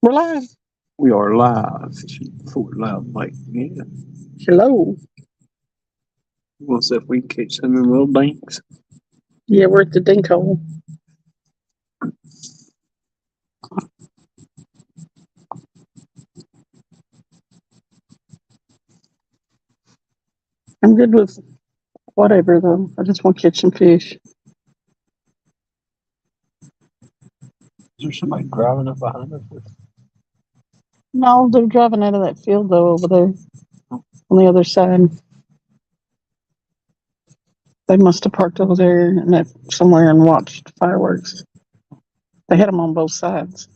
We're live. We are live. Fort Loud Mike again. Hello. We'll see if we can catch some of them little dinks. Yeah, we're at the dink hole. I'm good with whatever, though. I just want to catch some fish. Is there somebody driving up behind us? No, they're driving out of that field, though, over there on the other side. They must have parked over there and that somewhere and watched fireworks. They had them on both sides.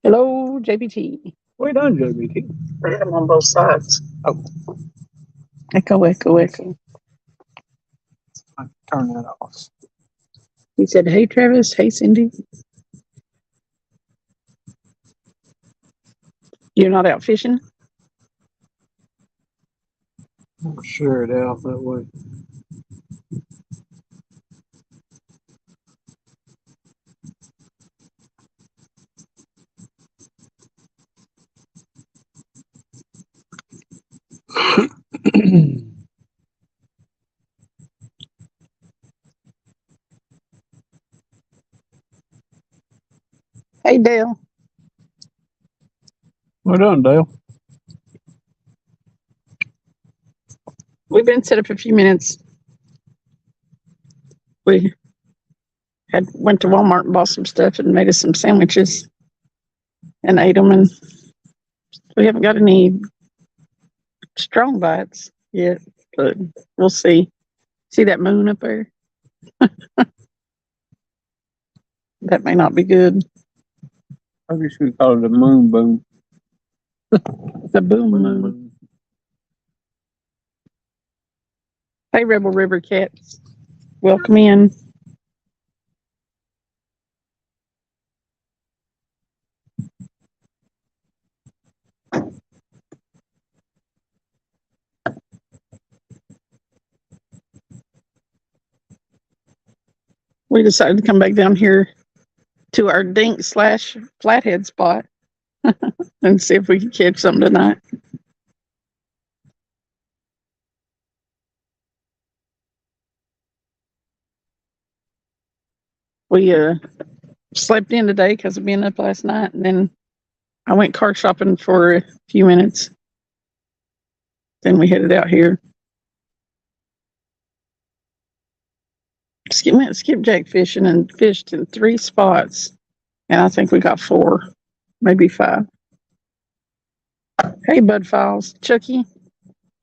Hello, JBT. What you done, JBT? They had them on both sides. Oh. Echo, echo, echo. Turn that off. He said, hey, Travis. Hey, Cindy. You're not out fishing? I'll share it out that way. Hey, Dale. Well done, Dale. We've been set up a few minutes. We went to Walmart and bought some stuff and made us some sandwiches and ate them. And we haven't got any strong bites yet, but we'll see. See that moon up there? That may not be good. I guess we call it a moon boom. The boom moon. Hey, Rebel River Cats. Welcome in. We decided to come back down here to our dink / flathead spot and see if we can catch something tonight. We slept in today because of being up last night, and then I went car shopping for a few minutes. Then we headed out here. Went skipjack fishing and fished in 3 spots, and I think we got 4, maybe 5. Hey, Bud Files, Chucky,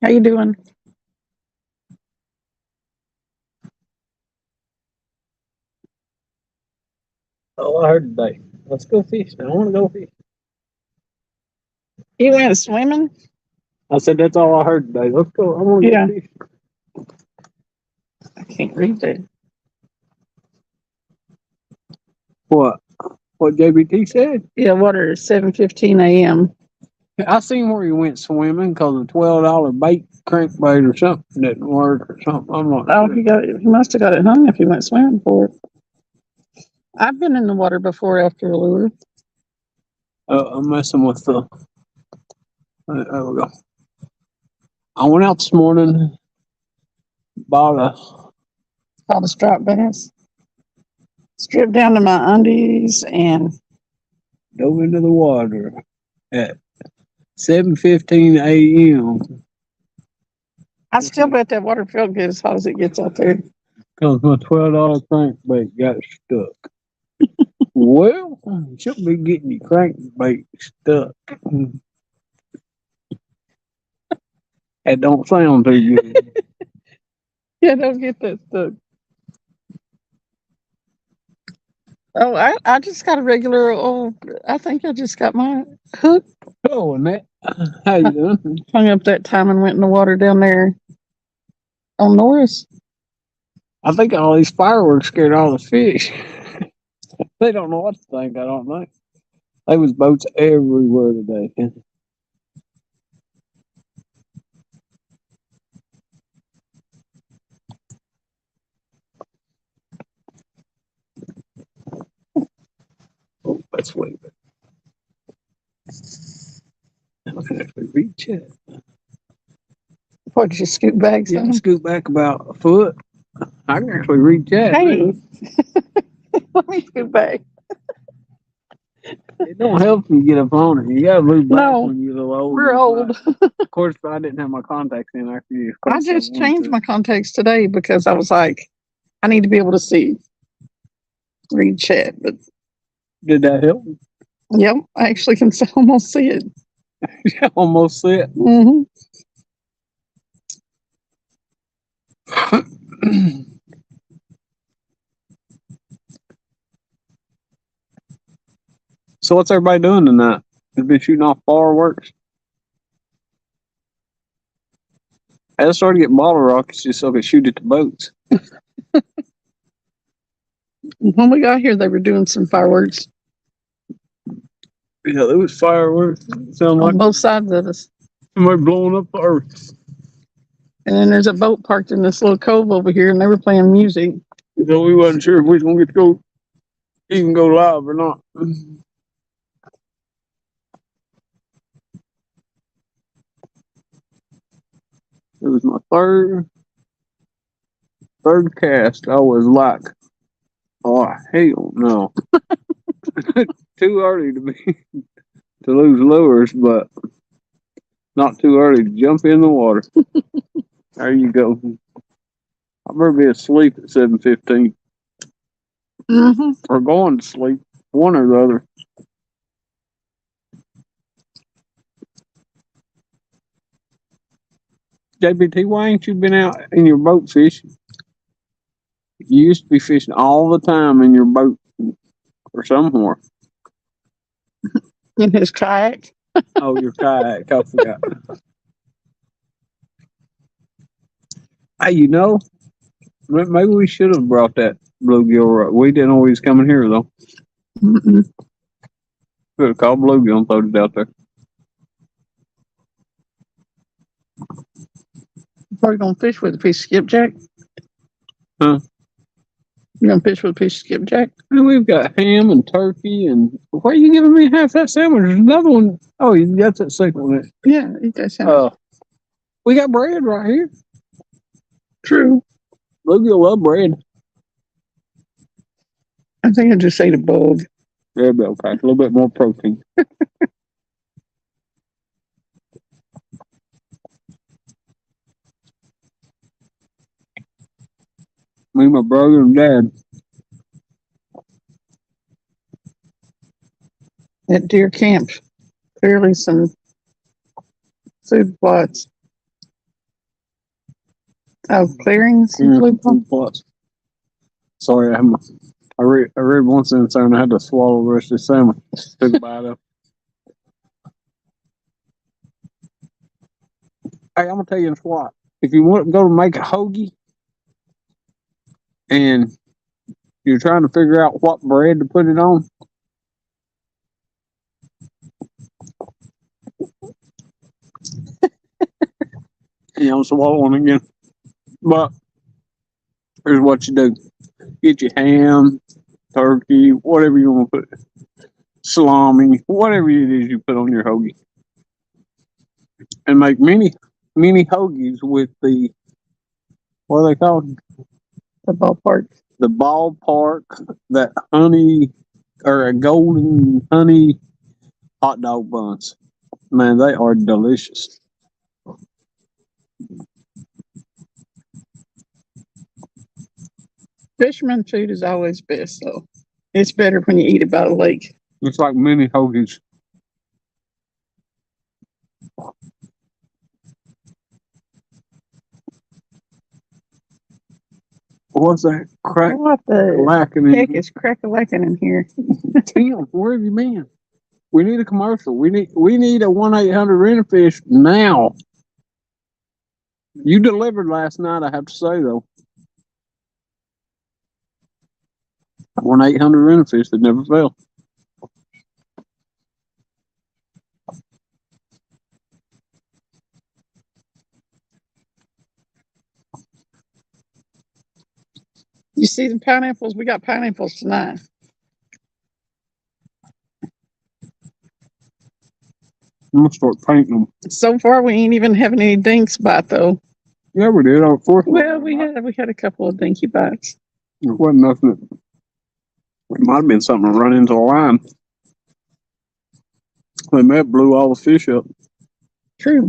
how you doing? Oh, I heard today. Let's go fishing. I want to go fish. You went swimming? I said that's all I heard today. Let's go. I want to go fish. I can't read that. What? What JBT said? Yeah, water is 7:15 a.m. I seen where he went swimming because a $12 bait crankbait or something didn't work or something. I'm not. Oh, he must have got it hung if he went swimming for it. I've been in the water before after a lure. I'm messing with the. There we go. I went out this morning, bought Called a striped bass. Stripped down to my undies and dove into the water at 7:15 a.m. I still bet that water felt good as hot as it gets out there. because my $12 crankbait got stuck. Well, you shouldn't be getting your crankbait stuck. That don't sound too good. Yeah, don't get that stuck. Oh, I just got a regular old, I think I just got my hook. Hello, Annette. How you doing? Hung up that time and went in the water down there on Norris. I think all these fireworks scared all the fish. They don't know what to think, I don't think. There was boats everywhere today. sleep. I can actually reach it. What, did you scoot back Yeah, some? scoot back about a foot. I can actually reach that. Hey, let me scoot back. It don't help if you get up on it. You gotta move back No, when you're a little older. we're old. Of course, I didn't have my contacts in after you. I just changed my contacts today because I was like, I need to be able to see, read chat. But Did that help? yep, I actually can almost see it. Yeah, almost it. Hmm. So what's everybody doing tonight? They've been shooting off fireworks. I just started getting bottle rockets just so I could shoot at the boats. When we got here, they were doing some fireworks Yeah, there was fireworks. Sound like on both sides of us. somebody blowing up the earth. And then there's a boat parked in this little cove over here, and they were playing music. So we wasn't sure if we was gonna get to go even go live or not. It was my third cast. I was like, oh hell no. Too early to be to lose lures, but not too early to jump in the water. There you go. I better be asleep at 7:15 Hmm. or going to sleep, one or the other. JBT, why ain't you been out in your boat fishing? You used to be fishing all the time in your boat or somewhere. In his kayak. Oh, your kayak. I forgot. Hey, you know, maybe we should have brought that bluegill rod. We didn't know he was coming here though. Mm-mm. Could have called bluegill and thrown it out there. Probably gonna fish with a piece of skipjack. Huh? You gonna fish with a piece of skipjack? And we've got ham and turkey and why are you giving me half that sandwich? There's another one. Oh, you got that second one. Yeah, eat that sandwich. We got bread right here. True. Bluegill love bread. I think I just ate a bug. Yeah, be okay. A little bit more protein. Me, my brother, and dad. At deer camp. Clearly some food plots. Oh, clearings and food plots. Food plots. Sorry, I read one sentence there and I had to swallow the rest of the sandwich. Took a bite of. Hey, I'm gonna tell you what. If you want to go to make a hoagie and you're trying to figure out what bread to put it on, yeah, I'm swallowing again. But here's what you do: get your ham, turkey, whatever you want to put, salami, whatever it is you put on your hoagie, and make mini hoagies with the what are they called? The ballpark. The ballpark, that honey or a golden honey hot dog buns. Man, they are delicious. Fisherman food is always best, though. It's better when you eat it by the lake. It's like mini hoagies. What's that crack What the lacking heck in? is crack-a-lacking in here? Tim, where have you been? We need a commercial. We need a 1-800 Rent-A-Fish now. You delivered last night, I have to say though. 1-800 Rent-A-Fish that never fail. You see the pineapples? We got pineapples tonight. I'm gonna start painting them. So far, we ain't even having any dinks bite though. Yeah, we did. Of course. Well, we had a couple of dinky bites. It wasn't nothing. It might have been something to run into the line. When that blew all the fish up. True.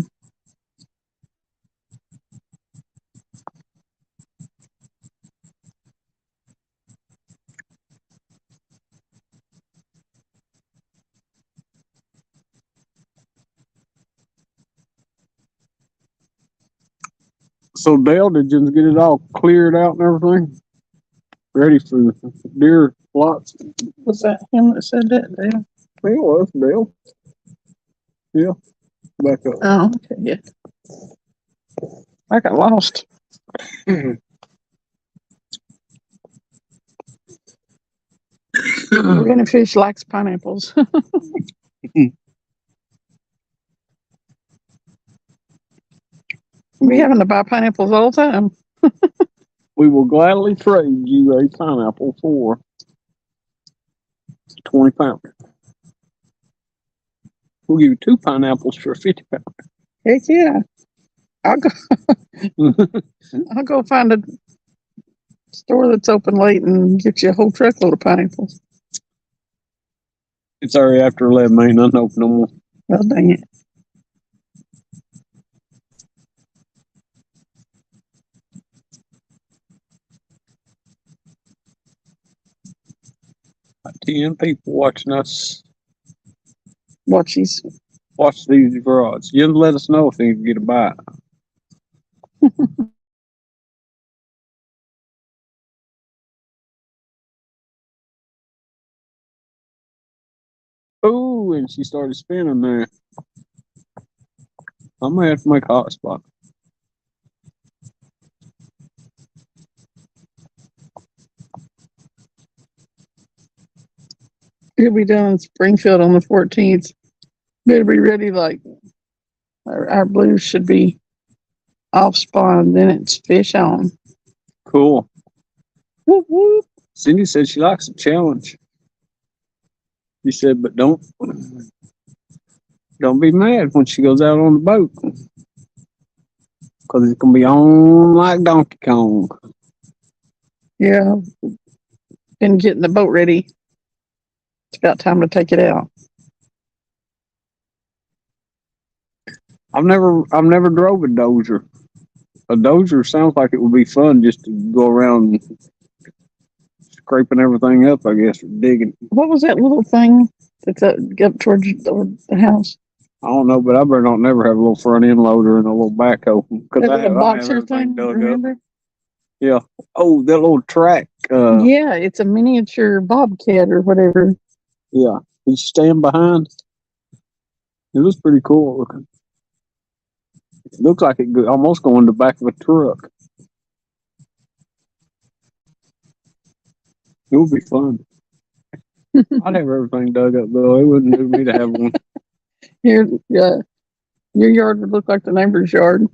So Dale, did you get it all cleared out and everything? Ready for deer plots? Was that him that said that? Dale? It was Dale. Yeah. Back up. Oh, okay, yeah. I got lost. We're gonna fish likes pineapples. We having to buy pineapples all the time. We will gladly trade you a pineapple for 20 pounds. We'll give you 2 pineapples for 50 pounds. Heck yeah. I'll go I'll go find a store that's open late and get you a whole truckload of pineapples. It's already after 11, ain't nothing open no more. Well dang it. Like 10 people watching us Watch these. watch these rods. You let us know if you can get a bite. Oh, and she started spinning there. I'm gonna have to make a hot spot. He'll be down in Springfield on the 14th. Better be ready. Like our blues should be off spawn. Then it's fish on. Cool. Whoop, whoop. Cindy said she likes a challenge. She said, but don't be mad when she goes out on the boat. Because it's gonna be on like Donkey Kong. Yeah. Been getting the boat ready. It's about time to take it out. I've never drove a dozer. A dozer sounds like it would be fun just to go around scraping everything up, I guess, or digging. What was that little thing that's up towards the house? I don't know, but I better not never have a little front end loader and a little backhoe. Because That I little have boxer everything thing, dug up. remember? Yeah. Oh, that little track. Yeah, it's a miniature bobcat or whatever. Yeah. Did you stand behind? It was pretty cool looking. It looks like it could almost go in the back of a truck. It would be fun. I'd have everything dug up though. It wouldn't do me to have one. Your yard would look like the neighbor's yard.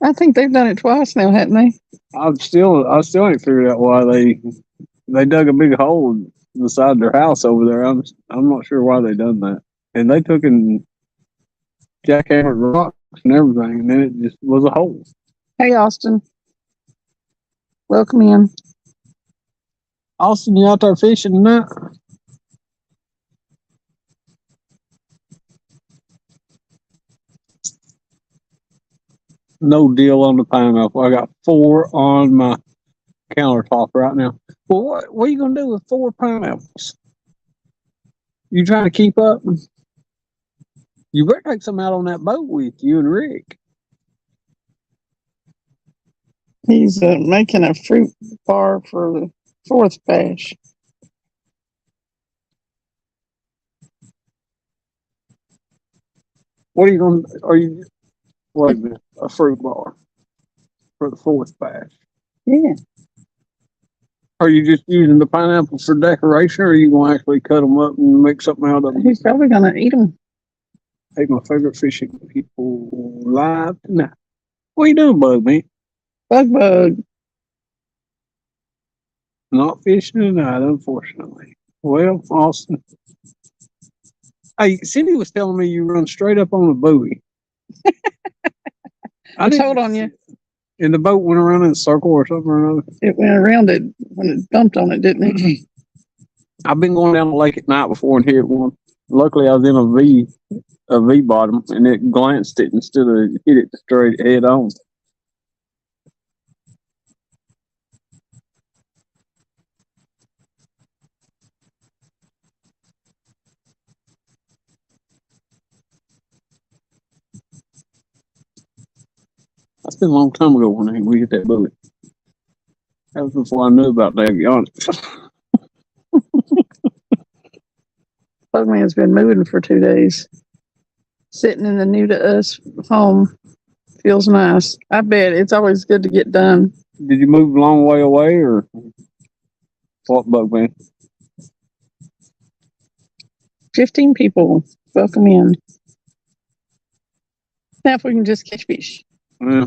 I think they've done it twice now, haven't they? I still ain't figured out why they dug a big hole beside their house over there. I'm not sure why they done that. And they took and jackhammered rocks and everything, and then it just was a hole. Hey, Austin. Welcome in. Austin, you out there fishing tonight? No deal on the pineapple. I got 4 on my countertop right now. Well, what are you gonna do with 4 pineapples? You trying to keep up? You better take some out on that boat with you and Rick. He's making a fruit bar for the 4th bash. What are you gonna? Wait a minute, a fruit bar for the 4th batch. Yeah. Are you just using the pineapples for decoration, or are you gonna actually cut them up and make something out of them? He's probably going to eat them. Hey, my favorite fishing people live tonight. What are you doing, bug me? Bug. Not fishing tonight, unfortunately. Well, Austin, Hey, Cindy was telling me you run straight up on the buoy. I didn't- told on you. And the boat went around in a circle or something or another. It went around it when it bumped on it, didn't it? I've been going down the lake at night before and hit one. Luckily, I was in a V bottom, and it glanced it instead of hit it straight head on. That's been a long time ago when we hit that bullet. That was before I knew about Davionics. Bugman's been moving for 2 days. Sitting in the new to us home feels nice. I bet it's always good to get done. Did you move a long way away or what, Bugman? 15 people. Welcome in. Now if we can just catch fish. Yeah,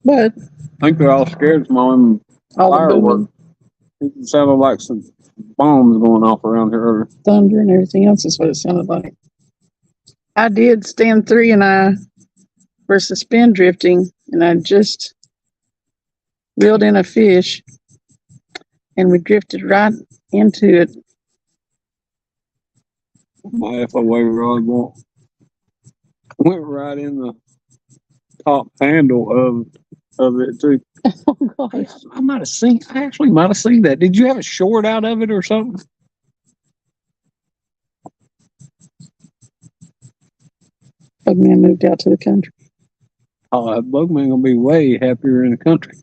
But I think they're all scared of them all the fireworks. booming, It sounded like some bombs going off around here earlier. thunder and everything else is what it sounded like. I did stand 3 and I versus spin drifting, and I just reeled in a fish and we drifted right into it. My FOA rod went right in the top handle of it too. Oh gosh. I actually might have seen that. Did you have a short out of it or something? Bugman moved out to the country. Oh, that Bugman gonna be way happier in the country.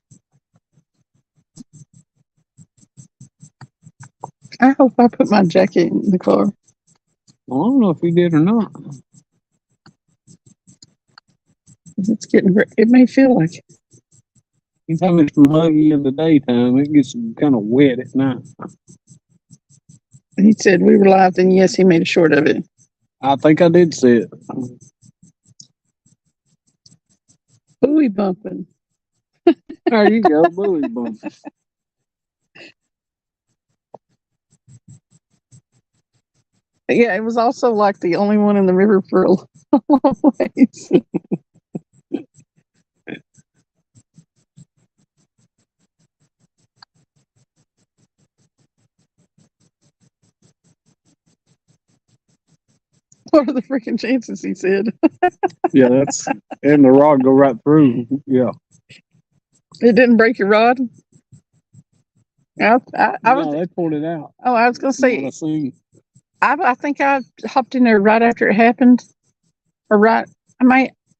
I hope I put my jacket in the car. Well, I don't know if he did or not. It's getting, it may feel like it. Anytime it's muggy in the daytime, it gets kind of wet at night. He said we were live, then yes, he made a short of it. I think I did see it. Buoy bumping. There you go, buoy bump. Yeah, it was also like the only one in the river for a long ways. What are the freaking chances? He said. Yeah, that's and the rod go right through. Yeah, It didn't break your rod. I was. no, they pulled it out. Oh, I was gonna say. Not a thing. I think I hopped in there right after it happened, or right.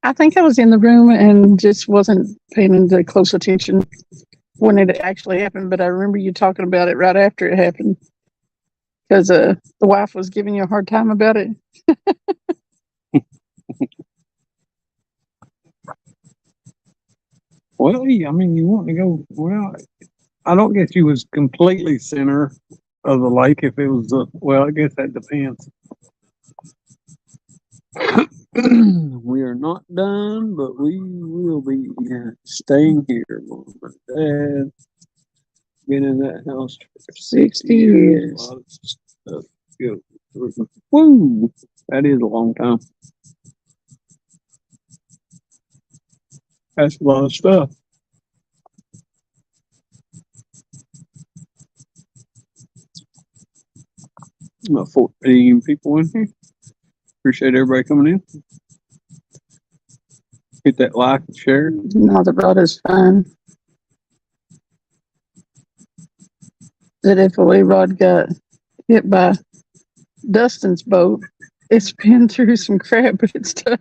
I think I was in the room and just wasn't paying the close attention when it actually happened. But I remember you talking about it right after it happened because the wife was giving you a hard time about it. Well, I mean, you want to go? Well, I don't guess you was completely center of the lake. If it was, well, I guess that depends. We are not done, but we will be staying here. Mom and Dad been in that house for 60 years. A lot of stuff goes through. Woo! That is a long time. That's a lot of stuff. About 14 people in here. Appreciate everybody coming in. Hit that like and share. No, the rod is fine. That if a wave rod got hit by Dustin's boat, it's been through some crap, but it's tough.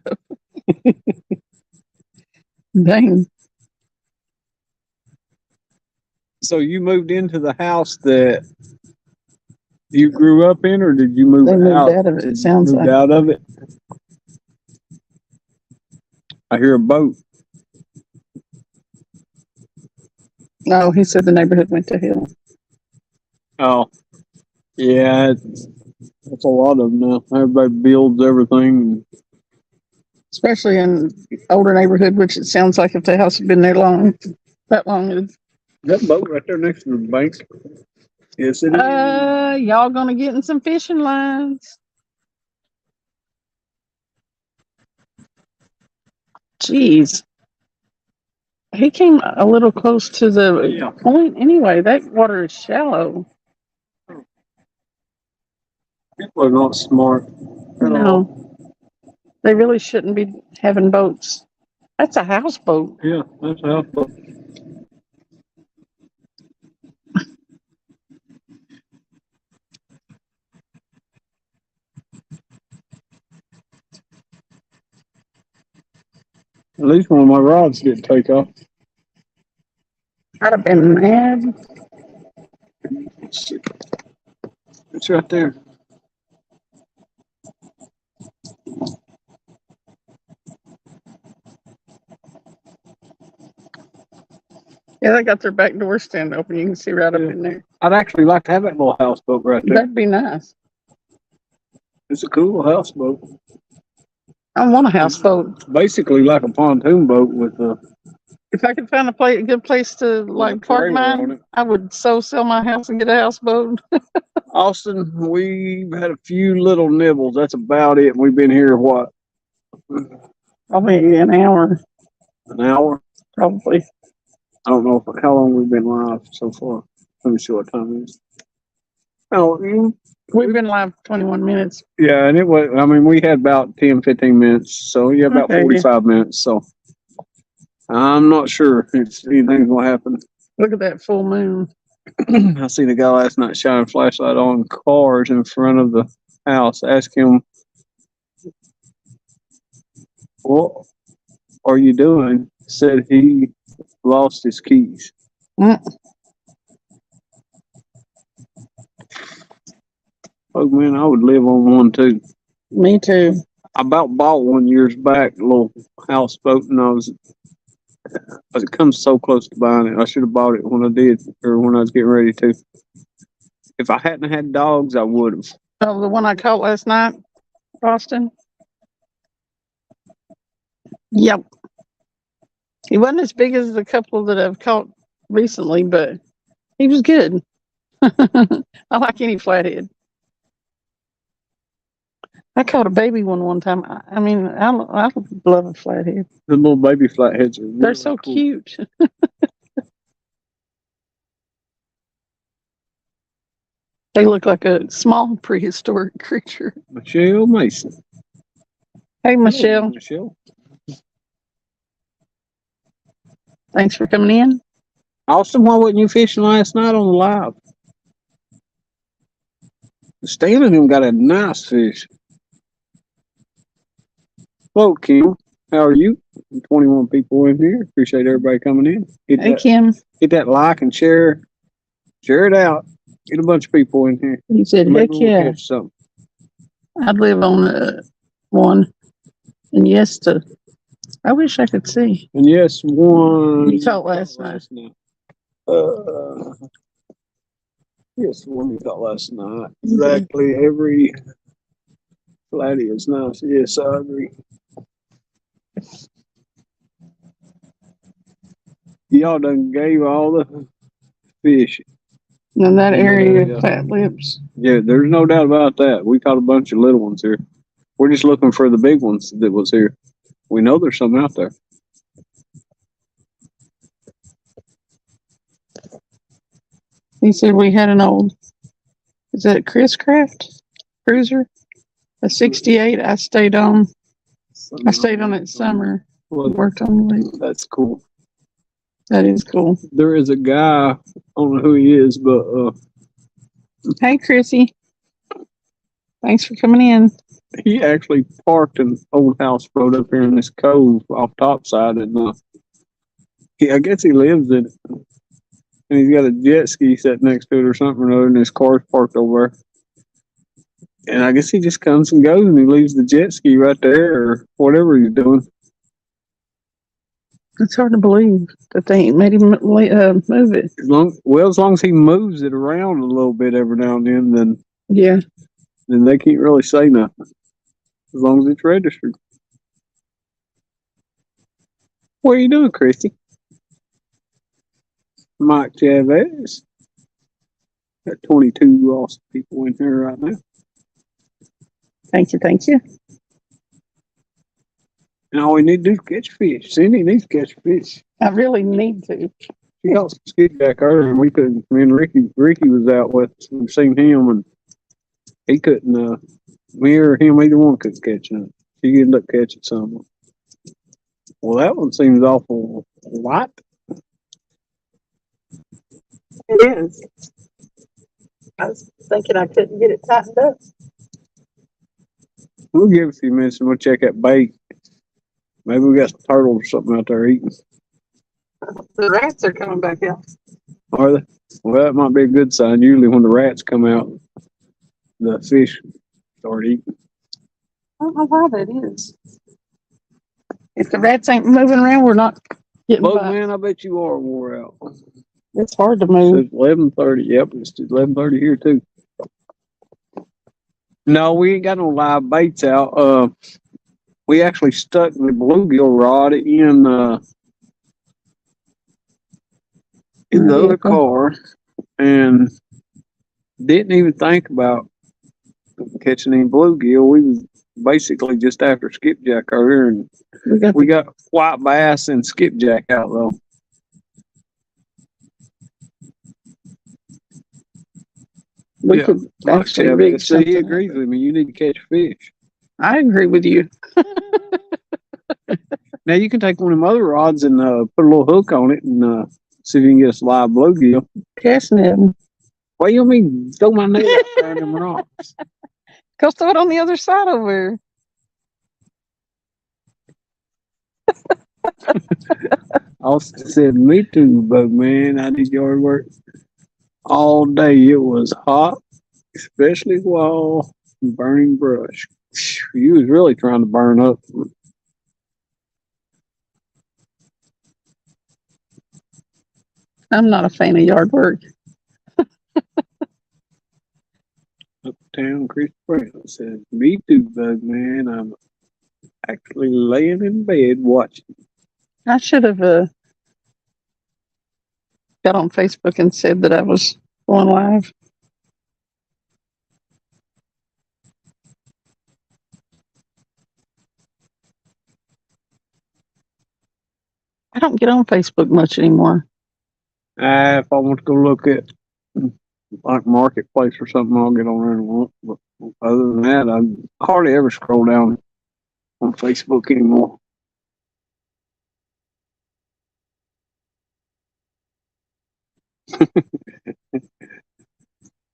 Dang. So you moved into the house that you grew up in, or did you move They moved out? out of it, it sounds Moved like. out of it. I hear a boat. No, he said the neighborhood went to hell. Oh, yeah, that's a lot of them now. Everybody builds everything. Especially in older neighborhood, which it sounds like if the house had been there that long. That boat right there next to the bank. Yes, it is. Y'all gonna get in some fishing lines. Jeez. He came a little close to the Yeah. point anyway. That water is shallow. People are not smart at all. No, they really shouldn't be having boats. That's a houseboat. Yeah, that's how. At least one of my rods didn't take off. I'd have been mad. Let's see. It's right there. Yeah, they got their back door stand open. You can see right up in there. I'd actually like to have that little houseboat right there. That'd be nice. It's a cool houseboat. I want a houseboat. It's basically like a pontoon boat with a If I could find a good place to like park trailer on mine, it. I would sell my house and get a houseboat. Austin, we've had a few little nibbles. That's about it. We've been here, what, Probably an hour, an hour? probably. I don't know how long we've been live so far. Let me see what time it is. Oh, We've been live 21 minutes. yeah, and it was, I mean, we had about 10, 15 minutes. So, yeah, about Okay. 45 minutes. So, I'm not sure if anything's going to happen. Look at that full moon. I seen a guy last night shining a flashlight on cars in front of the house. Ask him, what are you doing? Said he lost his keys. Mm. Oh man, I would live on one too. Me too. I about bought one years back, a little houseboat, and it comes so close to buying it. I should have bought it when I did, or when I was getting ready to. If I hadn't had dogs, I would have. Oh, the one I caught last night, Austin? Yep. He wasn't as big as the couple that I've caught recently, but he was good. I like any flathead. I caught a baby one time. I mean, I love a flathead. The little baby flatheads are really They're so cool. cute. They look like a small prehistoric creature. Michelle Mason. Hey, Michelle. Michelle. Thanks for coming in. Austin, why wasn't you fishing last night on the live? Stan and him got a nice fish. Hello, Kim. How are you? 21 people in here. Appreciate everybody coming in. Hey, Kim. Hit that like and share. Share it out. Get a bunch of people in here. You said, heck Maybe we'll yeah. catch something. I'd live on one. And yes, I wish I could see. And yes, one. You caught last night. Yes, one you caught last night. Exactly. Every flatty is nice. Yes, I agree. Y'all done gave all the fish. In that area Yeah. of Fat Lips. Yeah, there's no doubt about that. We caught a bunch of little ones here. We're just looking for the big ones that was here. We know there's some out there. He said we had an old, is that Chris Craft cruiser? A 68 I stayed on it summer. Worked on the lake. That's cool. That is cool. There is a guy, I don't know who he is, but Hey, Chrissy. Thanks for coming in. he actually parked an old houseboat up here in this cove off topside, and I guess he lives in it. And he's got a jet ski set next to it or something or other, and his car's parked over there. And I guess he just comes and goes, and he leaves the jet ski right there, or whatever he's doing. It's hard to believe that they ain't made him move it. As long as he moves it around a little bit every now and then Yeah. they can't really say nothing. As long as it's registered. What are you doing, Christy? Mike Chavez. Got 22 awesome people in here right now. Thank you. And all we need to do is catch fish. Cindy needs to catch fish. I really need to. She got some skipjack earlier, and we couldn't. Me and Ricky was out with us. We've seen him, and he couldn't. Me or him, either one couldn't catch none. She ended up catching some. Well, that one seems awful light. It is. I was thinking I couldn't get it tightened up. We'll give it a few minutes and we'll check that bait. Maybe we got some turtles or something out there eating. The rats are coming back out. Are they? Well, that might be a good sign. Usually when the rats come out, the fish start eating. I don't know why that is. If the rats ain't moving around, we're not getting Well, by. man, I bet you are wore out. It's hard to move. It's 11:30. Yep, it's 11:30 here too. No, we ain't got no live baits out. We actually stuck the bluegill rod in the other car and didn't even think about catching any bluegill. We was basically just after skipjack earlier, and we got white bass and skipjack out though. We could actually rig so he something agrees up. with me. You need to catch fish. I agree with you. Now you can take one of them other rods and put a little hook on it and see if you can get a live bluegill. Cast net. What do you mean? Throw my net out there in them rocks. Go throw it on the other side over there. Austin said, "Me too, but man, I did yard work all day. It was hot, especially while burning brush. You was really trying to burn up." I'm not a fan of yard work. Uptown Chris Brown said, "Me too, bug man. I'm actually laying in bed watching." I should have got on Facebook and said that I was going live. I don't get on Facebook much anymore. If I want to go look at like Marketplace or something, I'll get on there and look. But other than that, I hardly ever scroll down on Facebook anymore.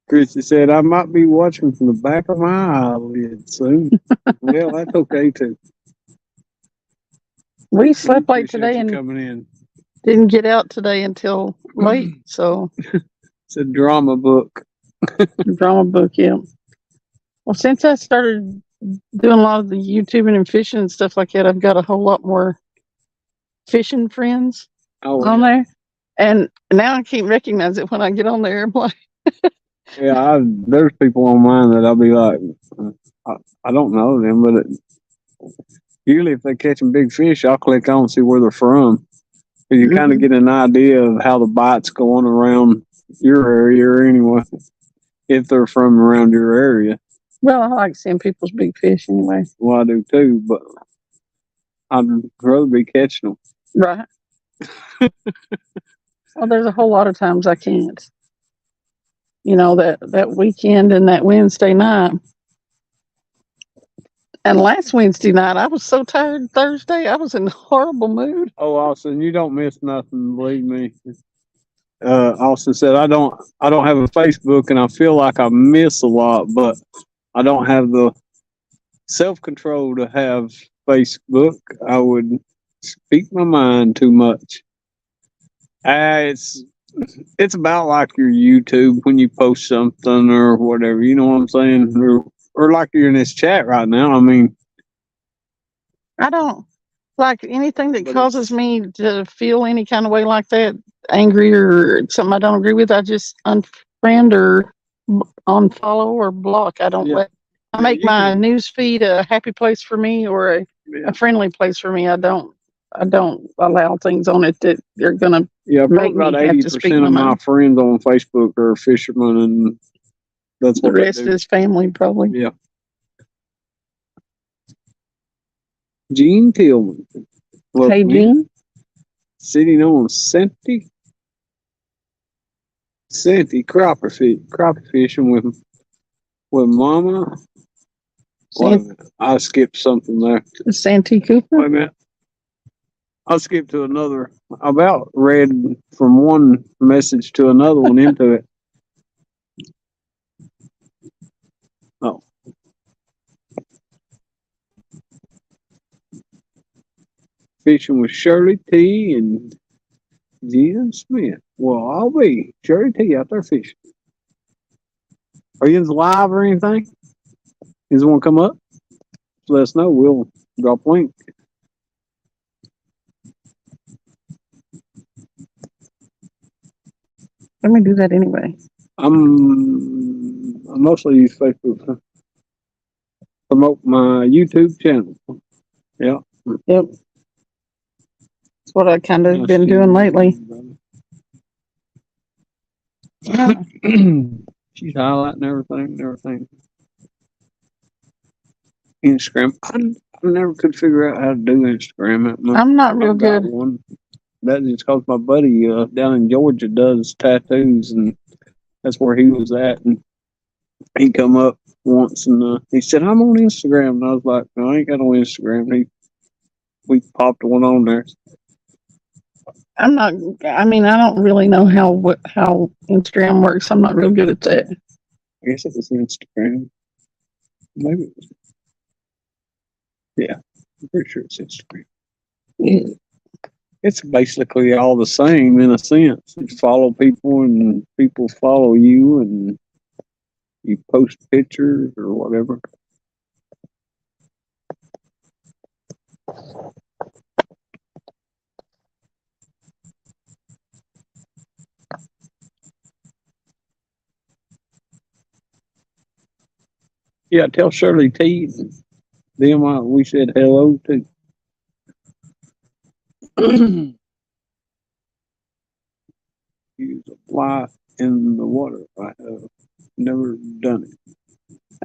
Christy said, "I might be watching from the back of my eyelid soon." Well, that's okay too. We slept late Appreciate today you and coming in. didn't get out today until late. So It's a drama book. drama book, yeah. Well, since I started doing a lot of the YouTubing and fishing and stuff like that, I've got a whole lot more fishing friends on there. And now I can't recognize it when I get on there. I'm like, Yeah, there's people on mine that I'll be like, I don't know them, but usually if they're catching big fish, I'll click on and see where they're from. So you kind of get an idea of how the bite's going around your area anyway, if they're from around your area. well, I like seeing people's big fish anyway. Well, I do too, but I'd rather be catching them. Right. Well, there's a whole lot of times I can't. You know, that weekend and that Wednesday night. And last Wednesday night, I was so tired. Thursday, I was in a horrible mood. Oh, Austin, you don't miss nothing, believe me. Austin said, I don't have a Facebook and I feel like I miss a lot, but I don't have the self-control to have Facebook. I would speak my mind too much. It's about like your YouTube when you post something or whatever, you know what I'm saying? Or like you're in this chat right now. I mean, I don't like anything that But causes me to feel any kind of way like that, angry or something I don't agree with. I just unfriend or unfollow or block. I don't Yeah. let. I Yeah, make you my can- news feed a happy place for me or a friendly place for me. I don't allow things on it that they're gonna. Yeah, probably make me about have to speak 80% of my my mind. friends on Facebook are fishermen, and that's The what they rest do. is family, probably. Yeah. Gene Tillman. Look, Hey, man, Gene. sitting on Santee crappie fishing with Mama. Wait a minute, I skipped something there. Santee Wait Cooper. a minute. I skipped to another. I about read from one message to another one into it. Oh. Fishing with Shirley T and Jen Smith. Well, I'll be Shirley T out there fishing. Are you in the live or anything? Is one come up? Let us know. We'll drop a link. Let me do that anyway. I mostly use Facebook to promote my YouTube channel. Yeah. Yep. That's what I kind of been doing lately. She's highlighting everything. Instagram. I never could figure out how to do Instagram. I'm not real I've got good. one. That's just because my buddy down in Georgia does tattoos, and that's where he was at. And he come up once, and he said, "I'm on Instagram," and I was like, "No, I ain't got no Instagram." We popped one on there. I'm not. I mean, I don't really know how Instagram works. I'm not real good at that. I guess it was Instagram. Maybe it was. Yeah, I'm pretty sure it's Instagram. Yeah. It's basically all the same in a sense. You follow people and people follow you and you post pictures or whatever. Yeah, tell Shirley T. Them we said hello to. Use a fly in the water. I have never done it.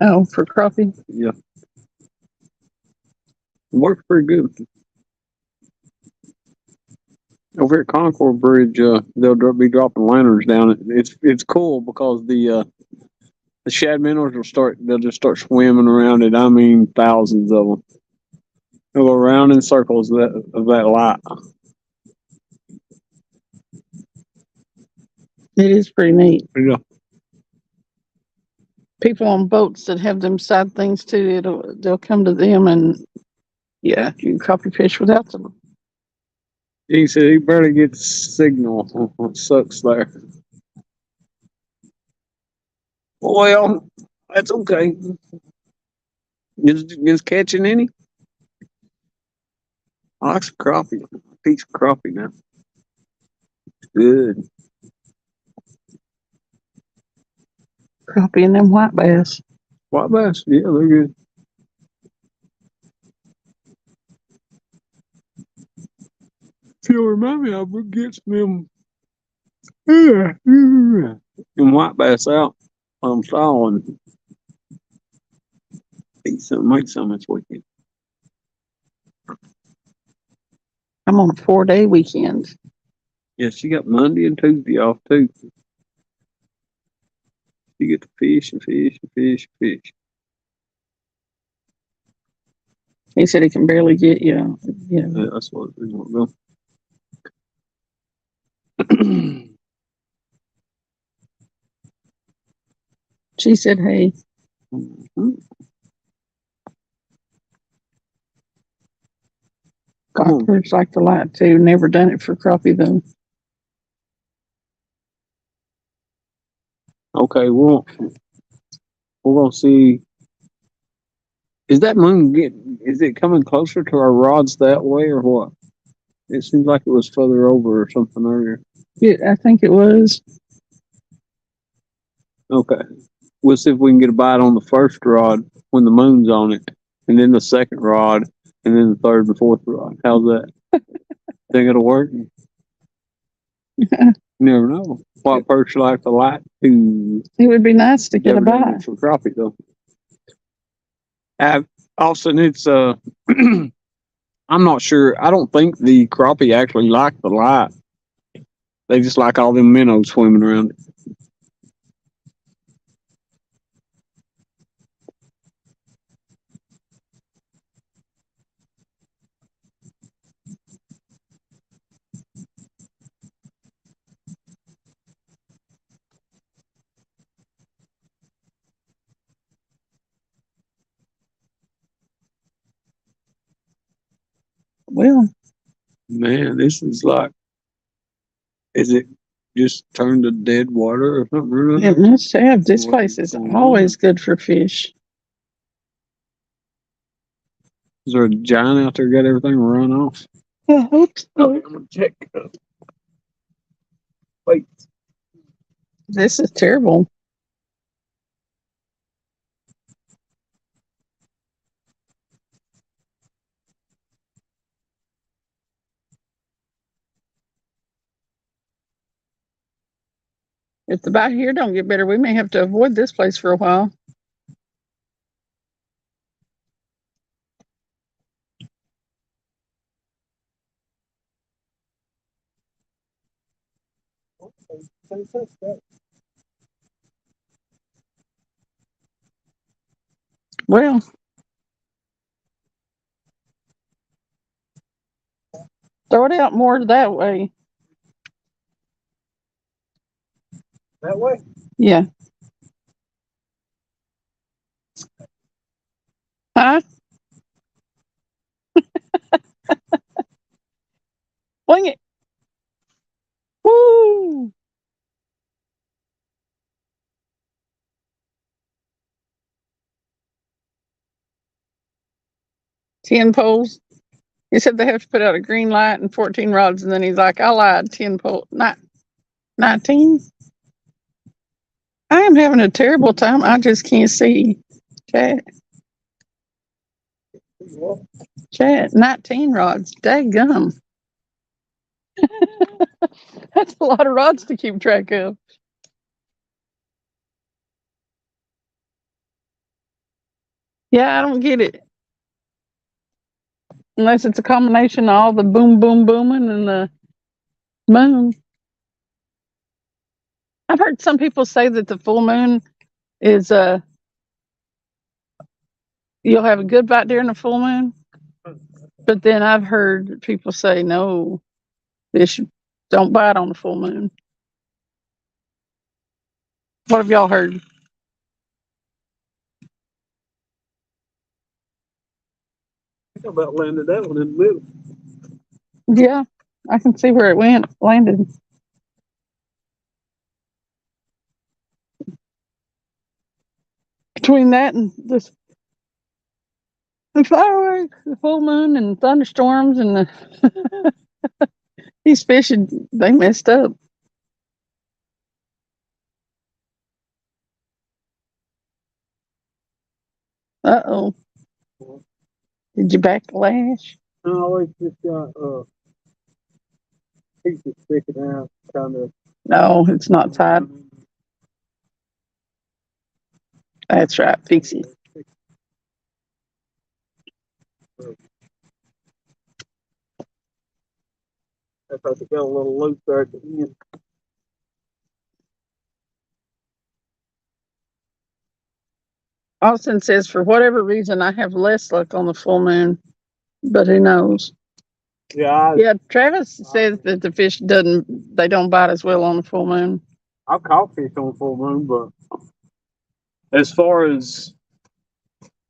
Oh, for crappie. Yeah. It works pretty good. Over at Concord Bridge, they'll be dropping lanterns down. It's cool because the shad minnows they'll just start swimming around it. I mean, thousands of them. They'll go around in circles of that light. It is pretty neat. Yeah. People on boats that have them side things too, they'll come to them and yeah, you can crappie fish without them. He said he barely gets signal. It sucks there. Well, that's okay. Is catching any? I like some crappie. A piece of crappie now. Good. Crappie and them white bass. White bass, yeah, they're good. If you'll remind me, I would get some them white bass out. I'm sawing. Make some this weekend. I'm on a 4-day weekend. Yeah, she got Monday and Tuesday off too. You get to fish and fish and fish and fish. He said he can barely get you. Yeah. Yeah, that's what we want to go. She said, hey. Cockroach like the light too. Never done it for crappie though. Okay, we're gonna see. Is that moon is it coming closer to our rods that way or what? It seems like it was further over or something earlier. Yeah, I think it was. Okay. We'll see if we can get a bite on the first rod when the moon's on it, and then the second rod, and then the third and fourth rod. How's that? Think it'll work? Never know. White perch like the light too. It would be nice to get a Never done bite. it for crappie though. Austin, it's I'm not sure. I don't think the crappie actually like the light. They just like all them minnows swimming around it. Well, Man, this is like, is it just turned to dead water or something? Or it nothing? must have. This place is always good for fish. Is there a giant out there got everything run off? I hope so. Okay, I'm gonna check. Wait. This is terrible. If the bite here don't get better, we may have to avoid this place for a while. Well, throw it out more that way. That way? Yeah. Huh? Wing it. Woo! Ten poles. He said they have to put out a green light and 14 rods, and then he's like, I lied. 10 pole, not 19. I am having a terrible time. I just can't see. Chat. 19 rods. Daggum. That's a lot of rods to keep track of. Yeah, I don't get it. Unless it's a combination of all the boom, boom, booming and the moon. I've heard some people say that the full moon is you'll have a good bite during the full moon. But then I've heard people say no, fish don't bite on the full moon. What have y'all heard? I about landed that one in the middle. Yeah, I can see where it landed. Between that and this, the fireworks, the full moon, and thunderstorms, and the these fish, they messed up. Uh-oh. Did you backlash? No, it's just got pieces sticking out, kind of. No, it's not tied. That's right. Fix it. I thought they got a little loose there at the end. Austin says, for whatever reason, I have less luck on the full moon, but who knows? Yeah, Travis says that the fish they don't bite as well on the full moon. I've caught fish on full moon, but as far as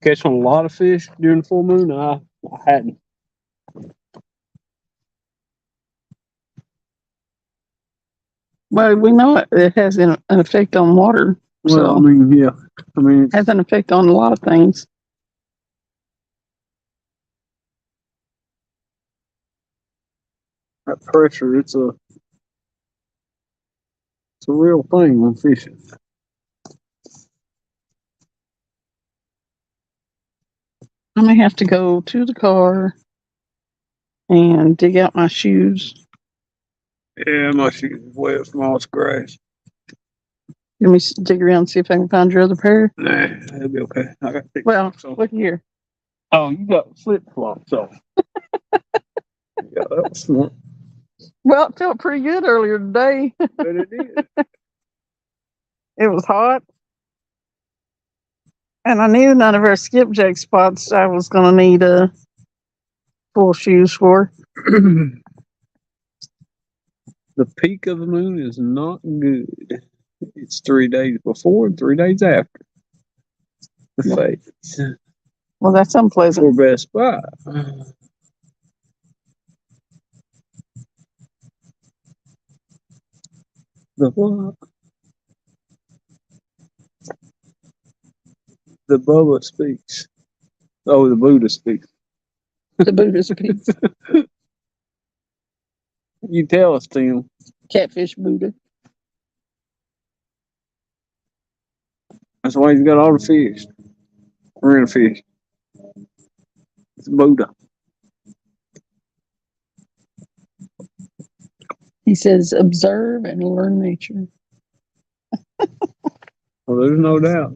catching a lot of fish during the full moon, I hadn't. Well, we know it has an effect on water. Well, So I mean, yeah. I mean, it has an effect on a lot of things. that pressure, it's a real thing on fishing. I may have to go to the car and dig out my shoes. Yeah, my shoes is wet from all this grass. Let me dig around and see if I can find your other pair. Nah, that'll be okay. I got Well, look here. Oh, you got flip flops on. Yeah, that was smart. Well, it felt pretty good earlier today. But it is. It was hot. And I knew none of our skipjack spots I was going to need full shoes for. The peak of the moon is not good. It's 3 days before and 3 days after the Yeah. phase. Well, that's unpleasant. For Best Buy. The what? The Bubba speaks. Oh, the Buddha speaks. The Buddhist pizza. You tell us, Tim. Catfish Buddha. That's why he's got all the fish. Real fish. It's Buddha. He says, observe and learn nature. Well, there's no doubt.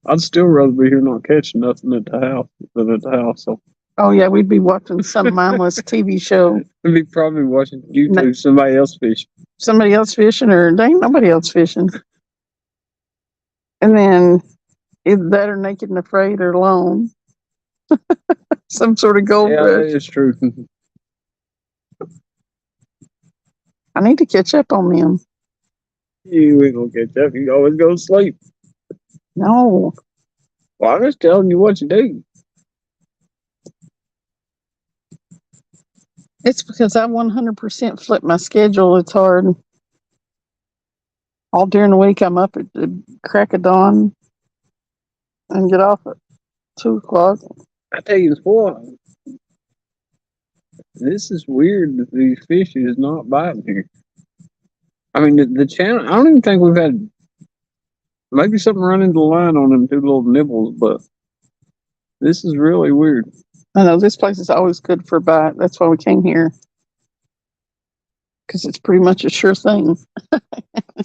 I'd still rather be here not catching nothing at the house than at the house. So Oh, yeah, we'd be watching some mindless TV show. I'd be probably watching YouTube, somebody else fish. Somebody else fishing, or there ain't nobody else fishing. And then either that or Naked and Afraid or Alone. Some sort of gold Yeah, rush. that is true. I need to catch up on them. You ain't gonna catch up. You always go to sleep. No, Well, I'm just telling you what you do. it's because I 100% flip my schedule. It's hard. All during the week, I'm up at the crack of dawn and get off at 2 o'clock. I tell you what, this is weird that these fish is not biting here. I mean, the channel, I don't even think we've had maybe something run into the line on them two little nibbles, but this is really weird. I know this place is always good for a bite. That's why we came here. Because it's pretty much a sure thing.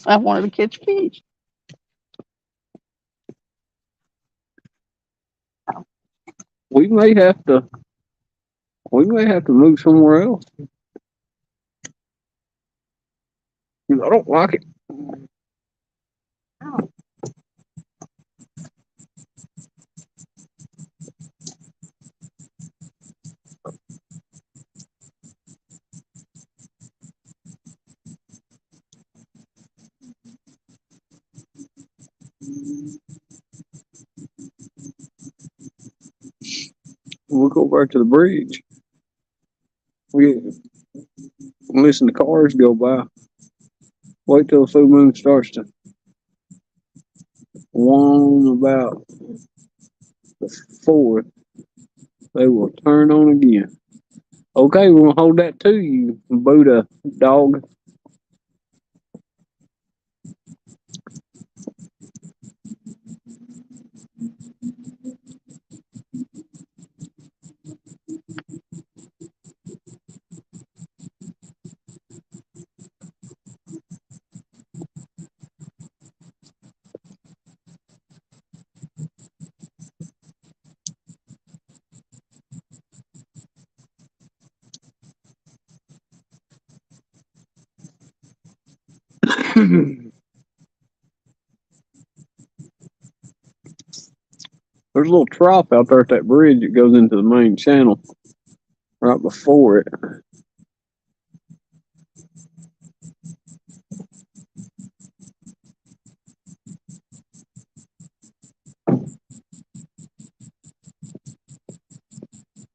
I wanted to catch fish. We may have to move somewhere else. 'Cause I don't like it. We'll go back to the bridge. We listen to cars go by. Wait till the full moon starts to wane about the 4th. They will turn on again. Okay, we're gonna hold that to you, Buddha dog. There's a little trough out there at that bridge that goes into the main channel right before it.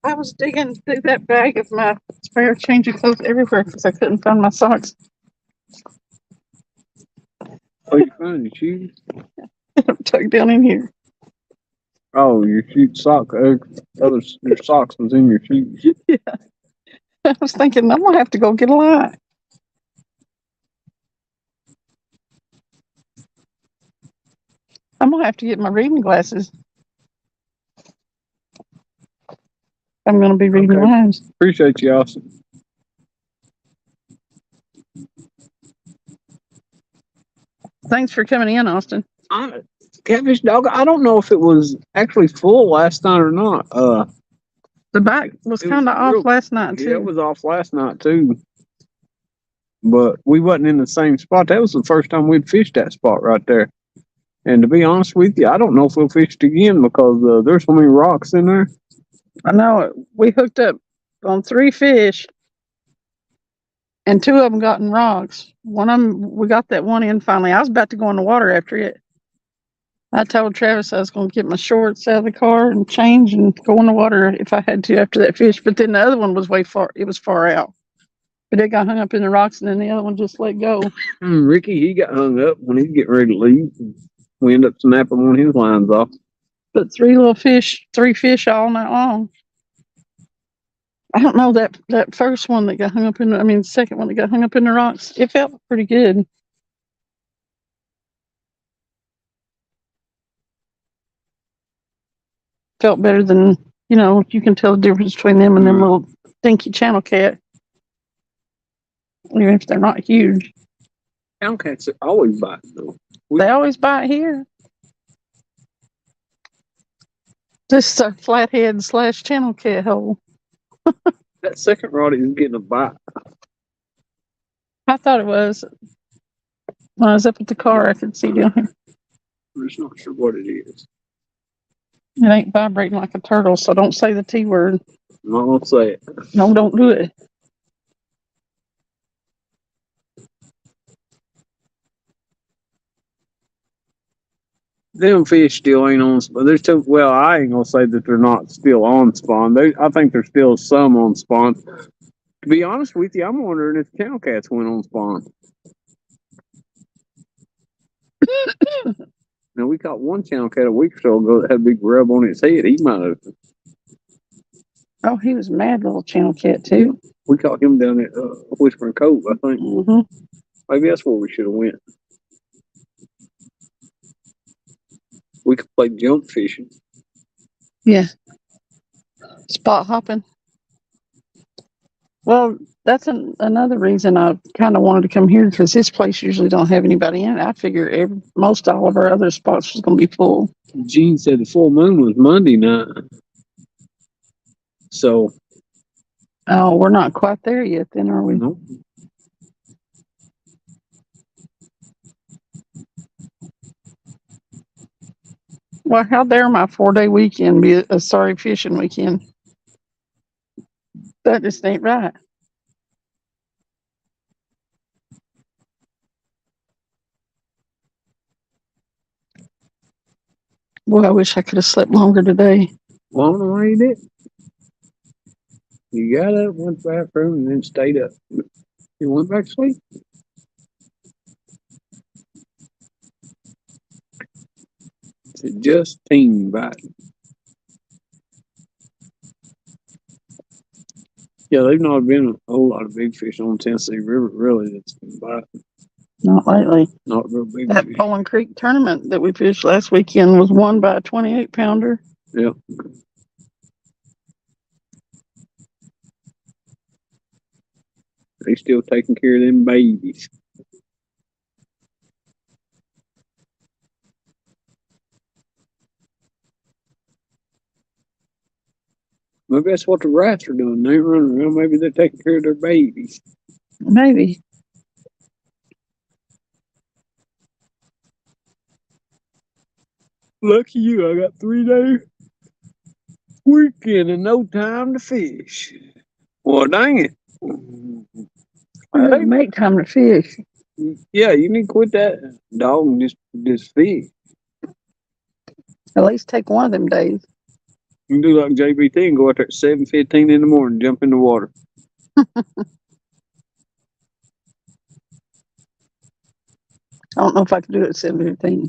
I was digging through that bag of my spare change of clothes everywhere because I couldn't find my socks. Oh, you found your shoes? Tucked down in here. Oh, your shoe sock. Your socks was in your shoes. Yeah. I was thinking, I'm going to have to go get a light. I'm going to have to get my reading glasses. I'm going to be reading Okay. lines. Appreciate you, Austin. Thanks for coming in, Austin. Catfish dog. I don't know if it was actually full last night or not. The bite was It kind of was off last night yeah, it too. was off last night too. But we wasn't in the same spot. That was the first time we'd fished that spot right there. And to be honest with you, I don't know if we'll fish it again because there's so many rocks in there. I know it. We hooked up on 3 fish, and 2 of them got in rocks. One of them, we got that one in finally. I was about to go in the water after it. I told Travis I was going to get my shorts out of the car and change and go in the water if I had to after that fish. But then the other one was way far. It was far out. But it got hung up in the rocks, and then the other one just let go. Ricky, he got hung up when he was getting ready to leave. We ended up snapping one of his lines off. But 3 fish all night long. I don't know that first one that got hung up in. The second one that got hung up in the rocks. It felt pretty good. Felt better than you can tell the difference between them and them little dinky channel cat, even if they're not huge. Channel cats are always biting though. They always bite here. This is a flathead / channel cat hole. That second rod is getting a bite. I thought it was. When I was up at the car, I could see down here. I'm just not sure what it is. It ain't vibrating like a turtle, so don't say the T word. I'm not gonna say it. No, don't do it. Them fish still ain't on spawn. There's two. Well, I ain't gonna say that they're not still on spawn. I think there's still some on spawn. To be honest with you, I'm wondering if channel cats went on spawn. Now we caught one channel cat a week or so ago that had a big rub on his head. He might have. Oh, he was a mad little channel cat too. We caught him down at Whispering Cove, I think. Mm-hmm. Maybe that's where we should have went. We could play jump fishing. Yeah. Spot hopping. Well, that's another reason I kind of wanted to come here, because this place usually don't have anybody in it. I figure most all of our other spots was going to be full. Gene said the full moon was Monday night. So. Oh, we're not quite there yet then, are we? Nope. Well, how dare my 4-day weekend be a sorry fishing weekend? That just ain't right. Well, I wish I could have slept longer today. Well, I don't know why you did. You got up, went to the bathroom, and then stayed up. You went back to sleep. It's just team biting. Yeah, they've not been a whole lot of big fish on Tennessee River, really, that's been biting. Not lately. Not real big That fish. Poland Creek tournament that we fished last weekend was won by a 28-pounder. Yep. They still taking care of them babies. Maybe that's what the rats are doing. They running around. Maybe they're taking care of their babies. Maybe. Lucky you, I got 3-day weekend and no time to fish. Well, dang it. It doesn't make time to fish. Yeah, you need to quit that dog and just fish. At least take one of them days. You can do like JBT and go out there at 7:15 in the morning, jump in the water. I don't know if I could do it at 7:15.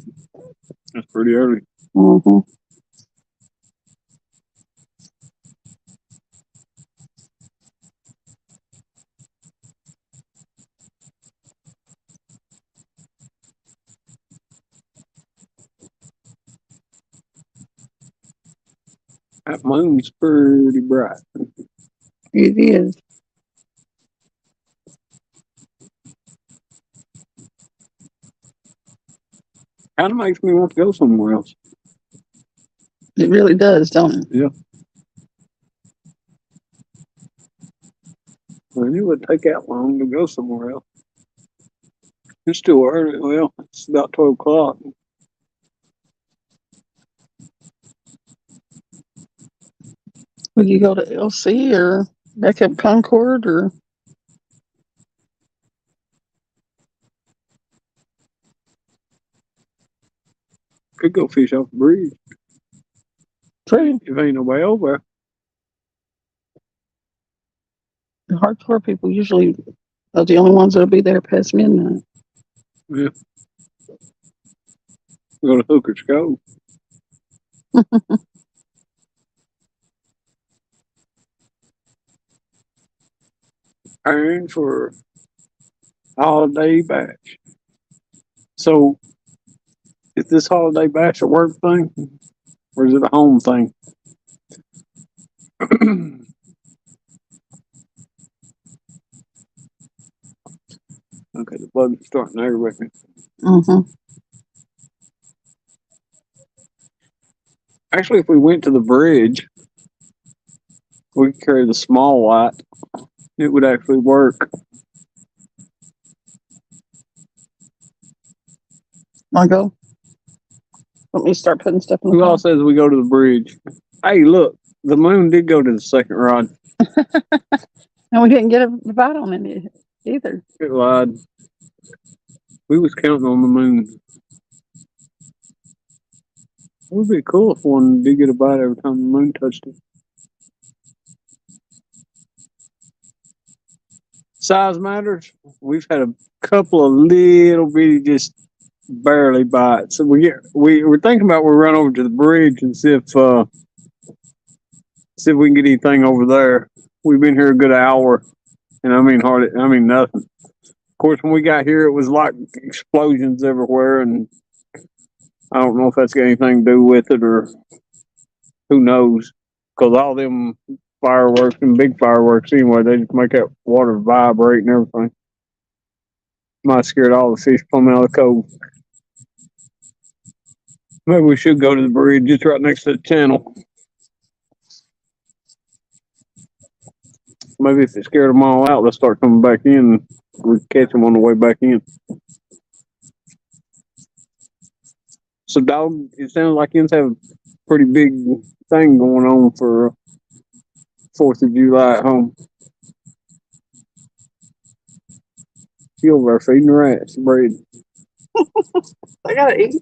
That's pretty early. Mm-hmm. That moon's pretty bright. It is. Kind of makes me want to go somewhere else. It really does, don't it? Yeah. I knew it would take that long to go somewhere else. It's still early. Well, it's about 12 o'clock. Would you go to LC or back up Concord or? Could go fish off the bridge True. if ain't nobody over The hardcore people usually are the only ones that'll be there past midnight. there. Yeah. Go to Hooker's Cove. Earn for holiday batch. So, is this holiday batch a work thing or is it a home thing? Okay, the bugs are starting there with me. Mm-hmm. Actually, if we went to the bridge, we could carry the small light. It would actually work. Wanna go? Want me to start putting stuff in the Who car? all says we go to the bridge? Hey, look, the moon did go to the second rod. And we didn't get a bite on it either. It lied. We was counting on the moon. It would be cool if one did get a bite every time the moon touched it. Size matters. We've had a couple of little bitty, just barely bites. So we're thinking about we run over to the bridge and see if we can get anything over there. We've been here a good hour, and I mean nothing. Of course, when we got here, it was like explosions everywhere, and I don't know if that's got anything to do with it or who knows. Because all them fireworks and big fireworks anyway, they just make that water vibrate and everything. Might have scared all the fish plumb out of the cove. Maybe we should go to the bridge just right next to the channel. Maybe if it scared them all out, they'll start coming back in. We can catch them on the way back in. So, dog, it sounds like you have a pretty big thing going on for 4th of July at home. She over there feeding her ass, Brady. I gotta eat.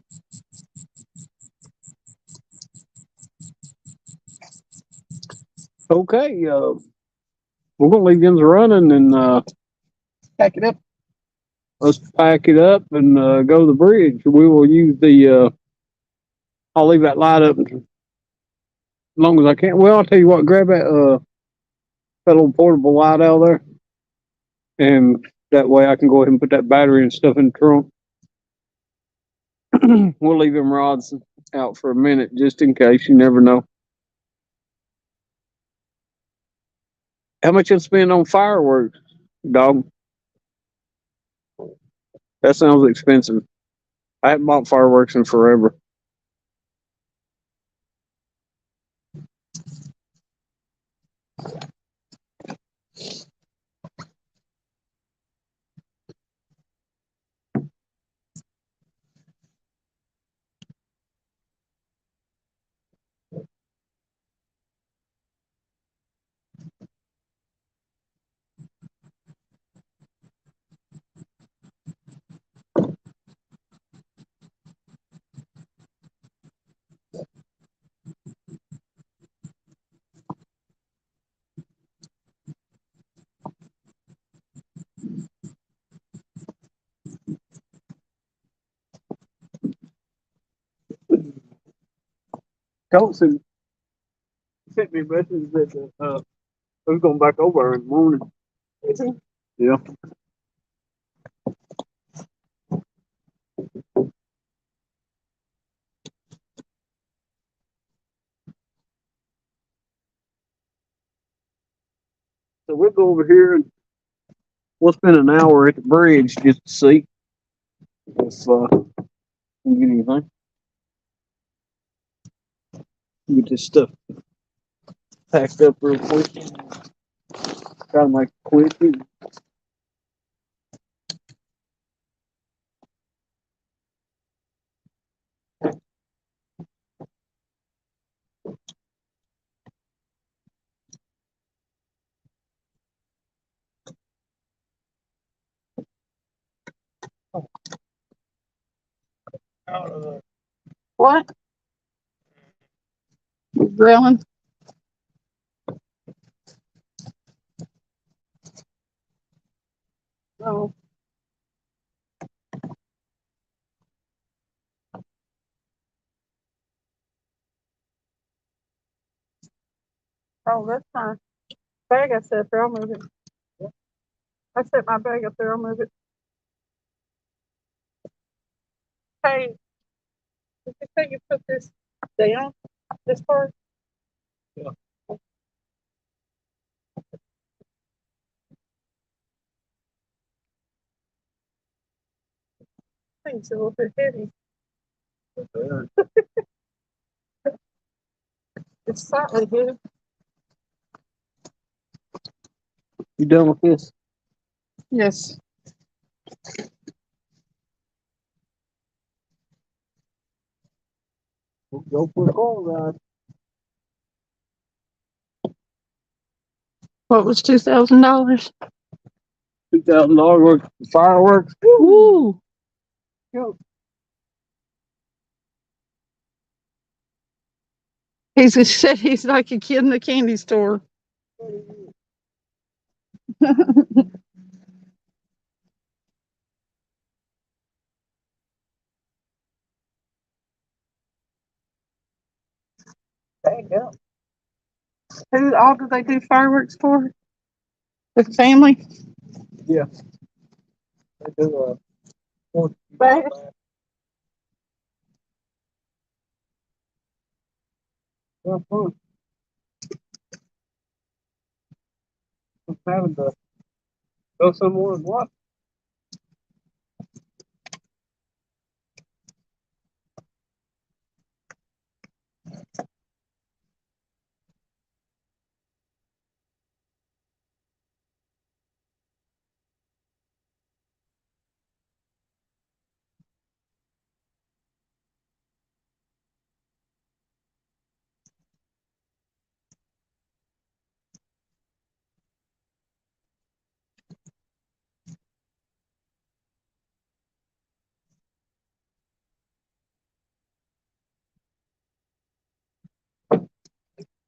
Okay, we're gonna leave them running and Pack it up. let's pack it up and go to the bridge. We will use the. I'll leave that light up as long as I can. Well, I'll tell you what. Grab that little portable light out there, and that way I can go ahead and put that battery and stuff in the trunk. We'll leave them rods out for a minute just in case. You never know. How much you'll spend on fireworks, dog? That sounds expensive. I haven't bought fireworks in forever. Colson sent me a message that I was going back over in the morning. Yeah. So we'll go over here and we'll spend an hour at the bridge just to see if You get anything? Get this stuff packed up real quick. Try to make it quick. What? You grilling? Oh. Oh, that's fine. Bag I set there, I'll move it. I set my bag up there, I'll move it. Hey, did you say you put this down, this part? Yeah. Thing's a little bit heavy. It's slightly heavy. You done with this? Yes. Go for the car ride. What was $2,000? $2,000 worth of fireworks. Woo! Go. He's said he's like a kid in the candy store. There you go. Who all do they do fireworks for? The family? Yeah. They do Bag. have fun. I'm having to go somewhere and watch.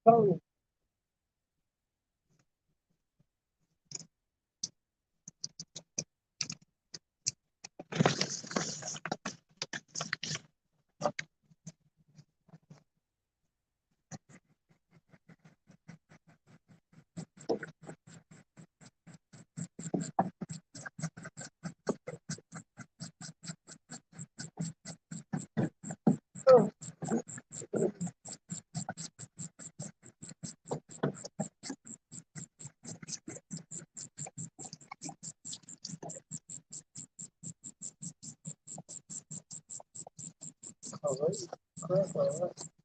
Oh,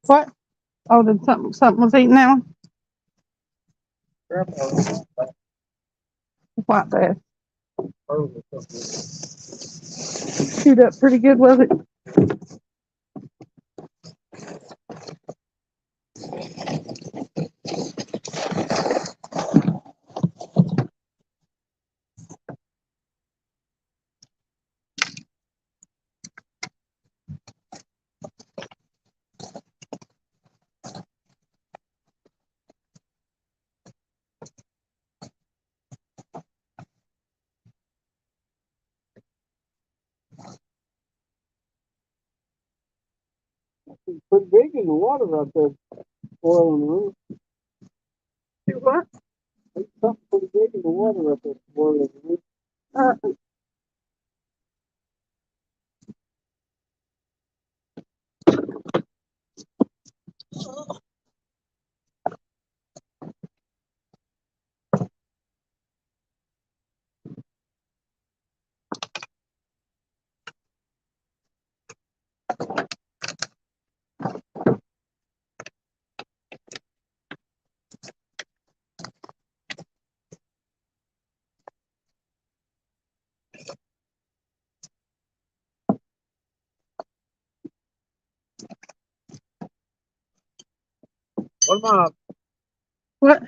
What? Oh, did something was eating now? What bad? Chewed up pretty good, was it? pretty big in the water right there. Oil on the roof. Do what? There's something pretty big in the water right there. Oil on the roof. Uh, Come on. What?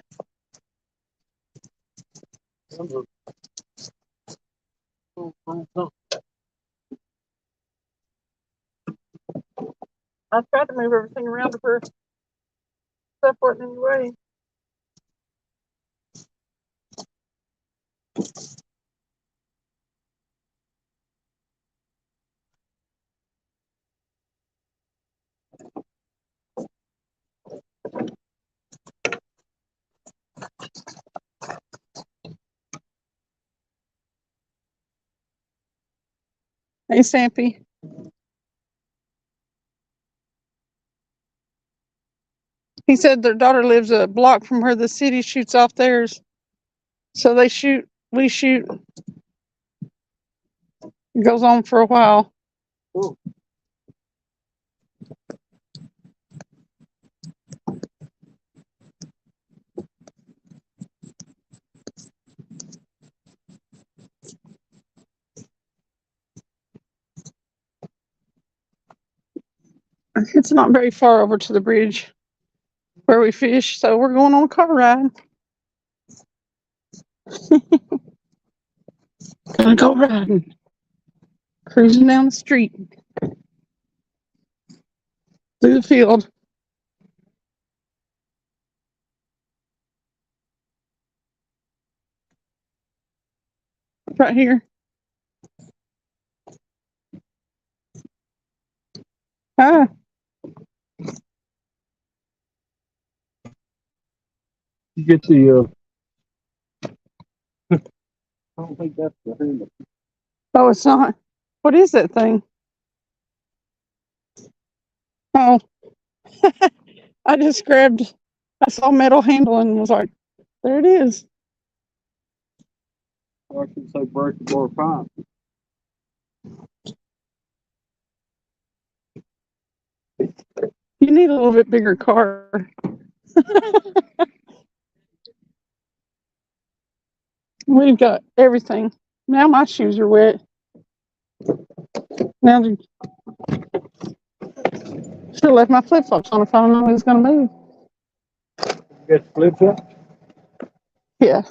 I tried to move everything around for stuff wasn't in the way. Hey, Sampy. He said their daughter lives a block from where the city shoots off theirs. So they shoot, we shoot. It goes on for a while. Ooh. It's not very far over to the bridge where we fish, so we're going on a car ride. Gonna go riding. Cruising down the street. Through the field. Right here. Hi. You get the, I don't think that's the handle. Oh, it's not. What is that thing? Oh, I just grabbed, I saw metal handle and was like, there it is. Or I should say breakable pipe. You need a little bit bigger car. We've got everything. Now my shoes are wet. Now, should have left my flip flops on if I don't know who's going to move. You got the flip flop? Yeah.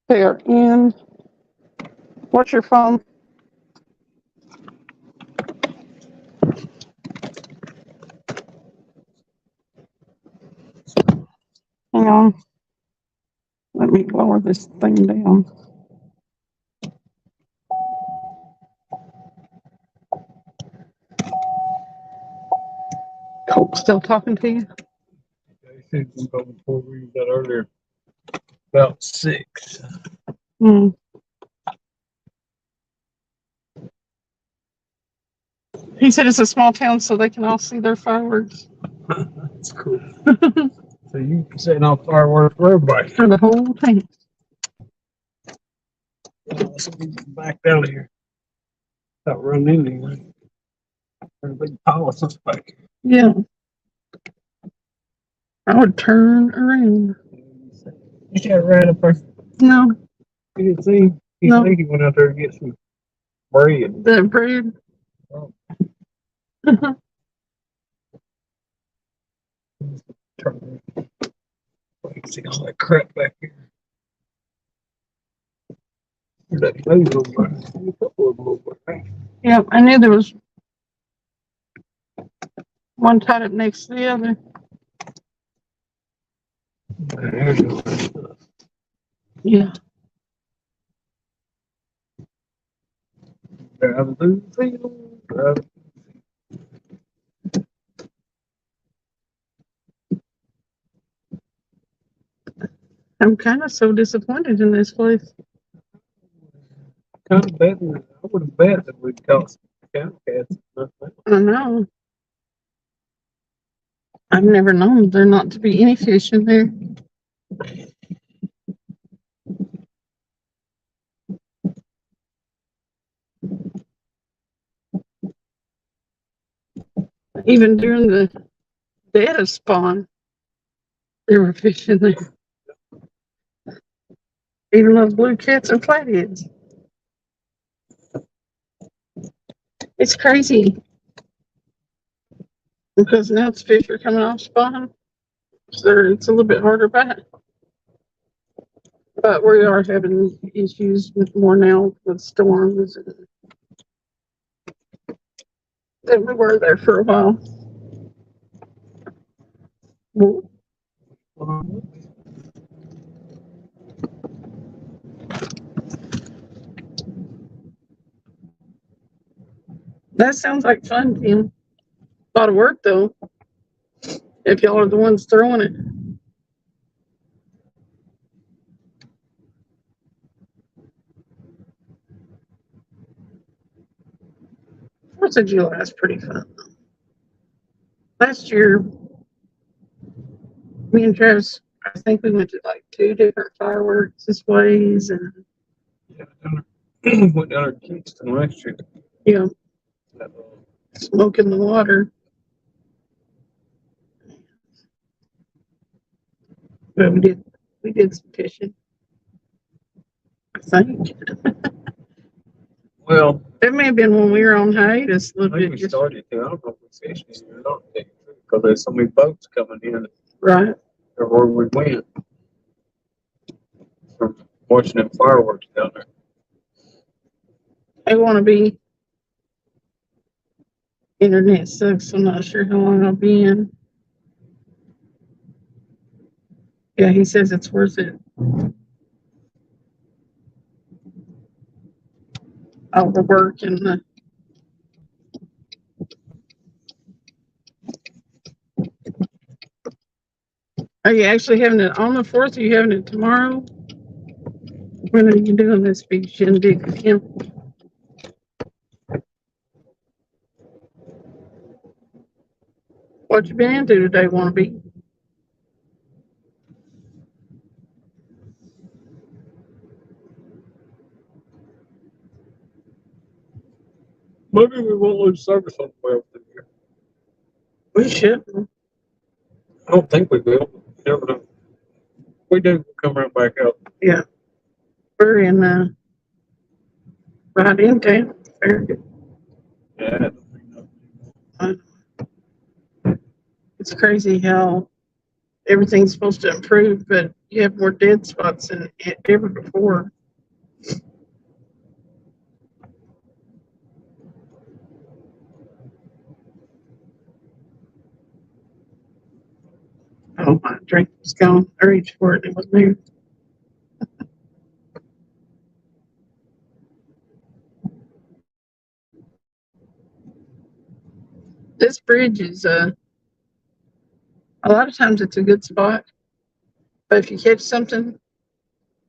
They are in. What's your phone? Hang on. Let me lower this thing down. Colt still talking to you? They said we go before we used that earlier. About 6. Hmm. He said it's a small town, so they can all see their fireworks. That's cool. So you setting off fireworks for everybody. For the whole thing. So we back down here. Not running anyway. There's a big pile of stuff back here. Yeah. I would turn around. You can't run up there. No, You didn't see. He No. think he went out there to get some bread. the bread. Oh. Turn around. You can see all that crap back here. There's that nose over there. There's a couple of them over there. Yeah, I knew there was one tied up next to the other. There's the stuff. Yeah. Driving through the field. Driving. I'm kind of so disappointed in this place. Kind of betting. I would have bet that we'd caught some cow cats. I know. I've never known there not to be any fish in there. Even during the dead of spawn, there were fish in there. Even those blue cats and flatheads. It's crazy. Because now it's fish are coming off spawn. So it's a little bit harder back. But we are having issues with more now with storms than we were there for a while. Well, that sounds like fun, Tim. A lot of work though, if y'all are the ones throwing it. Fourth of July is pretty fun. Last year, me and Travis, I think we went to like 2 different fireworks displays and Yeah, went down to Kingston last year. you know, smoke in the water. But we did some fishing. I think Well, it may have been when we were on hiatus a I little think bit. we started to. I don't know if we fished this year. I don't think because there's so many boats coming in Right. or where we went from watching them fireworks down there. I want to be. Internet sucks. I'm not sure how long I'll be in. Yeah, he says it's worth it. All the work and the. Are you actually having it on the 4th? Are you having it tomorrow? When are you doing this big shindig again? What you been into today, want to be? Maybe we won't lose service on the way over there. We should. I don't think we will. You never know. If we do, we'll come right back up. Yeah. We're in, right in town. Very good. Yeah. It's crazy how everything's supposed to improve, but you have more dead spots than ever before. Oh, my drink was gone. I reached for it. It was moved. This bridge is a lot of times it's a good spot, but if you catch something,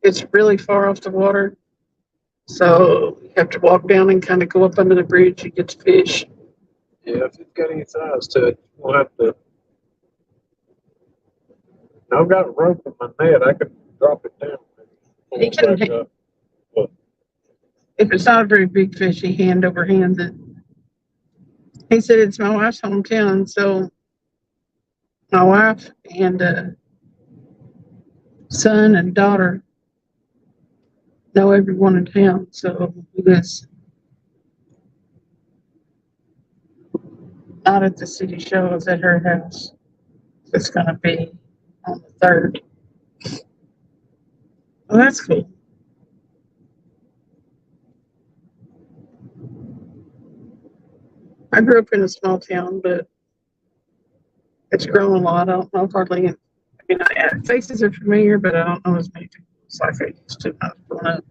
it's really far off the water. So you have to walk down and kind of go up under the bridge. You get to fish. Yeah, if it's got any size to it, we'll have to. I've got a rope in my net. I could drop it down. He can, Back up. if it's not a very big fish, he hand over hand it. He said it's my wife's hometown, so my wife and son and daughter know everyone in town. So he was not at the city show. I was at her house. It's gonna be on the 3rd. Well, that's cool. I grew up in a small town, but it's grown a lot. I don't know hardly. I mean, faces are familiar, but I don't know as many people as like I used to when I was growing up.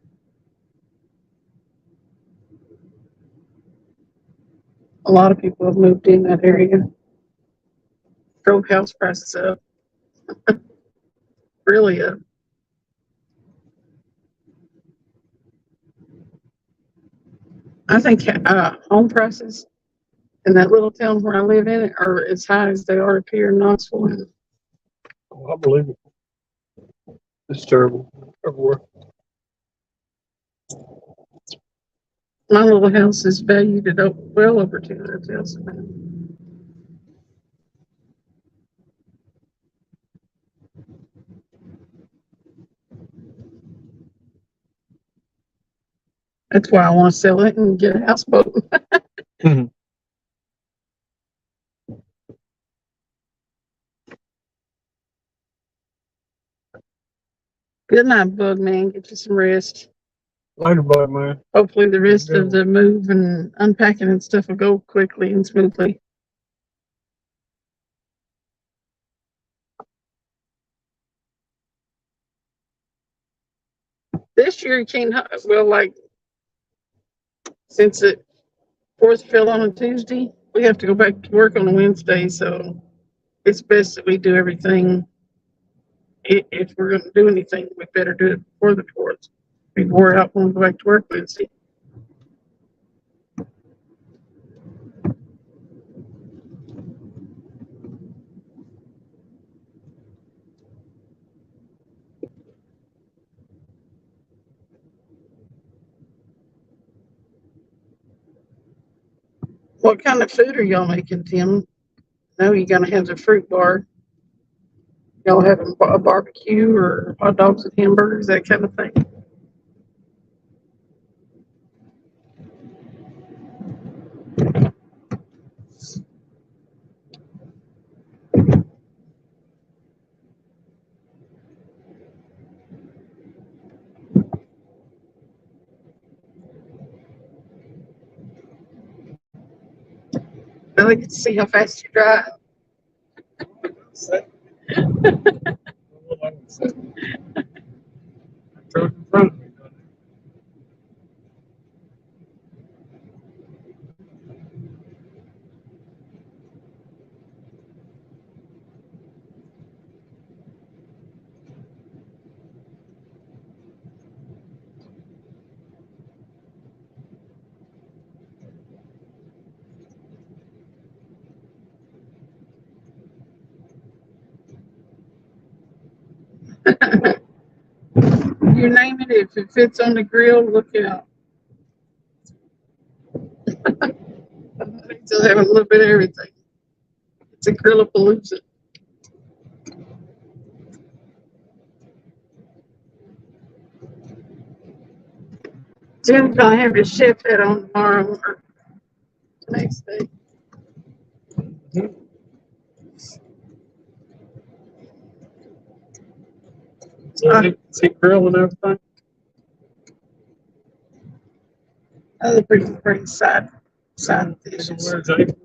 A lot of people have moved in that area. Drove house prices up. Really up. I think home prices in that little town where I live in are as high as they are up here in Knoxville. Oh, I believe it. It's terrible everywhere. My little house is valued at well over $200,000. That's why I want to sell it and get a houseboat. Good night, Bug Man. Get you some rest. Later, bud, man. Hopefully the rest of the move and unpacking and stuff will go quickly and smoothly. This year you can't, well, like, since it fourth fell on a Tuesday, we have to go back to work on a Wednesday, so it's best that we do everything. If we're gonna do anything, we better do it before the fourth. We wore out when we go back to work Wednesday. What kind of food are y'all making, Tim? No, you're gonna have the fruit bar. Y'all having a barbecue or hot dogs and hamburgers, that kind of thing. I like to see how fast you drive. You name it, if it fits on the grill, look out. Still have a little bit of everything. It's a grillapalooza. Jim's gonna have his chef hat on tomorrow or the next day. Is he grilling everything? Other pretty side dishes. Where's April?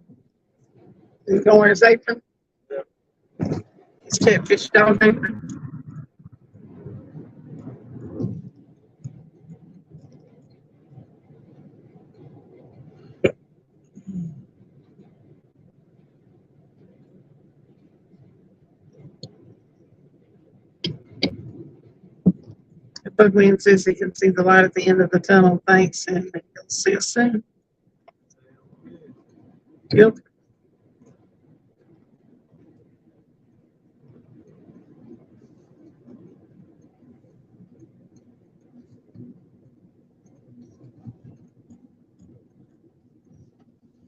He's gonna wear his apron. His catfish dog apron. Bugman says he can see the light at the end of the tunnel. Thanks, and he'll see us soon. Yep.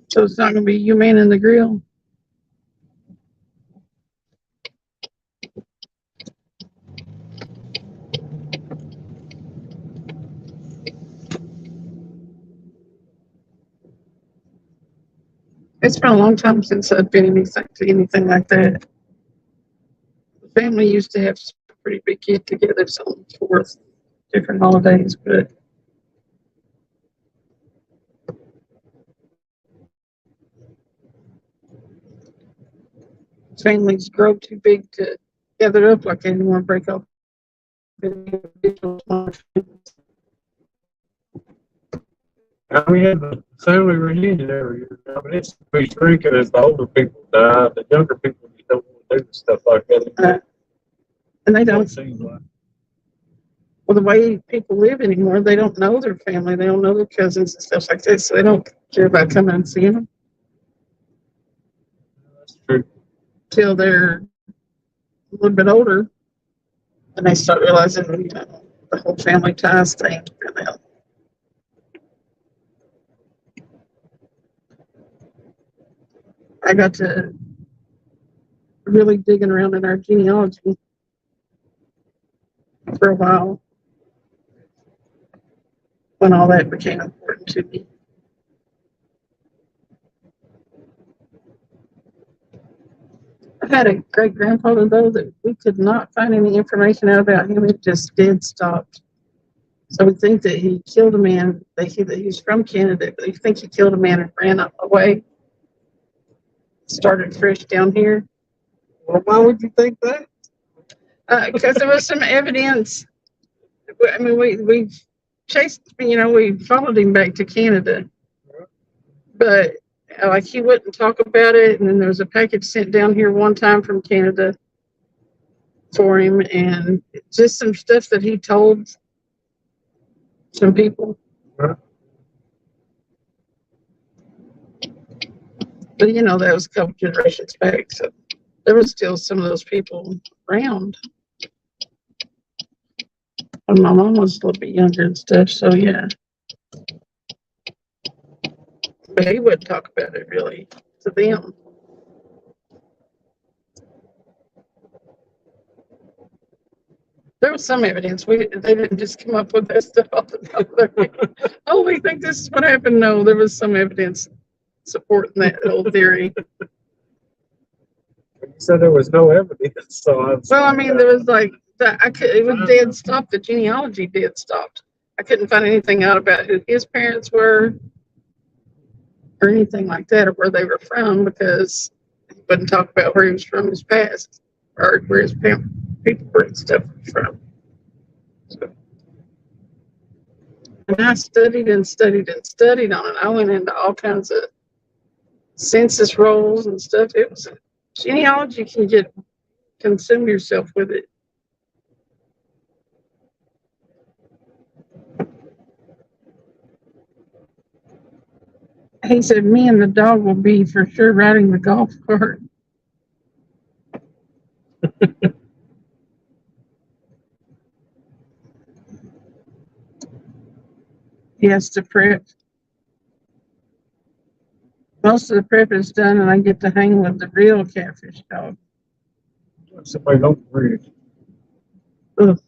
So it's not gonna be you man in the grill. It's been a long time since I've been anything like that. The family used to have some pretty big get-togethers on the fourth, different holidays, but families grow too big to gather up like they didn't want to break up individual We have a family reunion every year. I mean, it's be drinking as the older people die. The younger people just don't want to do stuff like that. and they It don't. seem like. Well, the way people live anymore, they don't know their family. They don't know their cousins and stuff like that. So they don't care about coming and seeing them That's true. till they're a little bit older. And they start realizing, the whole family ties thing. I got to really digging around in our genealogy for a while when all that became important to me. I had a great grandfather though that we could not find any information out about him. It just dead stopped. So we think that he killed a man. They say that he's from Canada. They think he killed a man and ran away. Started fresh down here. Well, why would you think that? Because there was some evidence. I mean, we chased, we followed him back to Canada, but like he wouldn't talk about it. And then there was a package sent down here one time from Canada for him, and just some stuff that he told some people. Right. But that was a couple generations back, so there was still some of those people around. And my mom was a little bit younger and stuff, so yeah. But he wouldn't talk about it really to them. There was some evidence. They didn't just come up with that stuff off the top of their head. Oh, we think this is what happened. No, there was some evidence supporting that whole theory. You said there was no evidence, so Well, I mean, there was like that. It was dead stopped. The genealogy dead stopped. I couldn't find anything out about who his parents were, or anything like that, or where they were from, because he wouldn't talk about where he was from, his past, or where his people were and stuff from. So, and I studied and studied and studied on it. I went into all kinds of census rolls and stuff. It was genealogy can consume yourself with it. He said, me and the dog will be for sure riding the golf cart. He has to prep. Most of the prep is done, and I get to hang with the real catfish dog. somebody don't breathe. Ugh.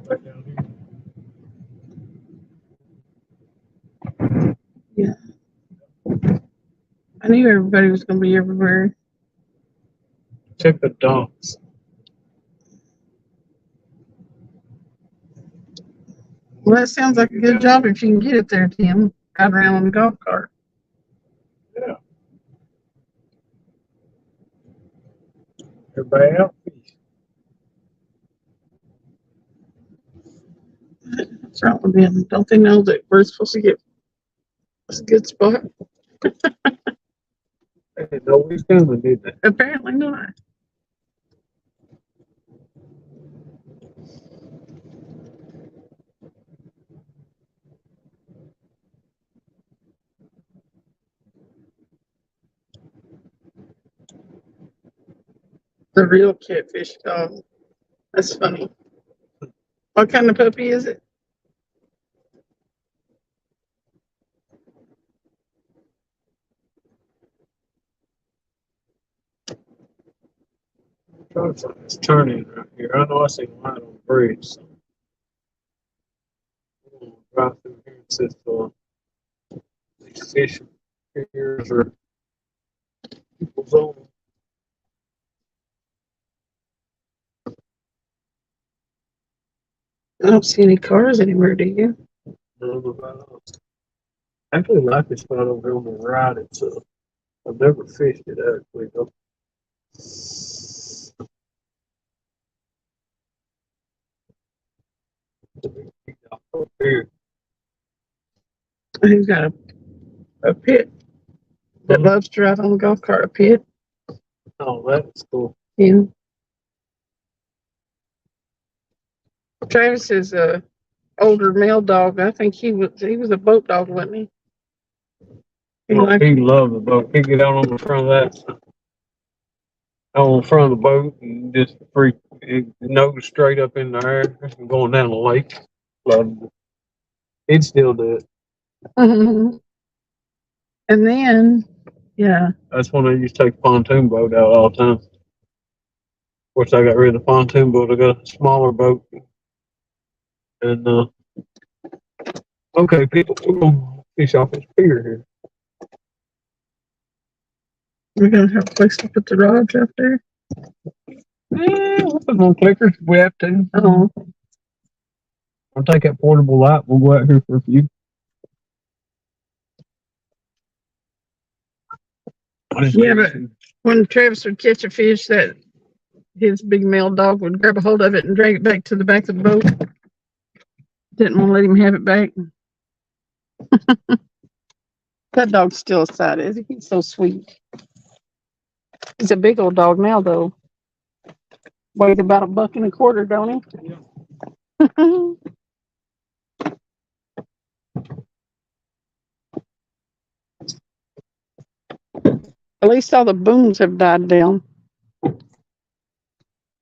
Right down here. I knew everybody was going to be everywhere. Check the dogs. Well, that sounds like a good job if you can get it there, Tim. Ride around on the golf cart. Yeah. Everybody out. What's wrong with them? Don't they know that we're supposed to get a good spot? They didn't know we was coming, did they? Apparently not. The real catfish dog. That's funny. What kind of puppy is it? Trying to find this turning right here. I know I see line on the bridge. So. I'm gonna drive through here and see if these fish piers or people's own. I don't see any cars anywhere, do you? Actually, like this spot over here on the right. It's I've never fished it actually though. Over here. He's got a pit that loves to ride on the golf cart. A pit. Oh, that's cool. Yeah. Travis is a older male dog. I think he was a boat dog, wasn't he? He liked, He loved the boat. He'd get out on the front of that, on the front of the boat, and just freak nose straight up in the air, going down the lake. Loved it. He'd still do it. and then, yeah, That's when I used to take the pontoon boat out all the time. Of course, I got rid of the pontoon boat. I got a smaller boat. And, okay, people, we're going to fish off this pier here. We're gonna have a place to put the rods out there. We'll put them on clickers if we have to. Oh, I'll take that portable light. We'll go out here for a few. Yeah, but when Travis would catch a fish, that his big male dog would grab a hold of it and drag it back to the back of the boat. Didn't want to let him have it back. That dog's still a sight, is he? He's so sweet. He's a big old dog now, though. Weighs about $1.25, don't he? At least all the booms have died down.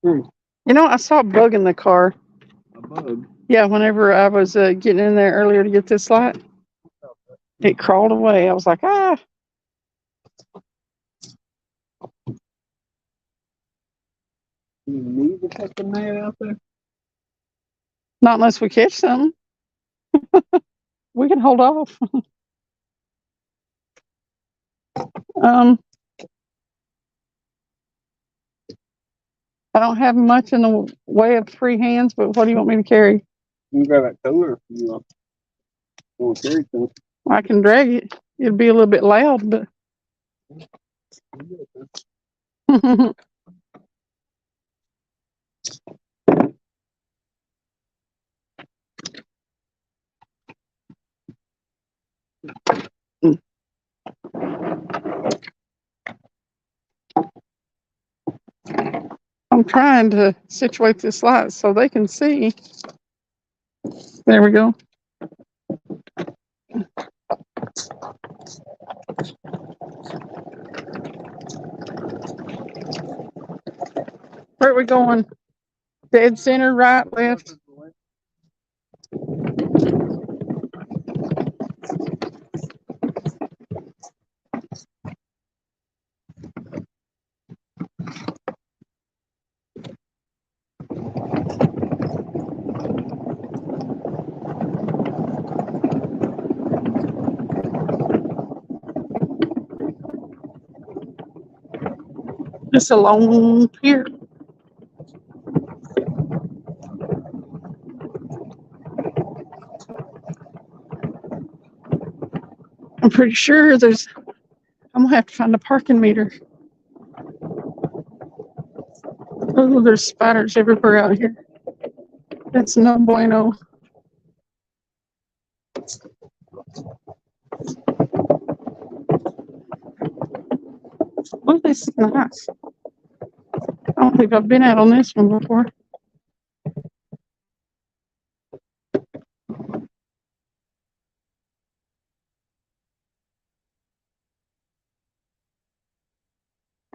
Hmm. You know, I saw a bug in the car. A bug. Yeah, whenever I was getting in there earlier to get this light, it crawled away. I was like, ah. You need to put the net out there? Not unless we catch something. We can hold off. I don't have much in the way of free hands, but what do you want me to carry? You got that cooler if you want to carry something. I can drag it. It'll be a little bit loud, but I'm trying to situate this light so they can see. There we go. Where are we going? Dead center, right, left? It's a long pier. I'm pretty sure I'm gonna have to find a parking meter. Oh, there's spiders everywhere out here. That's no bueno. Oh, this is nice. I don't think I've been out on this one before.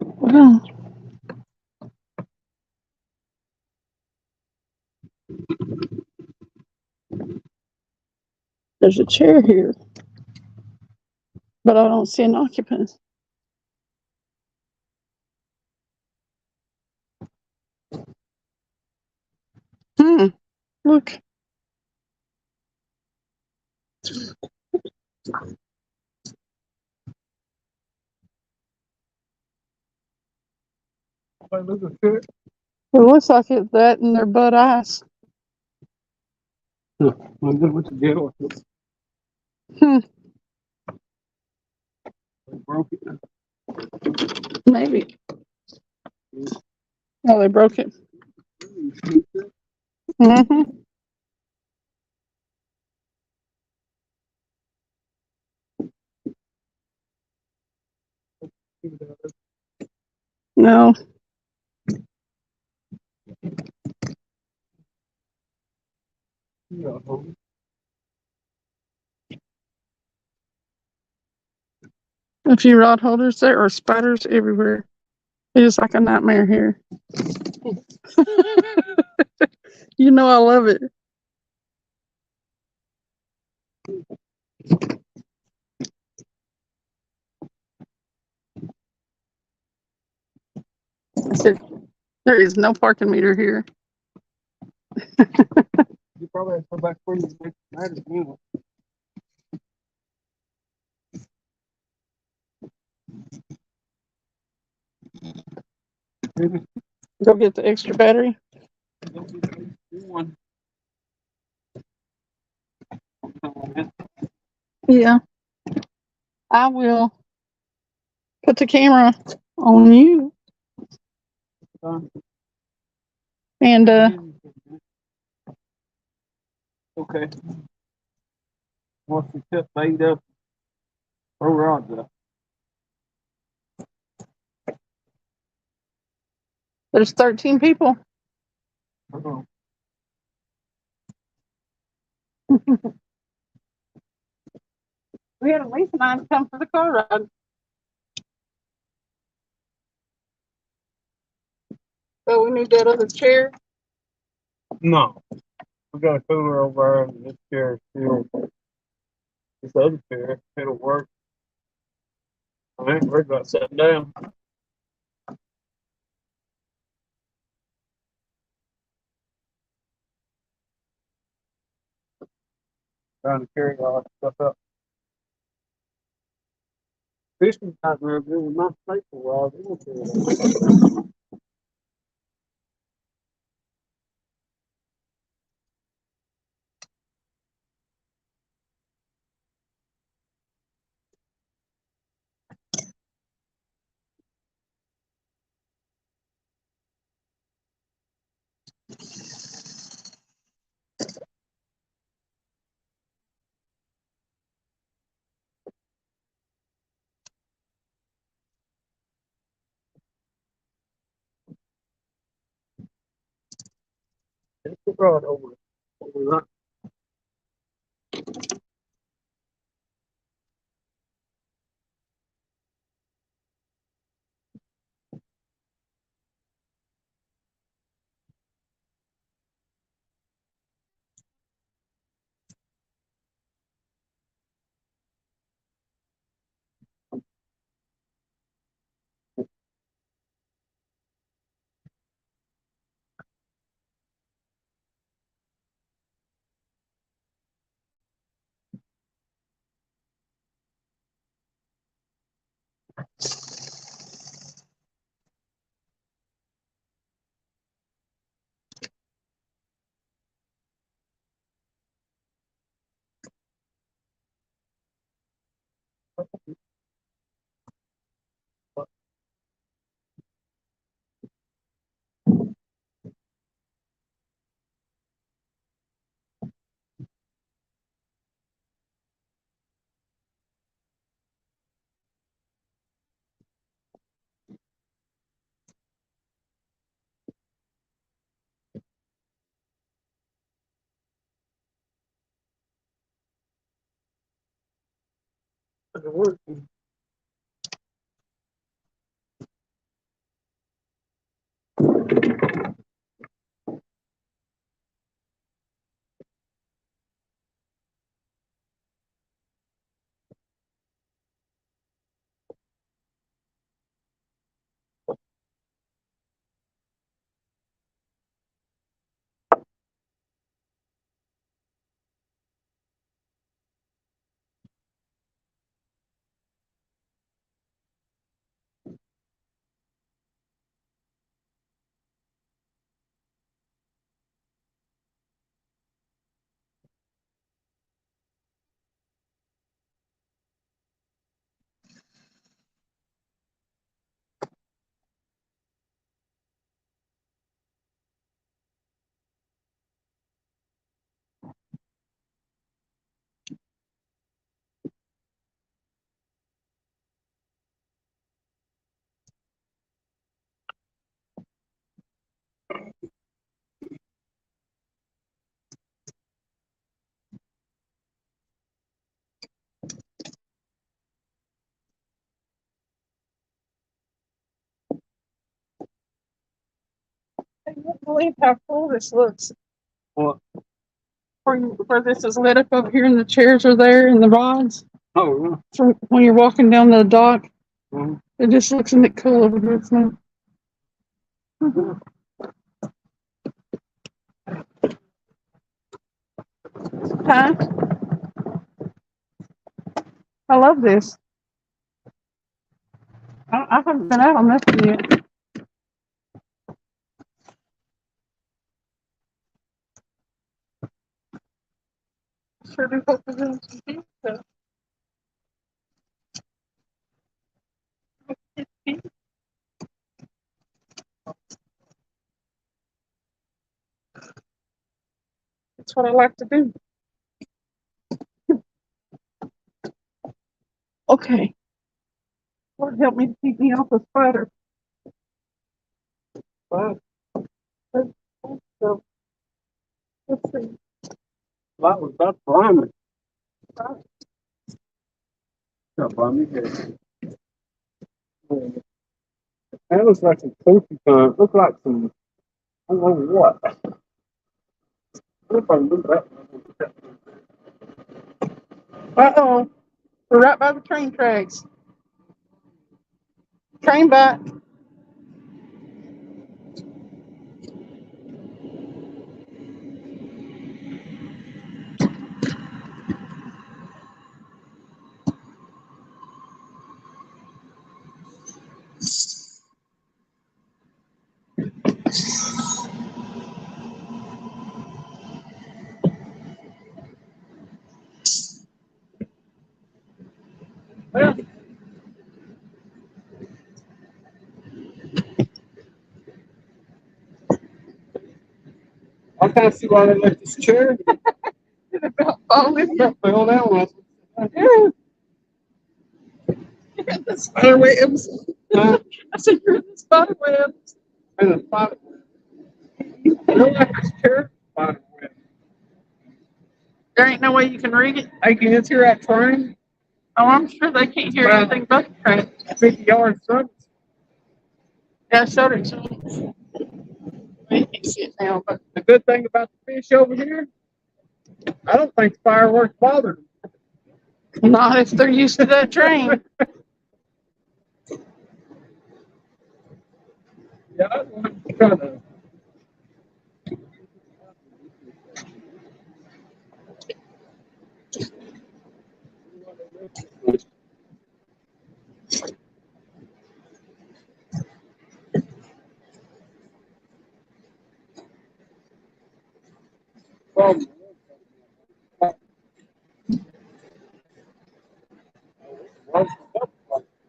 Wow. There's a chair here, but I don't see an occupant. Look. It looks like it's that and their butt ice. I wonder what to get with it. They broke it. Maybe. Oh, they broke it. Mm-hmm. No. A few rod holders. There are spiders everywhere. It is like a nightmare here. You know I love it. I said, there is no parking meter here. You probably have to go back for you next night again. Go get the extra battery. One. Yeah. I will put the camera on you and Okay. Once we cut bait up, throw rods up. there's 13 people. Uh-oh. We had at least 9 come for the car ride. So we need that other chair. No. We got a cooler over there and this chair is still this other chair. It'll work. I ain't worried about sitting down. Trying to carry all that stuff up. Fishing's not real good with my staple rod. It won't carry it. It's the rod over that. It'll work. I can't believe how cool this looks. What? Where this is lit up over here and the chairs are there and the rods. Oh, yeah. So when you're walking down the dock, Mhm. it just looks a bit cool over here. So. Huh? I love this. I haven't been out on this one yet. sure do hope we're doing some pizza. That's what I like to do. Okay. Lord help me to keep me off the spider. Wow. So, let's see. That was about blimey. Got blimey here. That looks like some turkey time. Looks like some, I don't know what. What if I look that? Uh-oh. We're right by the train tracks. Train back. Well, I can't see why they left this chair. it about fall with you. Fell down last The spider webs. night. I said, you're in the spider webs. And a spot. I don't like this chair. Spider web. There ain't no way you can read it. Hey, can you hear that train? Oh, I'm sure they can't hear Well- anything but the train. 50 yards from us. Yeah, I showed it to them. They can't see it now, but The good thing about the fish over here, I don't think the fireworks bothered them. not if they're used to that train. Yeah, I want to try to.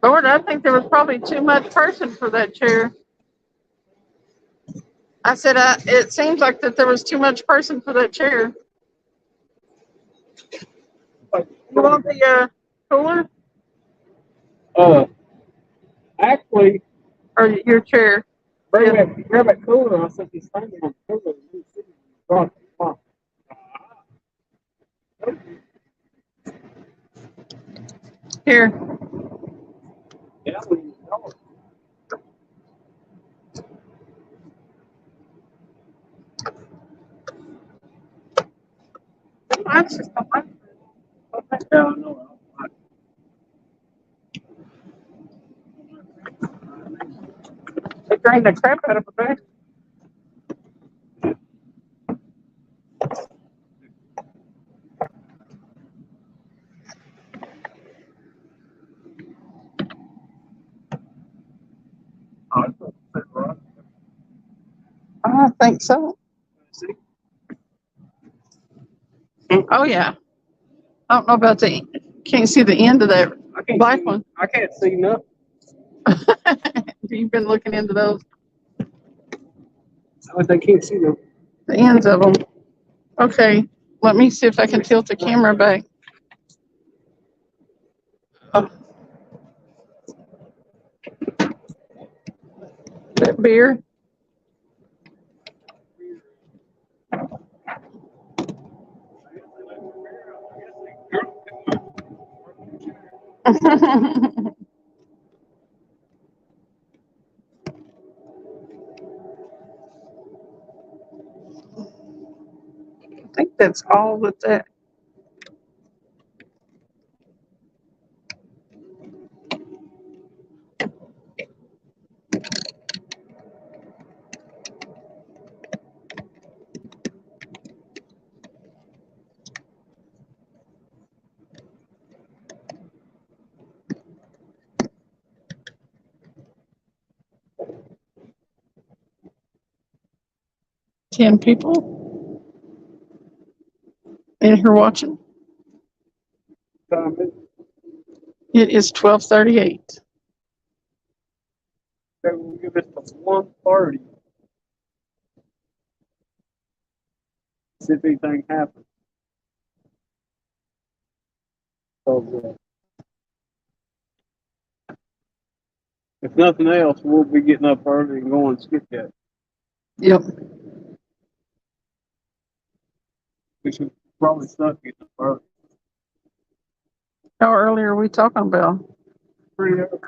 Lord, I think there was probably too much person for that chair. I said, it seems like that there was too much person for that chair. You want the cooler Actually, or your chair? grab that cooler. I said he's standing on the cooler. Come on. Here. Yeah, we know it. Mine's just a lot. Yeah, I know. They drained the crap out of the bag. I think so. Oh yeah. I don't know about the. Can't see the end of that I can't black see, one. I can't see nothing. You've been looking into those, I can't see them. the ends of them. Okay, let me see if I can tilt the camera back. Oh. That beer. I think that's all with that. Ten people in here watching. time is It is 12:38. it? We'll give it to 1:30. See if anything happens. So, if nothing else, we'll be getting up early and going skip that. Yep. We should probably start getting up early. How early are we talking about? Pretty early.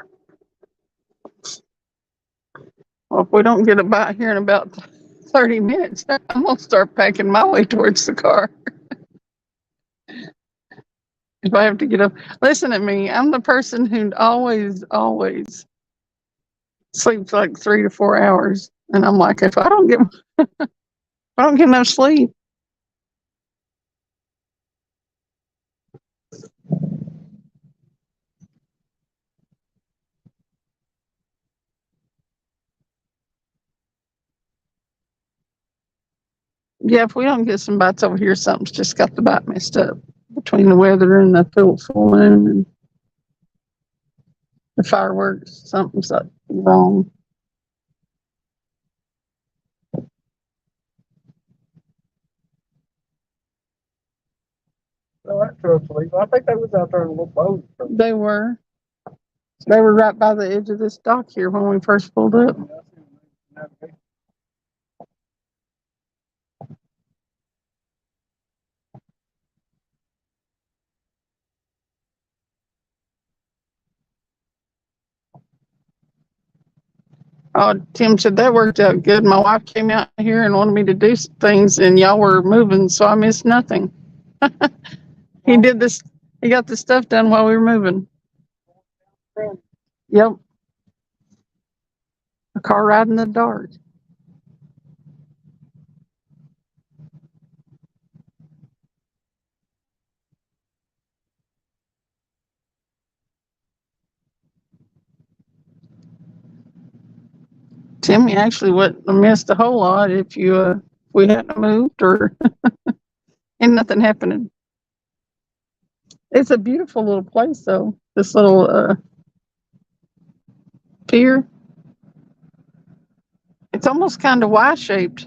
Well, if we don't get about here in about 30 minutes, I'm gonna start packing my way towards the car. If I have to get up, listen to me. I'm the person who always sleeps like 3 to 4 hours, and I'm like, if I don't get, if I don't get enough sleep, yeah, if we don't get some bites over here, something's just got the bite messed up between the weather and the full moon and the fireworks. Something's wrong. Well, that truck's legal. I think they was out there in a little boat. They were right by the edge of this dock here when we first pulled up. Oh, Tim said that worked out good. My wife came out here and wanted me to do some things, and y'all were moving, so I missed nothing. He did this. He got the stuff done while we were moving. Yep. A car ride in the dark. Tim, you actually wouldn't have missed a whole lot if we hadn't moved or and nothing happening. It's a beautiful little place, though. This little pier. It's almost kind of Y-shaped.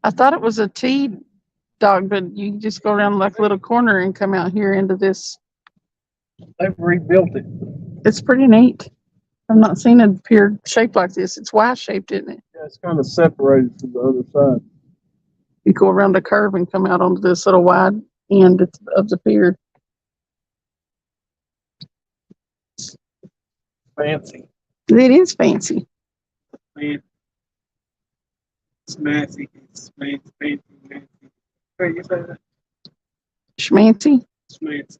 I thought it was a T dog, but you just go around like a little corner and come out here into this. They've rebuilt it. It's pretty neat. I've not seen a pier shaped like this. It's Y-shaped, isn't it? Yeah, it's kind of separated from the other side. You go around the curve and come out onto this little wide end of the pier. Fancy. It is fancy. Man. It's fancy. It's fancy. Fancy. Fancy. Hey, you say that? Schmancy. It's fancy.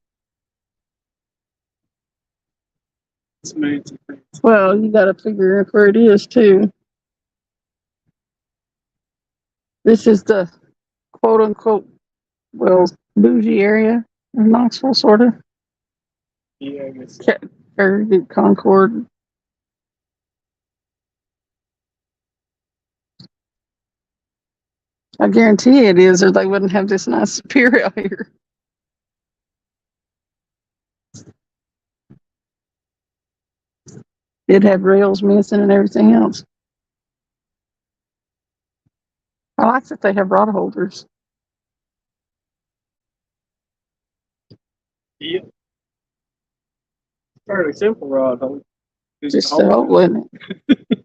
It's fancy. Fancy. Well, you got to figure out where it is, too. This is the quote unquote, well, bougie area of Knoxville, sort of. Yeah, I guess. Or Concord. I guarantee it is, or they wouldn't have this nice pier out here. It'd have rails missing and everything else. I like that they have rod holders. Yeah. Fairly simple rod holder. Just so old, isn't it?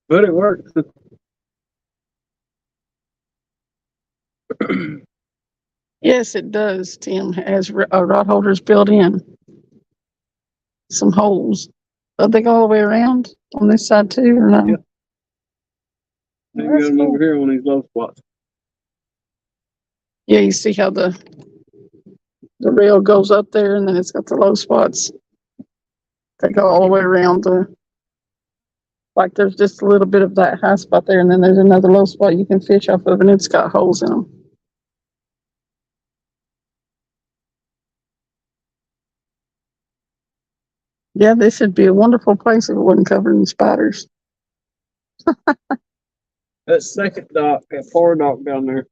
But it works. Yes, it does, Tim. It has rod holders built in. Some holes. Are they go all the way around on this side too, or no? Yeah. Maybe got them over here on these low spots. Yeah, you see how the rail goes up there, and then it's got the low spots. They go all the way around like there's just a little bit of that high spot there, and then there's another low spot you can fish off of, and it's got holes in them. Yeah, this would be a wonderful place if it wasn't covered in spiders. That second dock, that far dock down there,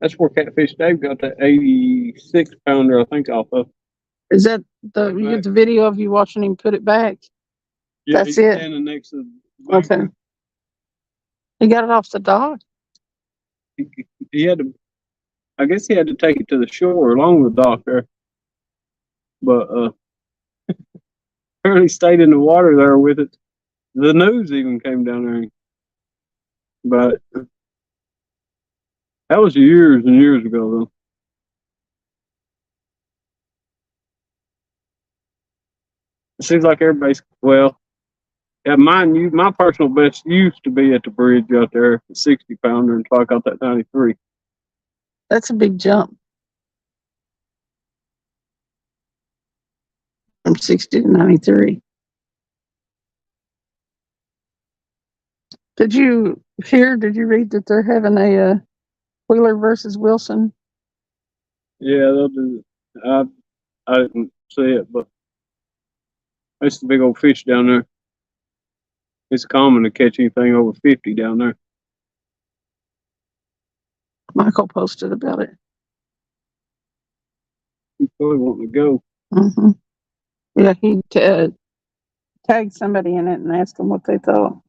That's where Catfish Dave got that 86 pounder, I think, off of. Is that you get the video of you watching him put it back? Yeah, That's he's it. standing next to the Okay. He got it off the dock. He had to, I guess he had to take it to the shore along the dock there. But apparently stayed in the water there with it. The news even came down there. But that was years and years ago, though. It seems like everybody's, well, yeah, my personal best used to be at the bridge out there, the 60 pounder, until I got that 93. That's a big jump from 60 to 93. Did you read that they're having a Wheeler versus Wilson? Yeah, they'll do it. I didn't see it, but that's the big old fish down there. It's common to catch anything over 50 down there. Michael posted about it. He's probably wanting to go. Mm-hmm. Yeah, he tagged somebody in it and asked them what they thought.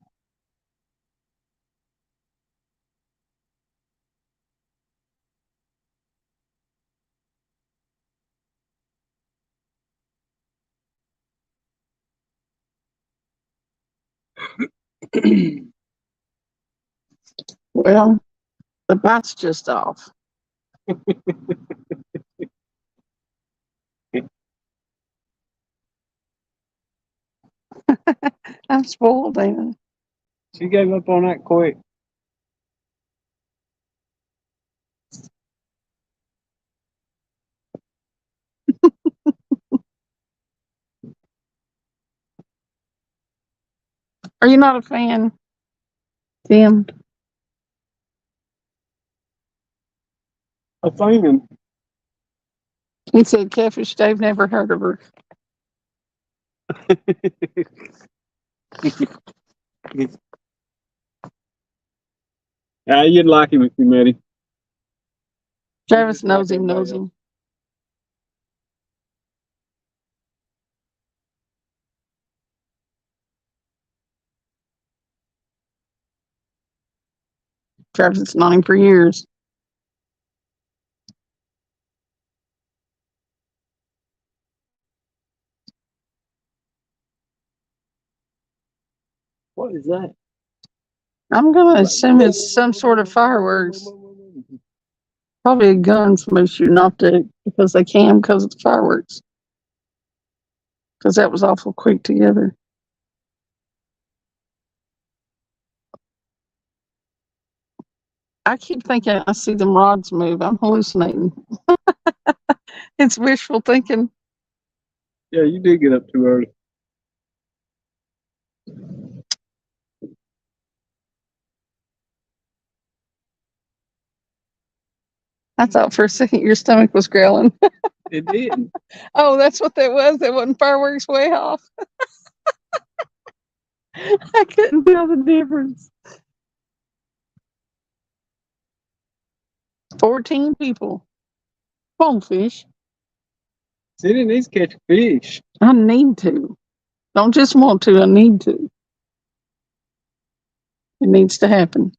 Well, the bite's just off. I'm spoiled, ain't She gave up on that quick. Are you not a fan, Tim? A thing. He said Catfish Dave never heard of her. You'd like him if you met him. Travis knows him. Travis has known him for years. What is that? I'm gonna assume it's some sort of fireworks. Probably a gun somebody shooting off the because they can because of the fireworks. Because that was awful quick together. I keep thinking I see them rods move. I'm hallucinating. It's wishful thinking. Yeah, you did get up too early. I thought for a second your stomach was growling. It did. Oh, that's what that was. That wasn't fireworks way off. I couldn't tell the difference. 14 people. Come on, fish. City needs to catch fish. I need to. Don't just want to, I need to. It needs to happen.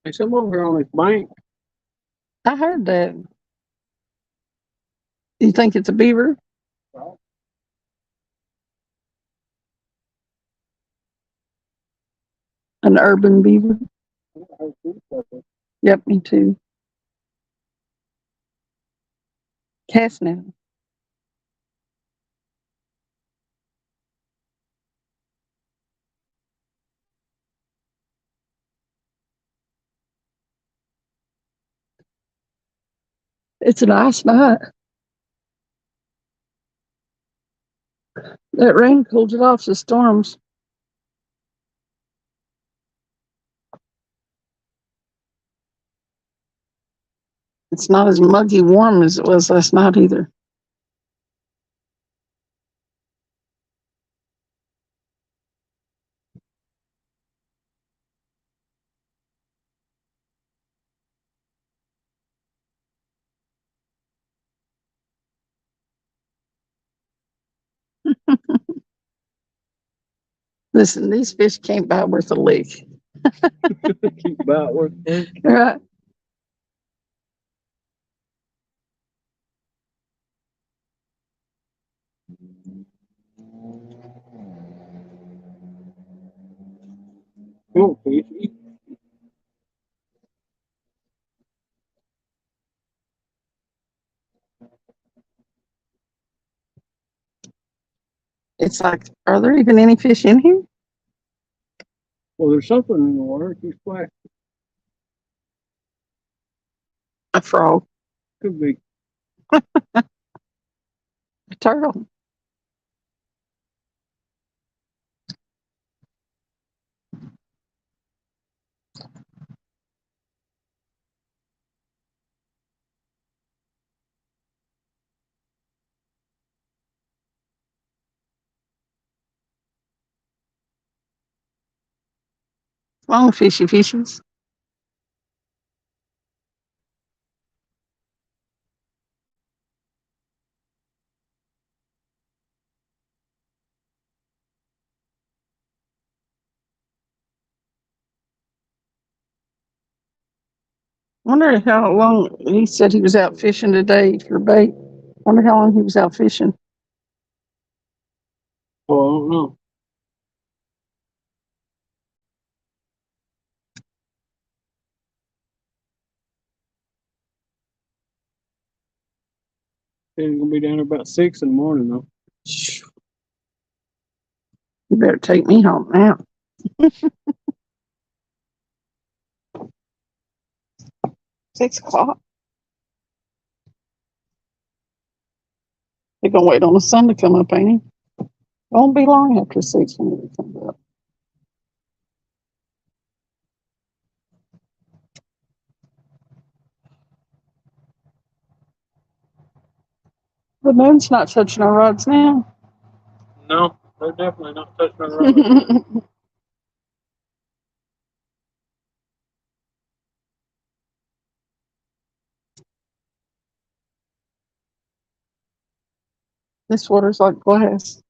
There's some over here on this bank. I heard that. You think it's a beaver? An urban beaver? Yep, me too. Cast now. It's a nice night. That rain cooled it off the storms. It's not as muggy warm as it was last night either. Listen, these fish can't buy worth a lick. Keep about work. Right. Come on, fish. It's like, are there even any fish in here? Well, there's something in the water. Keep splash. A frog, Could be. a turtle. Long fishy fishes. Wonder how long he said he was out fishing today for bait. Wonder how long he was out fishing. Well, I don't know. It's gonna be down there about 6 in the morning though. You better take me home now. 6 o'clock. They're gonna wait on the sun to come up, ain't he? Won't be long after 6 when it comes up. The moon's not touching our rods now. No, they're definitely not touching the rod. This water's like glass.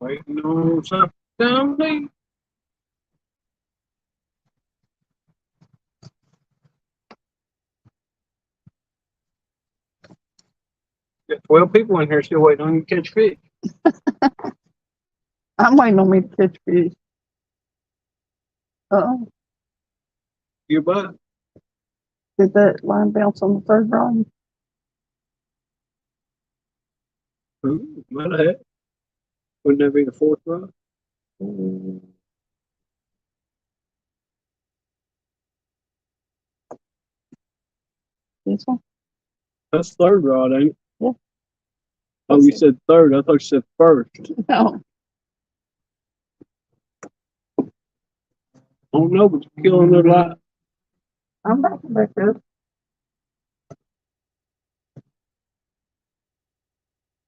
Waiting on something down there. Got 12 people in here still waiting on you to catch fish. I'm waiting on me to catch fish. You butt. Did that line bounce on the third rod? Might have. Wouldn't that be the fourth rod? This one? That's third rod, ain't it? Yeah. Oh, you said third. I thought you said first. No. I don't know, but you're killing their life. I'm back up.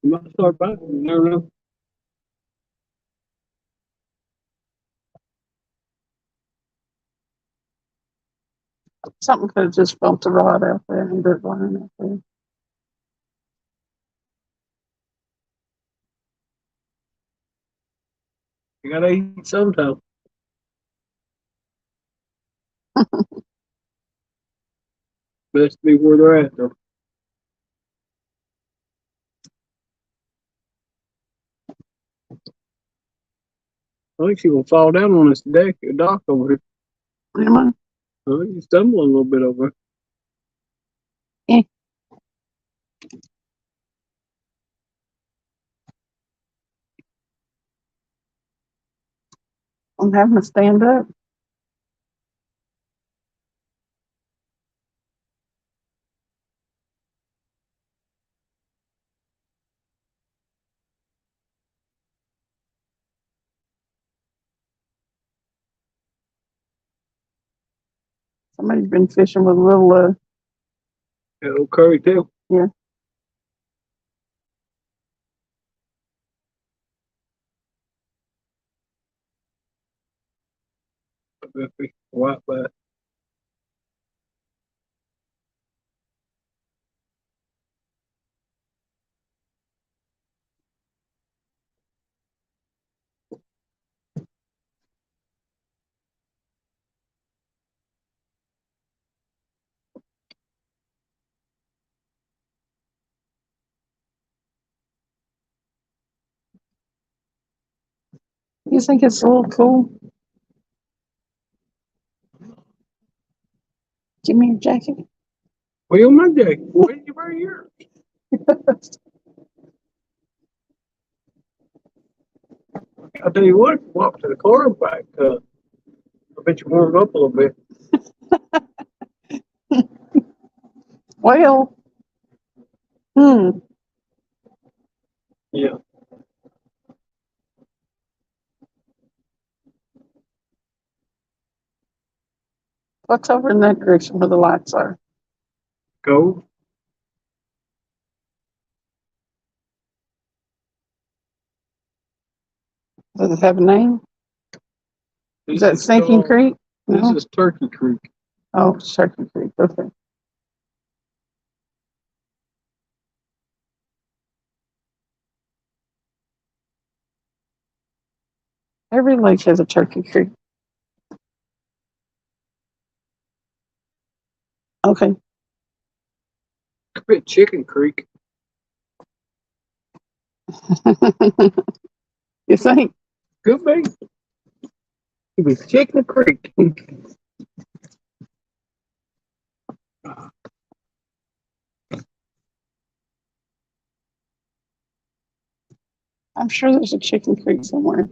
You might start back. You never know. Something could have just bumped the rod out there and the line out there. You gotta eat sometime. Best be where they're at, though. I think she will fall down on this dock over here. Am I? I think you stumble a little bit over Eh. I'm having to stand up. Somebody's been fishing with a little, Little curry tail. Yeah. White bass. you think it's a little cool? Give me your jacket. Where my jacket? Where did you bring yours? I'll tell you what, walk to the car and back. I bet you warm up a little bit. Well, Yeah. what's over in that direction where the lights are? Go. Does it have a name? Is that Sinking Creek? This No. is Turkey Creek. Oh, Turkey Creek. Okay. Every lake has a Turkey Creek. Okay. Could be Chicken Creek. You think? Could be. Could be Chicken Creek. I'm sure there's a Chicken Creek somewhere.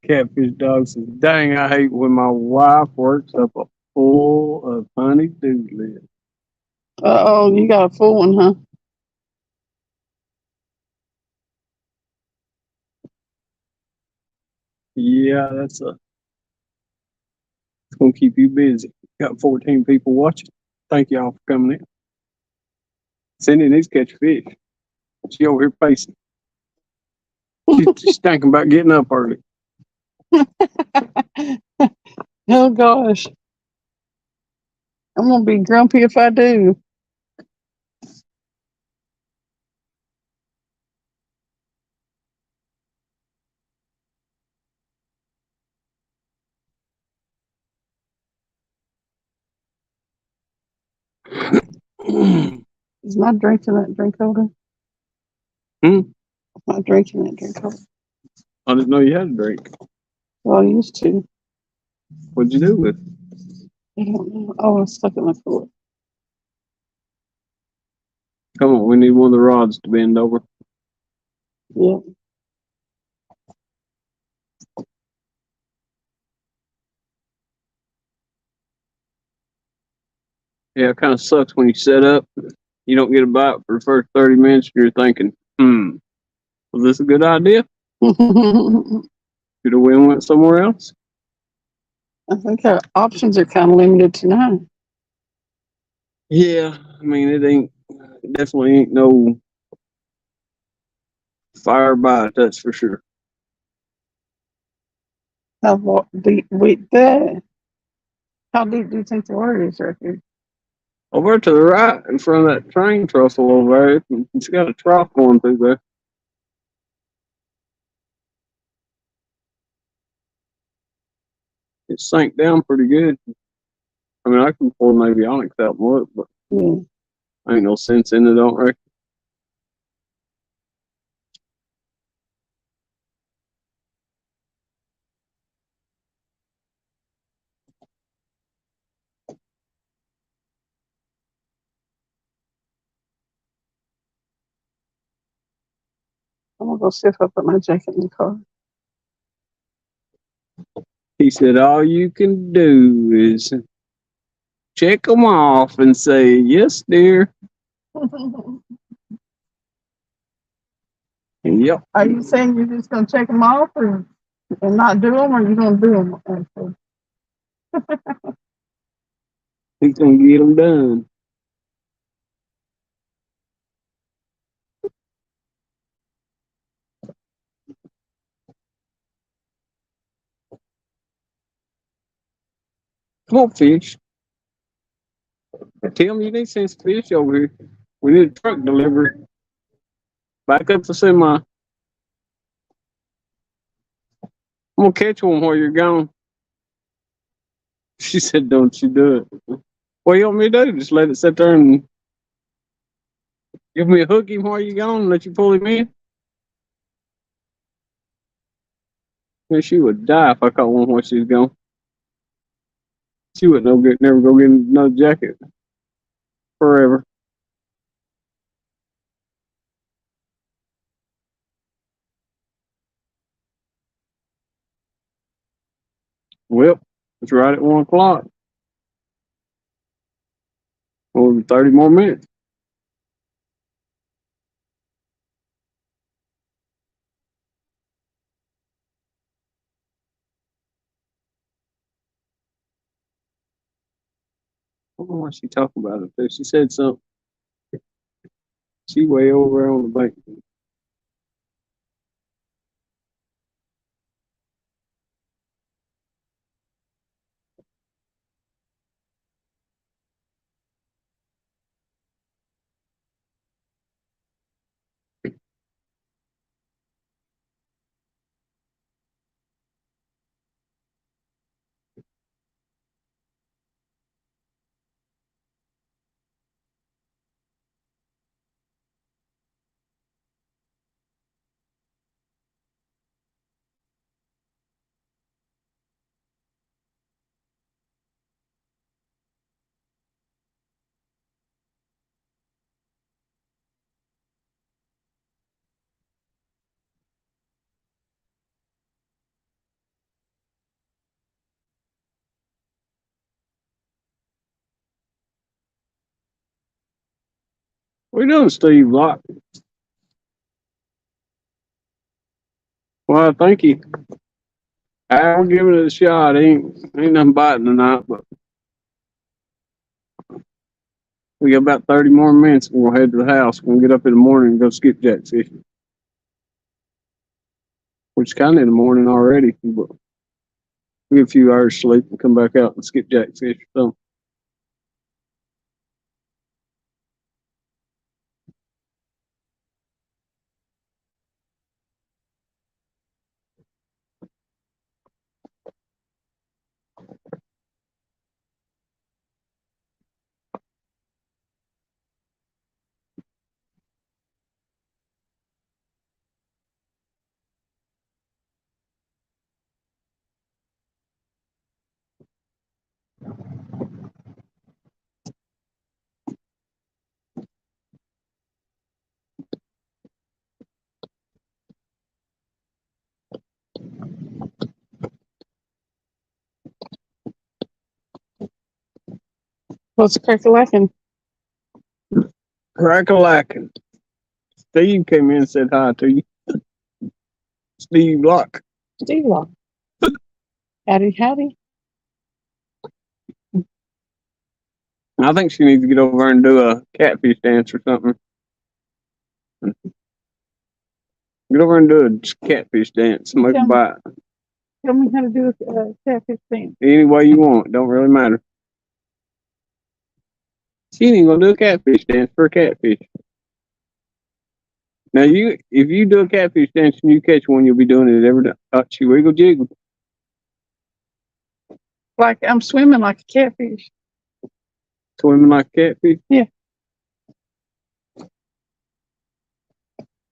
Catfish dog says, dang, I hate when my wife works up a full of honey-do list. Oh, you got a full one, huh? Yeah, it's gonna keep you busy. Got 14 people watching. Thank y'all for coming in. Cindy needs to catch fish. She over here pacing. She's thinking about getting up early. Oh gosh. I'm gonna be grumpy if I do. Is my drinking that drink holder? Hmm? Am I drinking that drink holder? I didn't know you had a drink. Well, I used to. What'd you do with it? I don't know. Oh, I stuck it in my cooler. Come on, we need one of the rods to bend over. Yeah. Yeah, it kind of sucks when you set up, you don't get a bite for the first 30 minutes, and you're thinking, was this a good idea? I Should have went somewhere else? think our options are kind of limited tonight. Yeah, I mean, it definitely ain't no fire bite, that's for sure. How deep do you think the water is right here? Over to the right, in front of that train trestle over there, it's got a trough going through there. It sank down pretty good. I mean, I can pull Navionics out more, but Yeah. ain't no sense in it, I don't reckon. I'm gonna go see if I put my jacket in the car. He said, all you can do is check them off and say, yes, dear. Yep. Are you saying you're just gonna check them off or and not do them, or you gonna do them? Actually? He's gonna get them done. Come on, fish. Tell me you need some fish over here. We need a truck delivery. Back up the semi. I'm gonna catch one while you're gone. She said, "Don't you do it." What you want me to do? Just let it sit there and give me a hook him while you're gone and let you pull him in? Man, she would die if I caught one while she was gone. She would never go get another jacket forever. Well, it's right at 1 o'clock. Only 30 more minutes. I don't know what she talked about it too. She said something. She way over there on the bank. What you doing, Steve Locke? Well, thank you. I'll give it a shot. Ain't nothing biting tonight, but we got about 30 more minutes and we'll head to the house. We'll get up in the morning and go skipjack fishing. Which is kind of in the morning already, but we get a few hours sleep and come back out and skipjack fish or something. What's crack-a-lacking? Crack-a-lacking. Steve came in and said hi to you. Steve Locke. Steve Law. Howdy, howdy. I think she needs to get over and do a catfish dance or something. Get over and do a catfish dance and make a bite. Tell me how to do a catfish dance. Any way you want. Don't really matter. She ain't even gonna do a catfish dance for a catfish. Now if you do a catfish dance and you catch one, you'll be doing it every day. She wiggle jiggle. Like I'm swimming like a catfish. Swimming like a catfish? Yeah.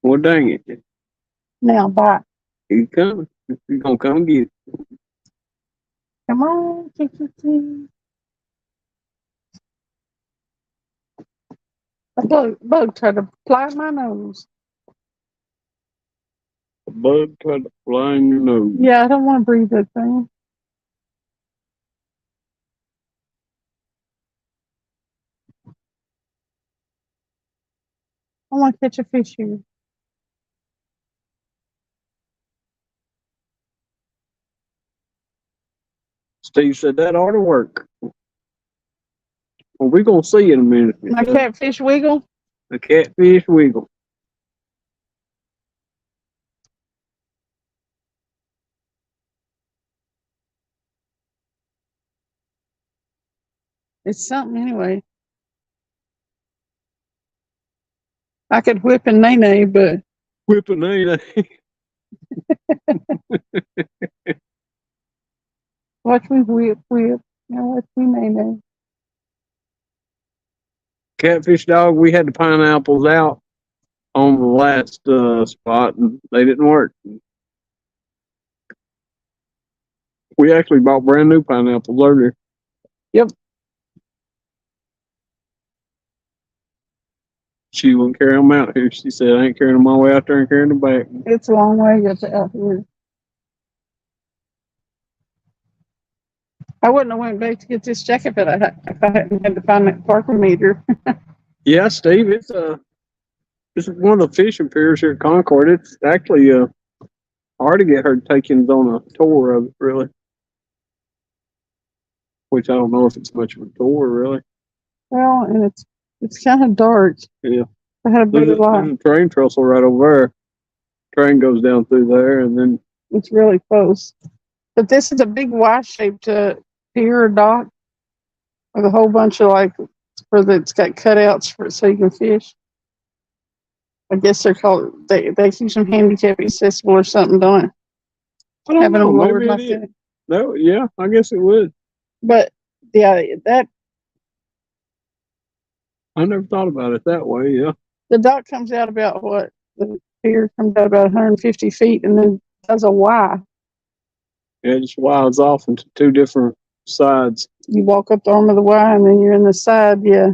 Well, dang it. Now, bye. He's coming. He's gonna come get it. Come on, kitty. A bug tried to fly my nose. A bug tried to fly in your nose. Yeah, I don't want to breathe that thing. I want to catch a fish here. Steve said that ought to work. Well, we're gonna see in a minute. My catfish wiggle. The catfish wiggle. It's something anyway. I could whip and nay, but Whipping, ain't it? watch me whip. Now watch me nay. Catfish dog, we had the pineapples out on the last spot and they didn't work. We actually bought brand new pineapples earlier. Yep. She wouldn't carry them out here. She said, I ain't carrying them all the way out there and carrying them back. It's a long way to get out here. I wouldn't have went back to get this jacket if I hadn't had to find that Parker meter. Yeah, Steve, it's one of the fishing piers here at Concord. It's actually hard to get her taken on a tour of it, really. Which I don't know if it's much of a tour, really. Well, and it's kind of dark. Yeah. I had a better light. There's a train trestle right over there. Train goes down through there, and then It's really close. But this is a big Y-shaped pier or dock with a whole bunch of it's got cutouts for so you can fish. I guess they're called they keep them handicap accessible or something, don't it? I don't Having know. them lowered Maybe like it is. that. No, yeah, I guess it would. But yeah, that I never thought about it that way. Yeah. the dock comes out about what? The pier comes out about 150 feet and then does a Y. Yeah, it just wilds off into two different sides. You walk up the arm of the Y and then you're in the side, yeah.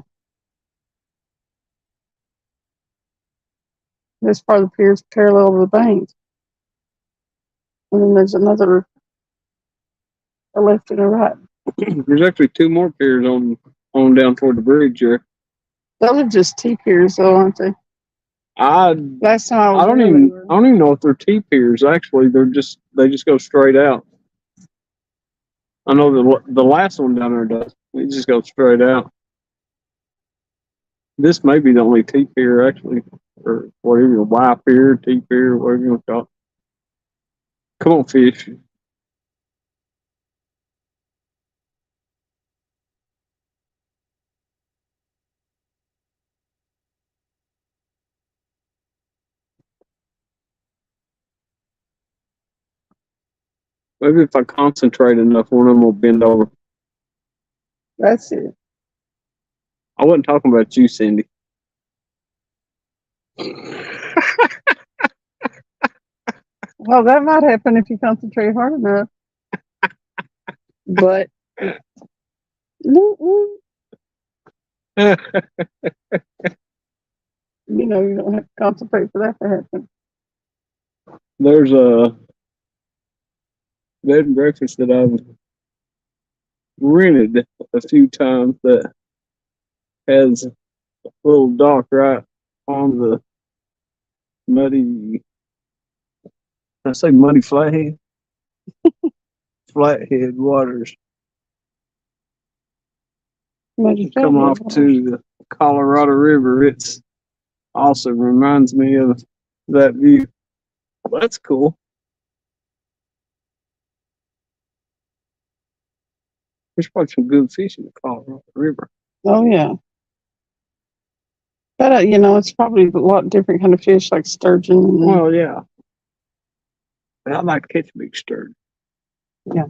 This part of the pier is parallel to the bank. And then there's a left and a right. There's actually two more piers on down toward the bridge there. Those are just T piers though, aren't they? Last time I was I don't even know if they're T piers. Actually, they just go straight out. I know the last one down there does. It just goes straight out. This may be the only T pier actually, or whatever, Y pier, T pier, whatever you want to call it. Come on, fish. Maybe if I concentrate enough, one of them will bend over. That's it. I wasn't talking about you, Cindy. Well, that might happen if you concentrate hard enough. But you don't have to concentrate for that to happen. There's a bed and breakfast that I've rented a few times that has a little dock right on the muddy, I say muddy flathead? Flathead waters. Imagine Come off to the Colorado River. It's also reminds me of that view. Well, that's cool. There's probably some good fish in the Colorado River. Oh yeah. But it's probably a lot different kind of fish like sturgeon. And, Well, yeah. But I like to catch big sturgeon. Yeah.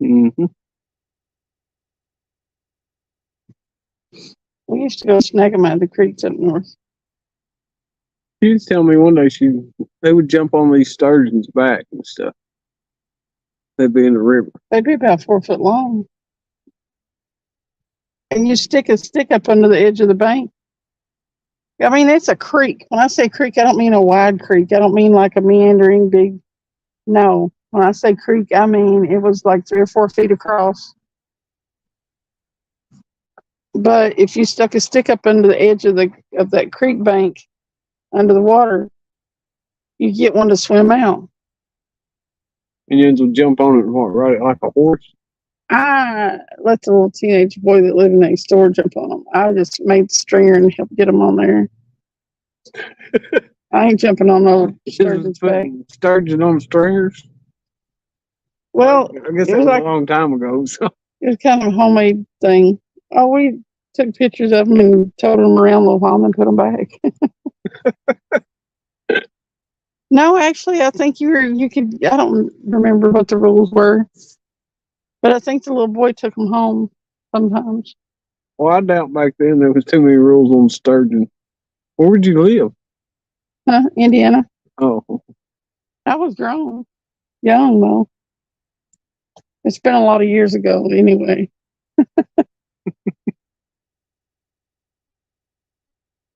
Mm-hmm. we used to go snag them out of the creeks up north. She used to tell me one day they would jump on these sturgeons' back and stuff. They'd be in the river. They'd be about 4 foot long. And you stick a stick up under the edge of the bank. I mean, it's a creek. When I say creek, I don't mean a wide creek. I don't mean like a meandering big. No. When I say creek, I mean it was like 3 or 4 feet across. But if you stuck a stick up under the edge of that creek bank under the water, you get one to swim out. Indians will jump on it and what, ride it like a horse. I let the little teenage boy that lived next door jump on them. I just made the stringer and helped get him on there. I ain't jumping on no sturgeon's back. Sturgeon on stringers. Well, I guess it that was was like a long time ago. So it was kind of a homemade thing. Oh, we took pictures of them and toted them around a little while and then put them back. No, actually, I think you could. I don't remember what the rules were, but I think the little boy took them home sometimes. well, I doubt back then there was too many rules on sturgeon. Where would you live? Huh? Indiana. Oh, I was grown, young though. It's been a lot of years ago, anyway.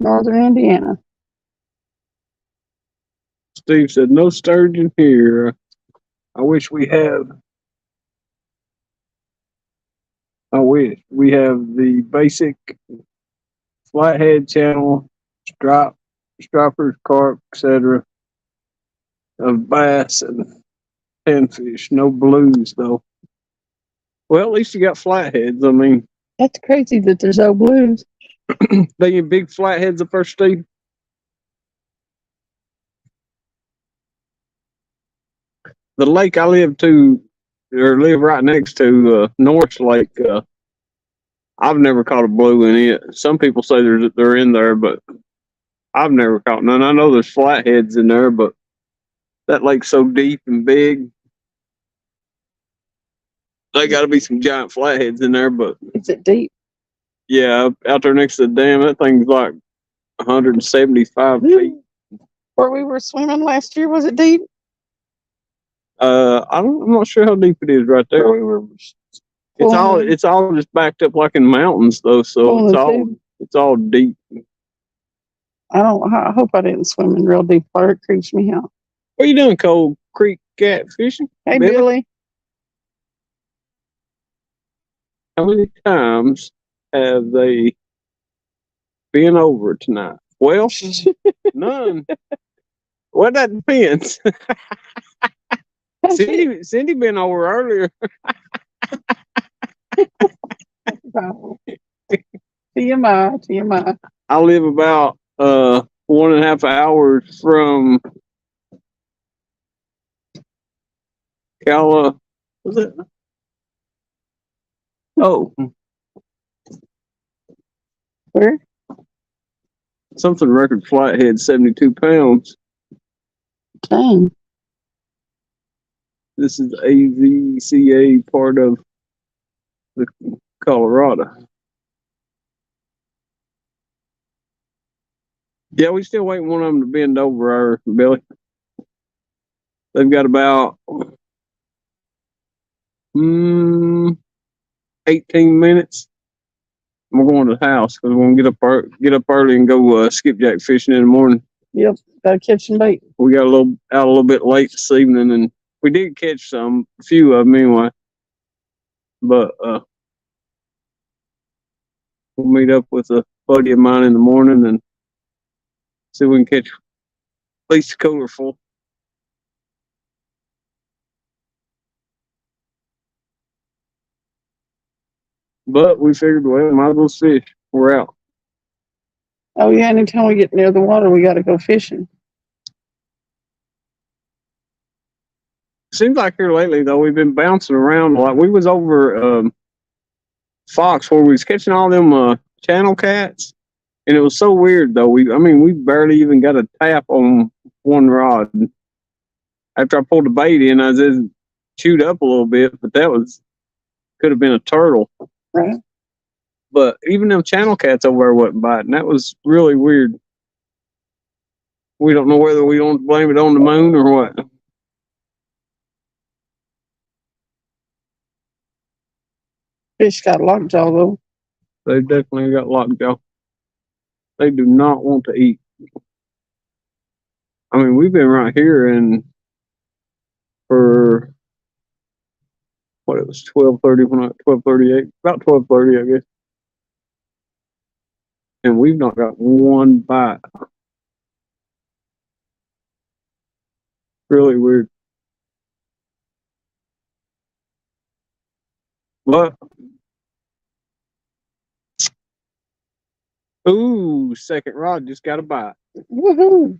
Northern Indiana. Steve said no sturgeon here. I wish we have. I wish we have the basic flathead channel, stripers, carp, etc. of bass and panfish. No blues though. Well, at least you got flatheads. I mean, That's crazy that there's no blues. they in big flatheads up there, Steve. The lake I live right next to, North Lake. I've never caught a blue in it. Some people say they're in there, but I've never caught none. I know there's flatheads in there, but that lake's so deep and big. They got to be some giant flatheads in there, but Is it deep? yeah, out there next to the dam, that thing's like 175 feet. Where we were swimming last year, was it deep? I'm not sure how deep it is right there. Where we were. It's all just backed up like in mountains though, so it's all deep. I hope I didn't swim in real deep water. It creeps me out. What are you doing, Cold Creek catfishing? Hey, Billy. How many times have they been over tonight? Well, none. Well, that depends. Cindy been over earlier. TMI. I live about 1.5 hours from was it? Oh, Where? something record flathead, 72 pounds. Dang. This is AVCA part of the Colorado. Yeah, we still waiting one of them to bend over our Billy. They've got about 18 minutes. We're going to the house because we're going to get up early and go skipjack fishing in the morning. Yep, gotta catch some bait. We got out a little bit late this evening, and we did catch a few of them anyway. But we'll meet up with a buddy of mine in the morning and see if we can catch at least a cooler full. But we figured, well, might as well fish. We're out. Oh yeah, anytime we get near the water, we gotta go fishing. Seems like here lately, though, we've been bouncing around a lot. We was over Fox where we was catching all them channel cats, and it was so weird, though. We barely even got a tap on one rod. After I pulled the bait in, I just chewed up a little bit, but could have been a turtle. Right. But even them channel cats over there wasn't biting. That was really weird. We don't know whether we don't blame it on the moon or what. Fish got lockjaw though. They definitely got lockjaw. They do not want to eat. I mean, we've been right here and for what it was 12:30 12:38, about 12:30, I guess. And we've not got one bite. Really weird. But ooh, second rod just got a bite. Woohoo!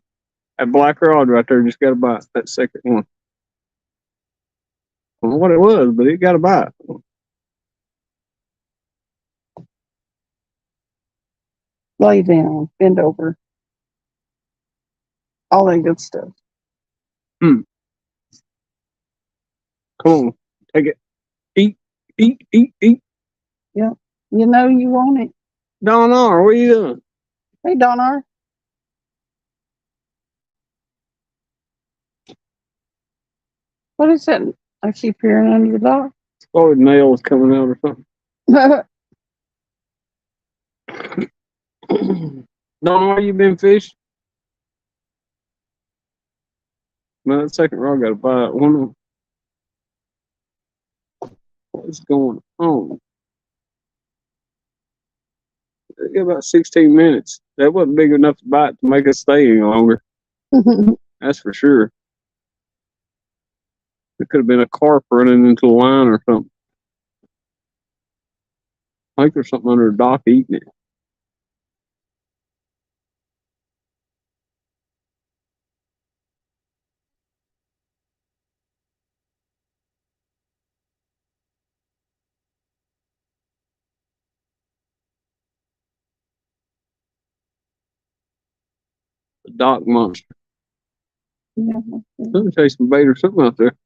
That black rod right there just got a bite. That second one. I don't know what it was, but it got a bite. Lay down, bend over. All that good stuff. Come on, take it. Eat, eat, eat, eat. You know you want it. Donar, what are you doing? Hey, Donar. What is that? I keep hearing under the door. Oh, his nails coming out or something. Donar, you been fishing? Man, that second rod got a bite. What's going on? It got about 16 minutes. That wasn't big enough to bite to make us stay any longer. That's for sure. It could have been a carp running into the line or something. I think there's something under the dock eating it. The dock monster. Yeah. Let me taste some bait or something out there.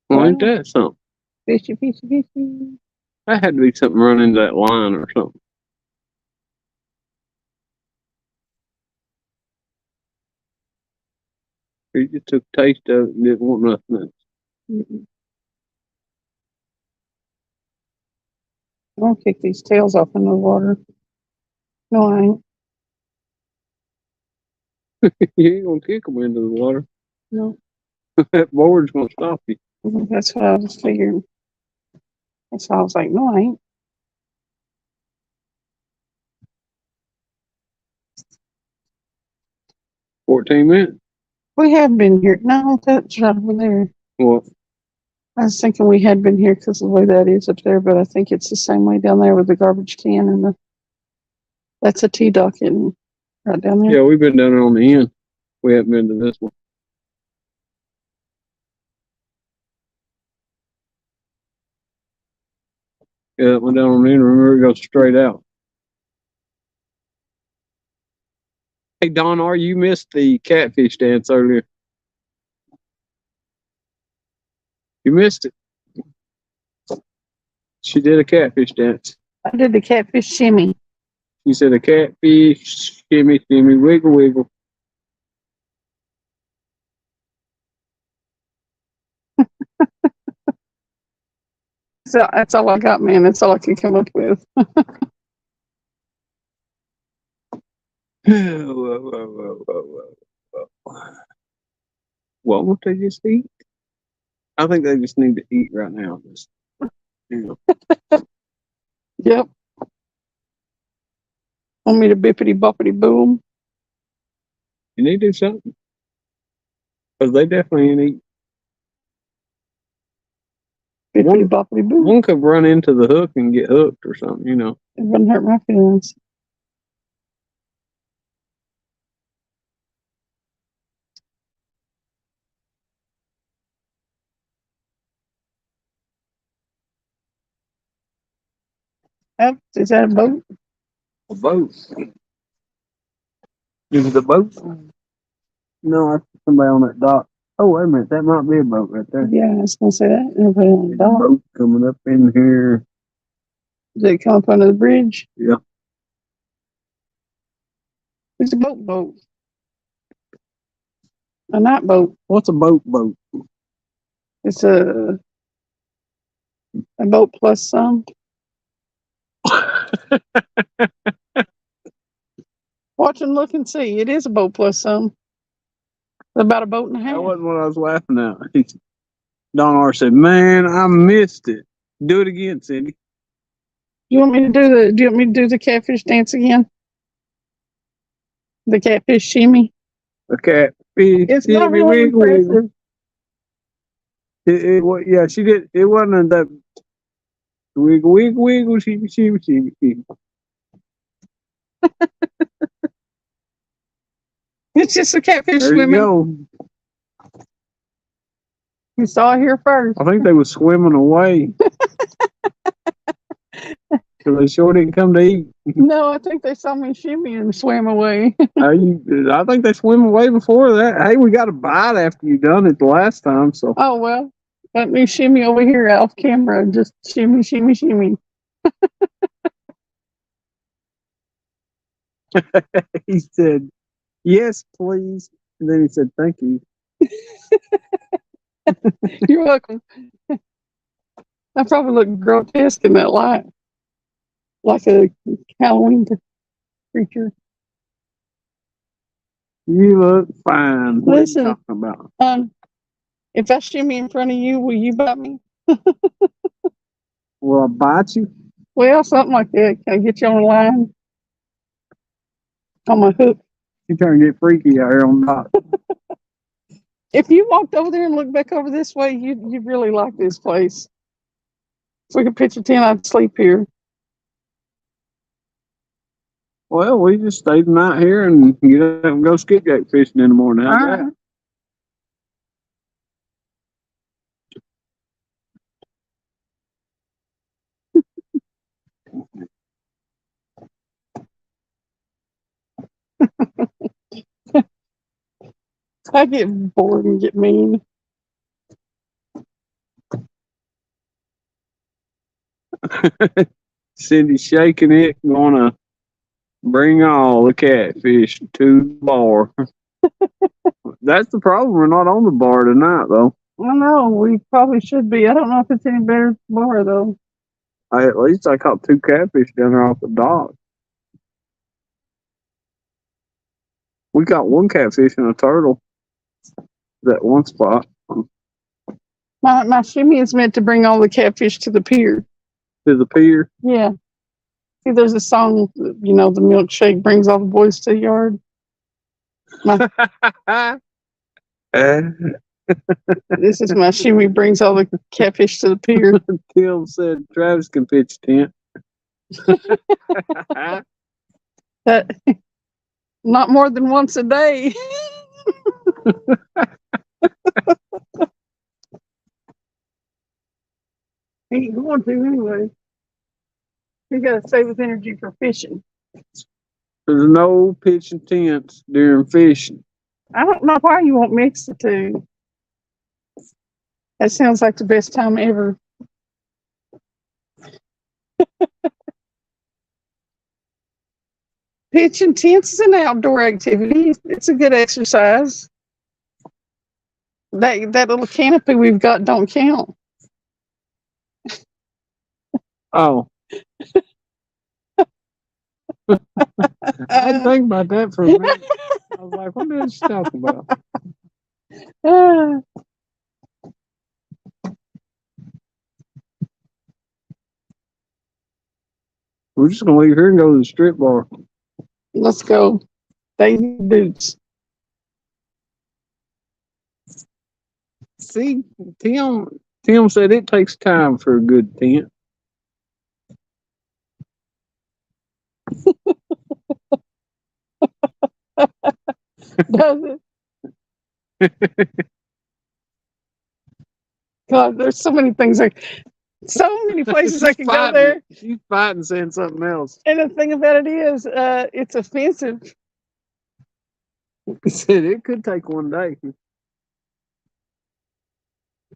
Well, ain't that something? Fishy, fishy, fishy. That had to be something running into that line or something. He just took a taste of it and didn't want nothing else. Mm-mm. I'll kick these tails off in the water. No, I ain't. You ain't gonna kick them into the water. No, That board's gonna stop you. that's what I was figuring. That's why I was like, no, I ain't. 14 minutes. We have been here. No, that's right over there. Well, I was thinking we had been here because of the way that is up there, but I think it's the same way down there with the garbage can and that's a T-dock in right down there. yeah, we've been down there on the end. We haven't been to this one. Yeah, that one down on the end. Remember, it goes straight out. Hey, Don, you missed the catfish dance earlier. You missed it. She did a catfish dance. I did the catfish shimmy. She said a catfish, shimmy, shimmy, wiggle, wiggle. So that's all I got, man. That's all I could come up with. Whoa, whoa, whoa, whoa, whoa. What won't they just eat? I think they just need to eat right now. Just, you know. Yep. Want me to bippity boppity boom? You need to do something. Because they definitely ain't eat. Bippity boppity boom. One could run into the hook and get hooked or something, you know. It wouldn't hurt my feelings. Oh, is that a boat? A boat. Is it a boat? No, I see somebody on that dock. Oh, wait a minute. That might be a boat right there. Yeah, I was gonna say that. Nobody on the dock. Boat coming up in here. Did it come up under the bridge? Yeah. It's a boat. A night boat. What's a boat boat? It's a boat plus some. Watch and look and see. It is a boat plus some. About a boat and a That half. wasn't what I was laughing at. Don R said, "Man, I missed it. Do it again, Cindy." Do you want me to do the catfish dance again? The catfish shimmy. A catfish. It's not shimmy, really wiggle, wiggle. impressive. Yeah, she did. It wasn't that wiggle, wiggle, wiggle, shimmy, shimmy, shimmy, shimmy. It's just a catfish There you swimming. go. You saw it here first. I think they was swimming away. So they sure didn't come to eat. No, I think they saw me shimmy and swam away. I think they swim away before that. Hey, we got a bite after you done it the last time, so Oh, well, let me shimmy over here off camera. Just shimmy, shimmy, shimmy. he said, "Yes, please." And then he said, "Thank you." You're welcome. I probably look grotesque in that light. Like a Halloween creature. You look fine. What Listen. are you talking about? If I shimmy in front of you, will you bite me? Will I bite you? Well, something like that. Can I get you on the line? On my hook. You trying to get freaky out here on top. If you walked over there and looked back over this way, you'd really like this place. If we could pitch a tent, I'd sleep here. Well, we just stayed the night here and get up and go skipjack fishing in the morning. How's that? Alright. I get bored and get mean. Cindy's shaking it, gonna bring all the catfish to the bar. That's the problem. We're not on the bar tonight, though. I don't know. We probably should be. I don't know if it's any better tomorrow, though. At least I caught 2 catfish down there off the dock. We got 1 catfish and a turtle. That one spot. My shimmy is meant to bring all the catfish to the pier. To the pier. Yeah. See, there's a song, the milkshake brings all the boys to the yard. This is my shimmy brings all the catfish to the pier. Tim said Travis can pitch a tent. That not more than once a day. He ain't going to anyway. You gotta save his energy for fishing. There's no pitching tents during fishing. I don't know why you won't mix the two. That sounds like the best time ever. Pitching tents is an outdoor activity. It's a good exercise. That little canopy we've got don't count. Oh. I didn't think about that for a minute. I was like, what is she talking about? We're just gonna leave here and go to the strip bar. Let's go. Daisy Boots. See, Tim said it takes time for a good tent. Does it? God, there's so many things so many places I could go there. She's fighting saying something else. And the thing about it is, it's offensive. He said it could take one day.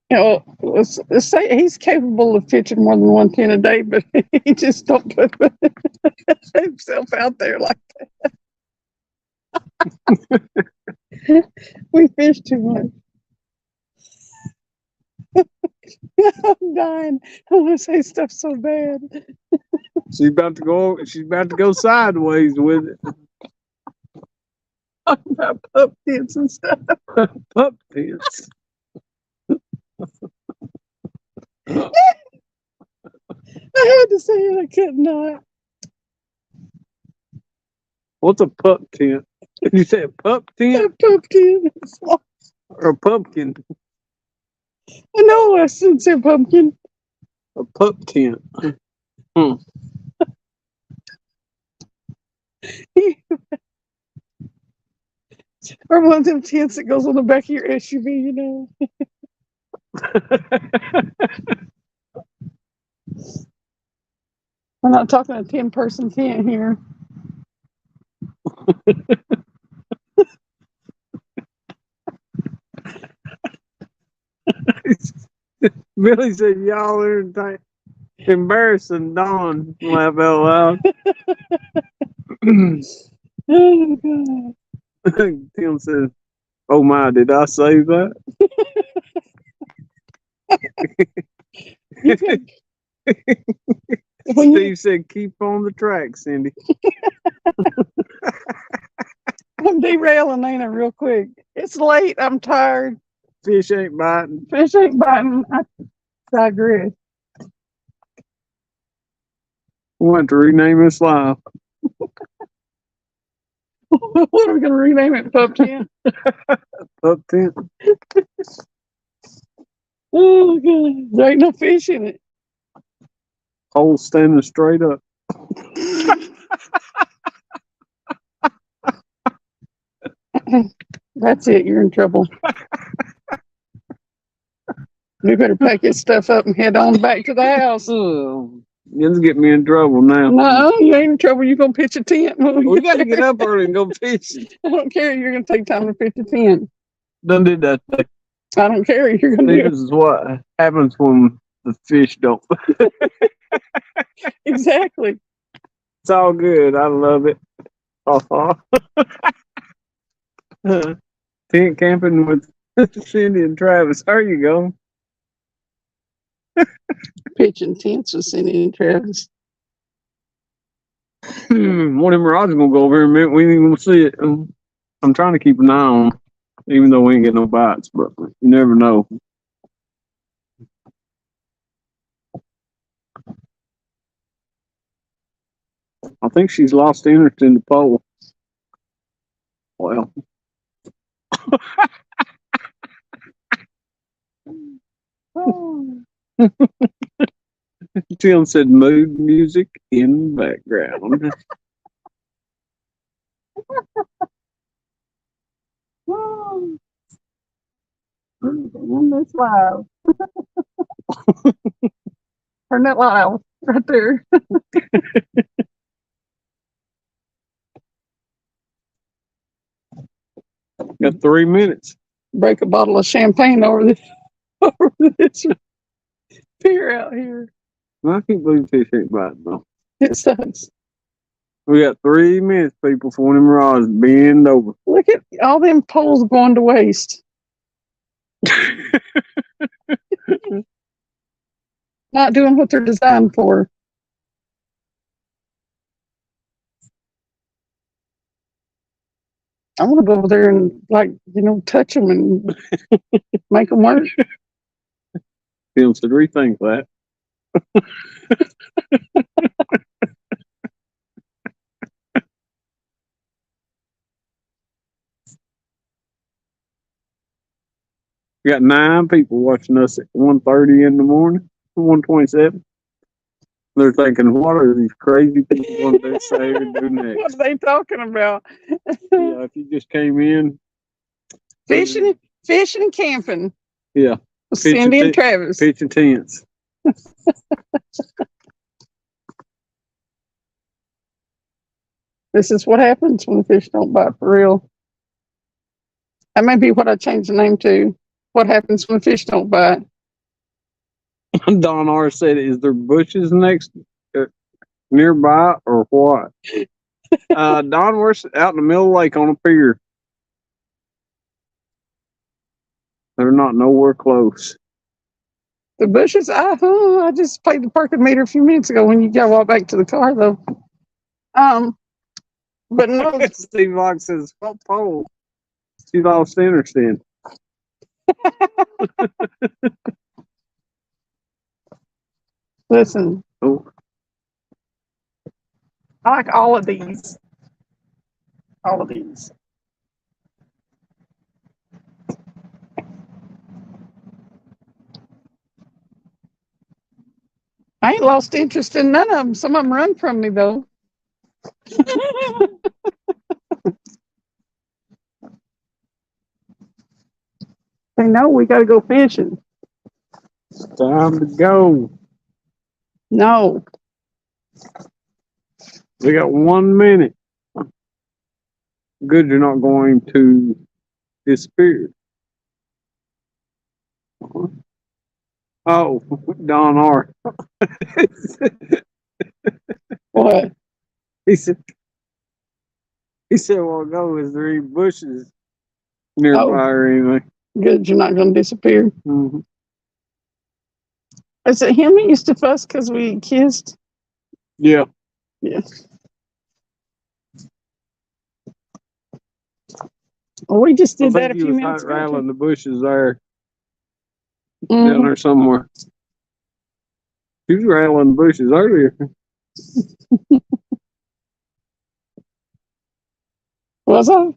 Let's say he's capable of pitching more than 1 tent a day, but he just don't put himself out there like that. We fish too much. I'm dying. I want to say stuff so bad. She's about to go. She's about to go sideways with it. Talking about pup tents and stuff. Pup tents. I had to say it. I could not. What's a pup tent? You say a pup A tent pup tent. or a pumpkin? I know I should say pumpkin. A pup tent. Or one of them tents that goes on the back of your SUV, you know. We're not talking a 10-person tent here. Billy said, "Y'all are embarrassing." Dawn laugh out loud. Oh God. Tim said, "Oh my, did I say that?" You could, when you, Steve said, "Keep on the track, Cindy." I'm derailing, ain't I, real quick. It's late. I'm tired. Fish ain't biting. Fish ain't biting. I agree. We want to rename this live. What are we gonna rename it? Pup tent? Pup tent. Oh God. There ain't no fish in it. Hole standing straight up. That's it. You're in trouble. We better pack this stuff up and head on back to the house. Oh, you'll get me in trouble now. No, you ain't in trouble. You're gonna pitch a tent. We got to get up early and go fishing. I don't care. You're gonna take time to pitch a tent. Done did that thing. I don't care. You're gonna do This is what happens when the fish don't. it. Exactly. It's all good. I love it. Tent camping with Cindy and Travis. There you go. Pitching tents with Cindy and Travis. One of them rods gonna go over here in a minute. We ain't even gonna see it. I'm trying to keep an eye on, 'em, even though we ain't getting no bites. But you never know. I think she's lost interest in the pole. Well, Tim said mood music in the background. On this live. Turn that light off right there. Got 3 minutes. Break a bottle of champagne over this pier out here. I can't believe fish ain't biting though. It sucks. We got 3 minutes, people, for one of them rods to bend over. Look at all them poles going to waste. Not doing what they're designed for. I want to go over there and, like, touch them and make them work. Tim said, rethink that. We got 9 people watching us at 1:30 in the morning, 1:27. They're thinking, what are these crazy people going to say or do What next? are they talking about? Yeah, if you just came in, Fishing and camping. yeah, With Cindy and Travis. pitching tents. This is what happens when the fish don't bite for real. That may be what I changed the name to. What happens when the fish don't bite? Don R said, is there bushes nearby or what? Don, we're out in the middle of the lake on a pier. They're not nowhere close. The bushes, I just paid the parking meter a few minutes ago when you got walk back to the car though. But no, Steve Fox says, what pole? She lost interest in. listen, Oh, I like all of these. All of these. I ain't lost interest in none of them. Some of them run from me though. They know we got to go fishing. time to go. No, We got 1 minute. Good, you're not going to disappear. Oh, Don R. what? he said, a while ago, is there any bushes nearby Oh. or anything? Good, you're not going to disappear. Mm-hmm. Is it him that used to fuss because we kissed? Yeah. Yeah. Well, we just I did that think a he few was minutes ago. rattling the bushes there, Mhm. down there somewhere. He was rattling the bushes earlier. Was I?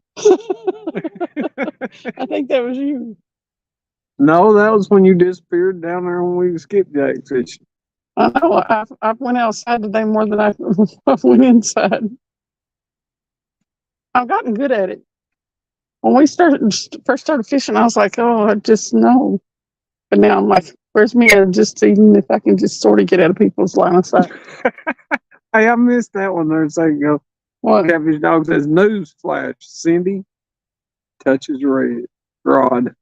I think that was you. No, that was when you disappeared down there when we skipjack fishing. I know. I went outside today more than I went inside. I've gotten good at it. When we first started fishing, I was like, oh, I just know. But now I'm like, where's me at? Just even if I can just sort of get out of people's line of sight. Hey, I missed that one there a second ago. What? Catfish Dog says, news flash. Cindy touches rod.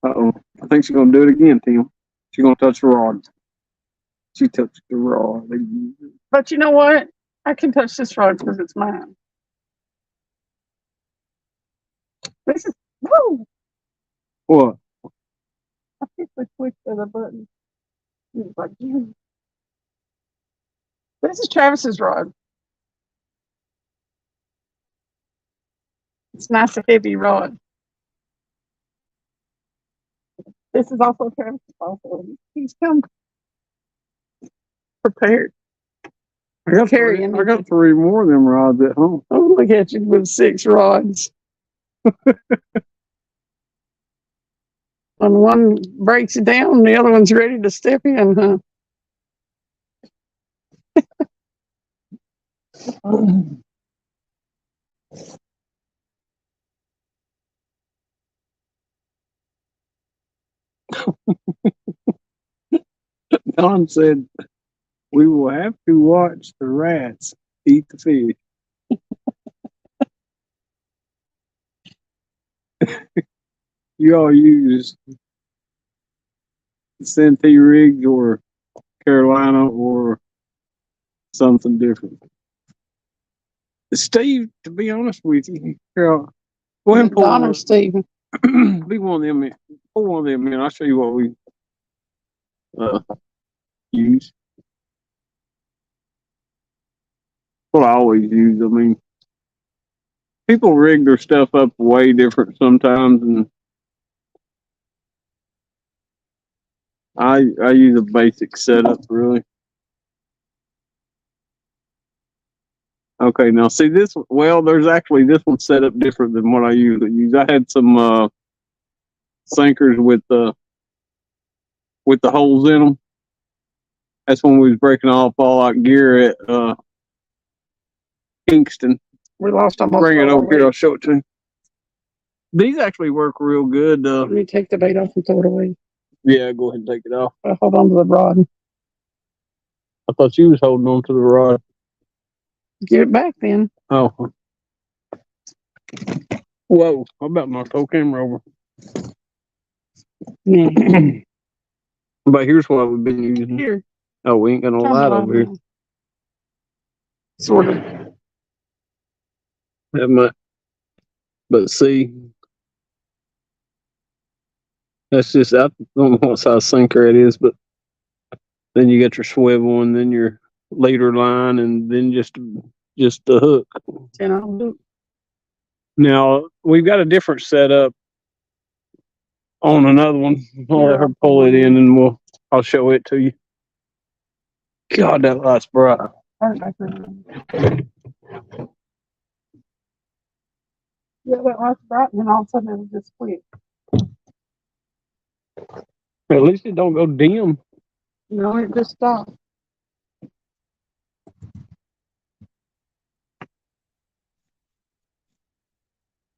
Uh-oh. I think she's going to do it again, Tim. She's going to touch the rod. She touched the rod. But you know what? I can touch this rod because it's mine. This is, whoa! What? I hit the switch of the button. It was like, "Hmm." This is Travis's rod. It's nice, a heavy rod. This is also Travis's. Also, he's come prepared. I got three more of them rods at home. Oh, look at you with 6 rods. When one breaks it down, the other one's ready to step in, huh? Don said, we will have to watch the rats eat the fish. You all use Santee rigs or Carolina or something different. Steve, to be honest with you, Carol, go ahead and pull Don or Steve? be one of them. Pull one of them in. I'll show you what we use. What I always use. I mean, people rig their stuff up way different sometimes, and I use a basic setup really. Okay, now see this. Well, there's actually this one set up different than what I usually use. I had some sinkers with the holes in them. That's when we was breaking off all our gear at Kingston. We lost almost. Bring it all over the here. weight. I'll show it to you. These actually work real good. Let me take the bait off and throw it away. Yeah, go ahead and take it off. Hold on to the rod. I thought you was holding on to the rod. Get it back then. Oh. Whoa, I about knocked the whole camera over. Yeah. But here's what we've been using. Here. Oh, we ain't got no light over here. Sort of. That might, but see, That's just, I don't know what size sinker it is, but then you get your swivel and then your leader line and then just the hook. 10 on loop. Now we've got a different setup on another one. I'll let her pull it in and I'll show it to you. God, that light's bright. Turn it back around. Yeah, that light's bright, and then all of a sudden it'll just quit. At least it don't go dim. No, it just stopped.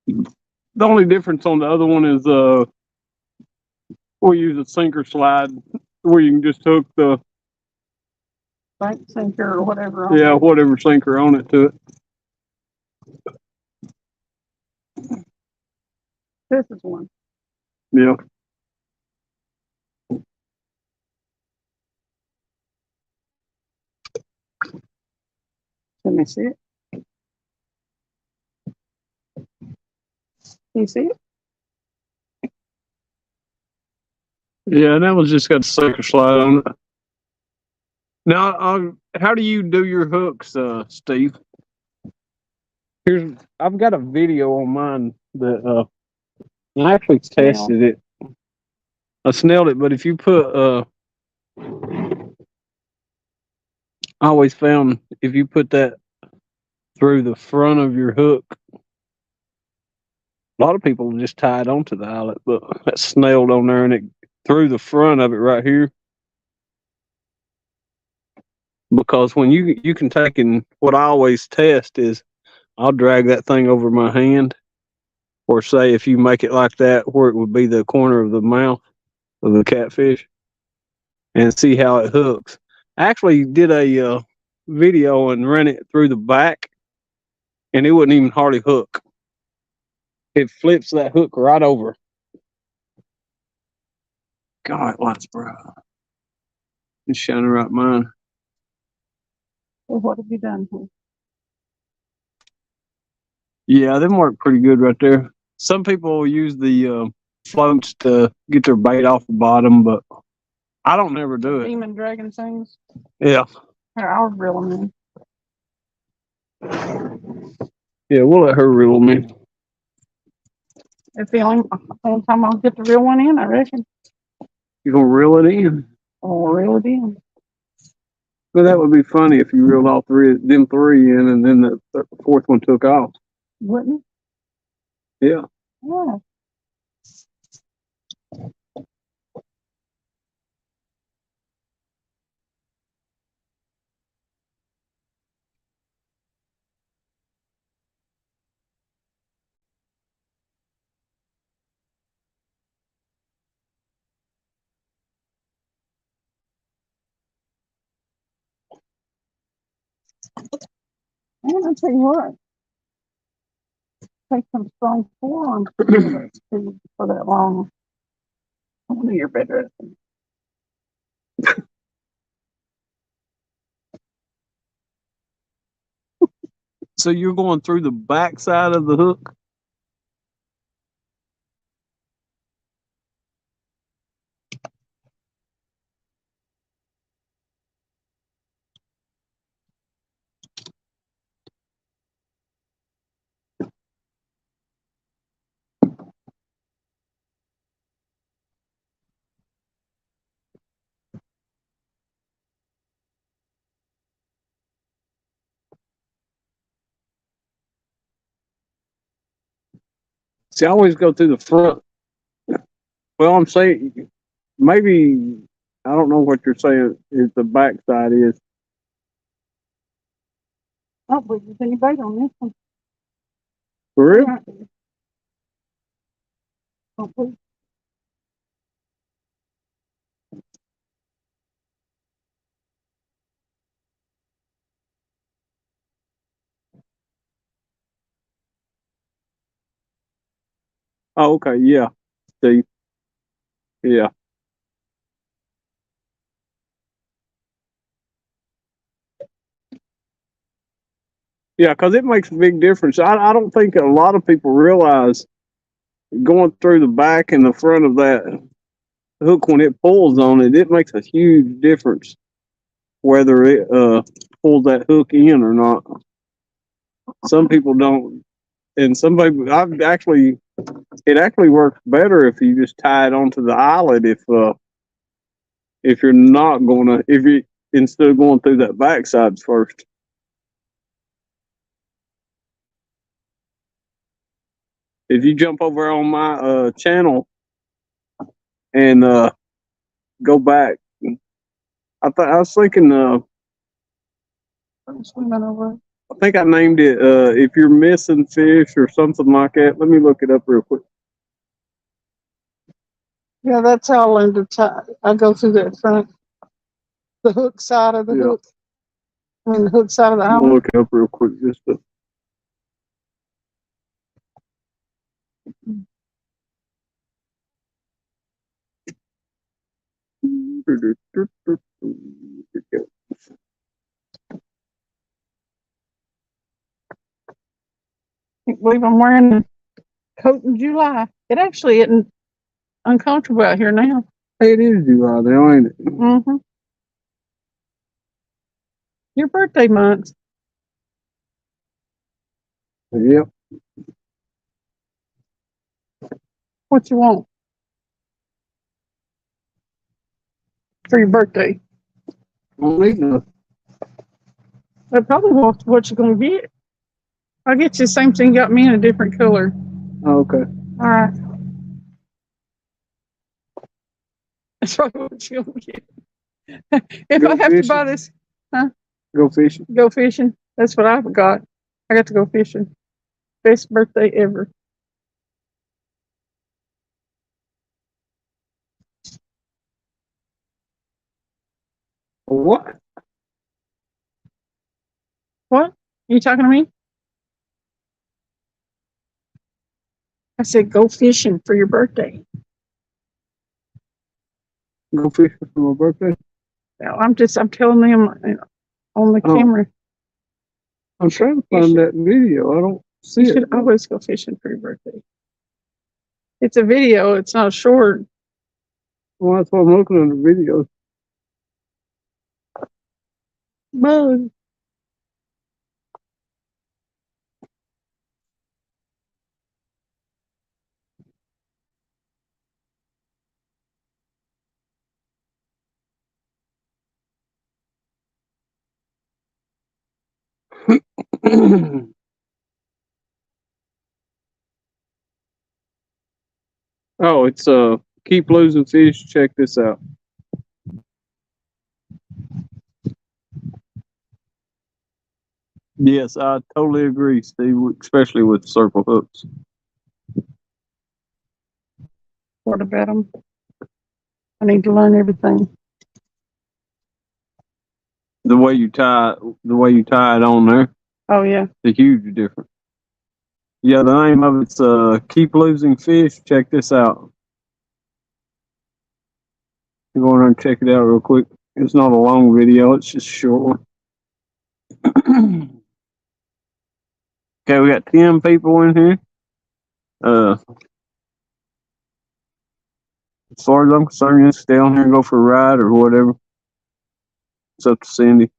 The only difference on the other one is we use a sinker slide where you can just hook the Bank sinker or whatever. whatever sinker on it to it. This is one. Yeah. Let me see it. Can you see it? Yeah, and that one's just got a sinker slide on it. Now, how do you do your hooks, Steve? I've got a video on mine that I actually tested it. I snelled it, but if you put I always found if you put that through the front of your hook, a lot of people just tie it onto the eyelet, but that's snelled on there and it through the front of it right here. Because when you can take and what I always test is I'll drag that thing over my hand, or say if you make it like that where it would be the corner of the mouth of the catfish, and see how it hooks. I actually did a video and ran it through the back, and it wouldn't even hardly hook. It flips that hook right over. God, light's bright. It's shining right mine. Well, what have you done here? Yeah, them work pretty good right there. Some people use the floats to get their bait off the bottom, but I don't never do it. Demon dragon things? Yeah. Here, I'll reel them in. Yeah, we'll let her reel them in. It's the only time I'll get the real one in, I reckon. You gonna reel it in? Or reel it in. But that would be funny if you reeled all three in, and then the fourth one took off. Wouldn't Yeah. it? Yeah. And I'll tell you what. Take some strong forearms for that long. I wonder you're better at it. So you're going through the back side of the hook? See, I always go through the front. Well, I'm saying maybe I don't know what you're saying is the back side is. I don't believe there's any bait on this one. For real? Don't believe. Oh, okay, yeah. See. Yeah. Yeah, because it makes a big difference. I don't think a lot of people realize going through the back and the front of that hook, when it pulls on it, it makes a huge difference whether it pulls that hook in or not. Some people don't, and some people, it actually works better if you just tie it onto the eyelet. If you're not gonna, if you instead of going through that backside first. If you jump over on my channel and go back, I was thinking I'm swimming over. I think I named it if you're missing fish or something like that. Let me look it up real quick. Yeah, that's how I learned to tie. I go through that front, the hook side of the Yeah. hook. I mean, the hook side of the I'm gonna island. look it up real quick just to. Can't believe I'm wearing a coat in July. It actually isn't uncomfortable out here now. Hey, it is July now, ain't it? Mm-hmm. Your birthday month. Yep. What you want for your birthday? Don't need nothing. That probably what you're gonna get. I'll get you the same thing you got me in a different color. Okay. All right. That's probably what you're gonna get. If Go I have to buy fishing. this, Go fishing. go fishing. That's what I've got. I got to go fishing. Best birthday ever. What? What? You talking to me? I said go fishing for your birthday. Go fishing for my birthday? No, I'm telling them on the Oh. camera. I'm trying to find that video. I don't see You it. should always go fishing for your birthday. It's a video. It's not short. Well, that's what I'm looking at the video. Bug. Oh, it's keep losing fish. Check this out. Yes, I totally agree, Steve, especially with circle hooks. What about them? I need to learn everything. The way you tie it on there, Oh yeah. it's a huge difference. Yeah, the name of it's keep losing fish. Check this out. You go in there and check it out real quick. It's not a long video, it's just a short one. Okay, we got 10 people in here. As far as I'm concerned, you stay on here and go for a ride or whatever. It's up to Cindy.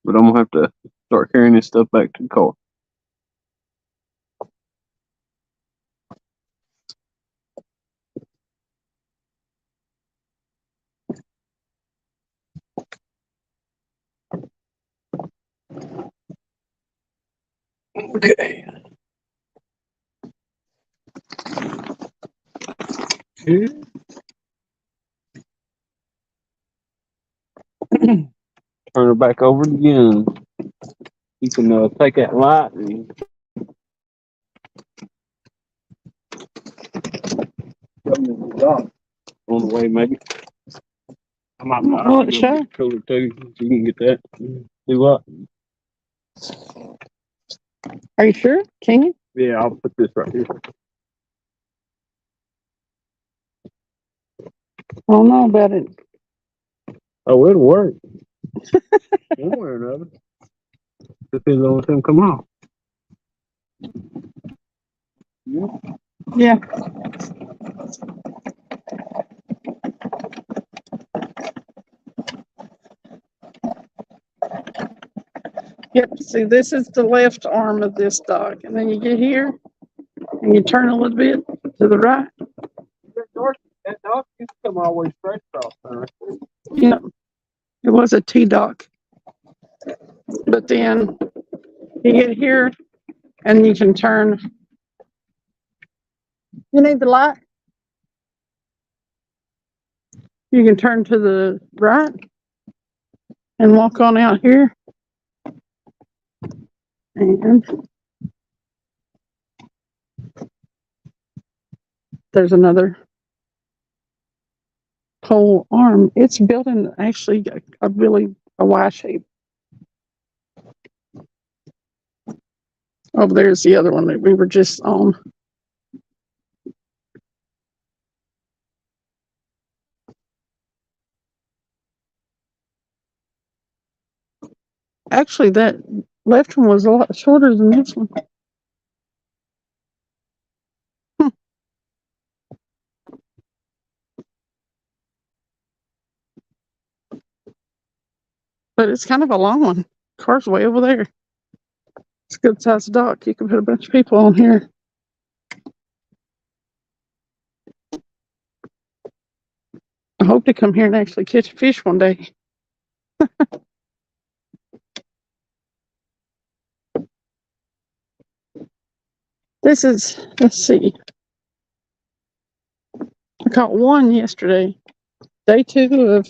But I'm gonna have to start carrying this stuff back to the car. Okay. Turn her back over again. You can take that light and come to the dock on the way, maybe. I might Oh, sure. cooler too. You can get that. Do what? Are you sure? Can you? Yeah, I'll put this right here. I don't know about it. Oh, it'll work. One way or another. Depends on what them come off. Yeah. Yep, see, this is the left arm of this dock, and then you get here, and you turn a little bit to the right. That dock used to come all the way straight across there. Yep, it was a T dock. But then you get here, and you can turn. You need the light? You can turn to the right and walk on out here. And there's another pole arm. It's building actually a really a Y shape. Over there's the other one that we were just on. Actually, that left one was a lot shorter than this one. But it's kind of a long one. Car's way over there. It's a good sized dock. You can put a bunch of people on here. I hope to come here and actually catch a fish one day. This is, let's see. I caught one yesterday. Day 2 of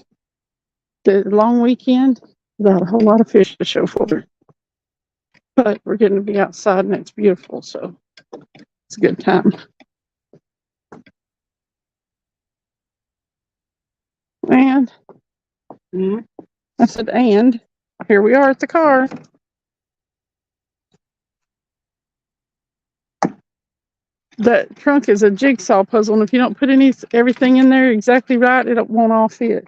the long weekend. Without a whole lot of fish to show for it. But we're getting to be outside and it's beautiful, so it's a good time. And I said, and here we are at the car. That trunk is a jigsaw puzzle, and if you don't put everything in there exactly right, it won't all fit.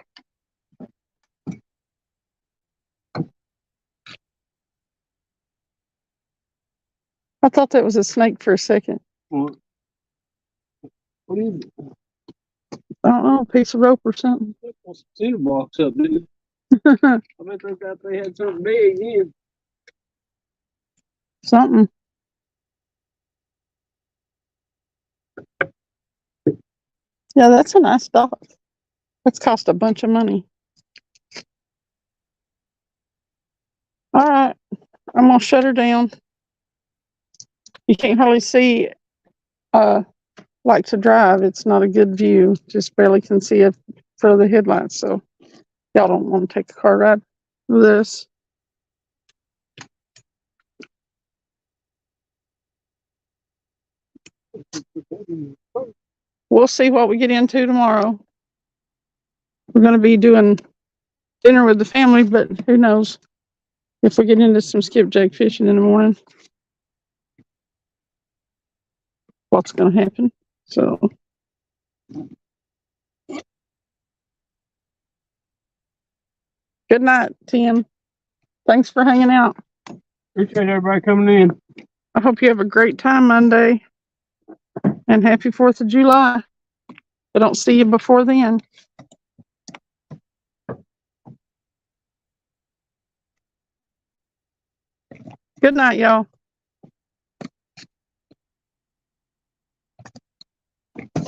I thought that was a snake for a second. What is it? I don't know, a piece of rope or something. Cedar blocks up, dude. I bet they thought they had something big in. Something. Yeah, that's a nice dock. That's cost a bunch of money. All right, I'm gonna shut her down. You can't hardly see like to drive. It's not a good view. Just barely can see it for the headlights. So y'all don't want to take a car ride with this. We'll see what we get into tomorrow. We're going to be doing dinner with the family, but who knows if we get into some skipjack fishing in the morning, what's going to happen. So good night, Tim. Thanks for hanging out. Appreciate everybody coming in. I hope you have a great time Monday and happy 4th of July. If I don't see you before then. Good night, y'all.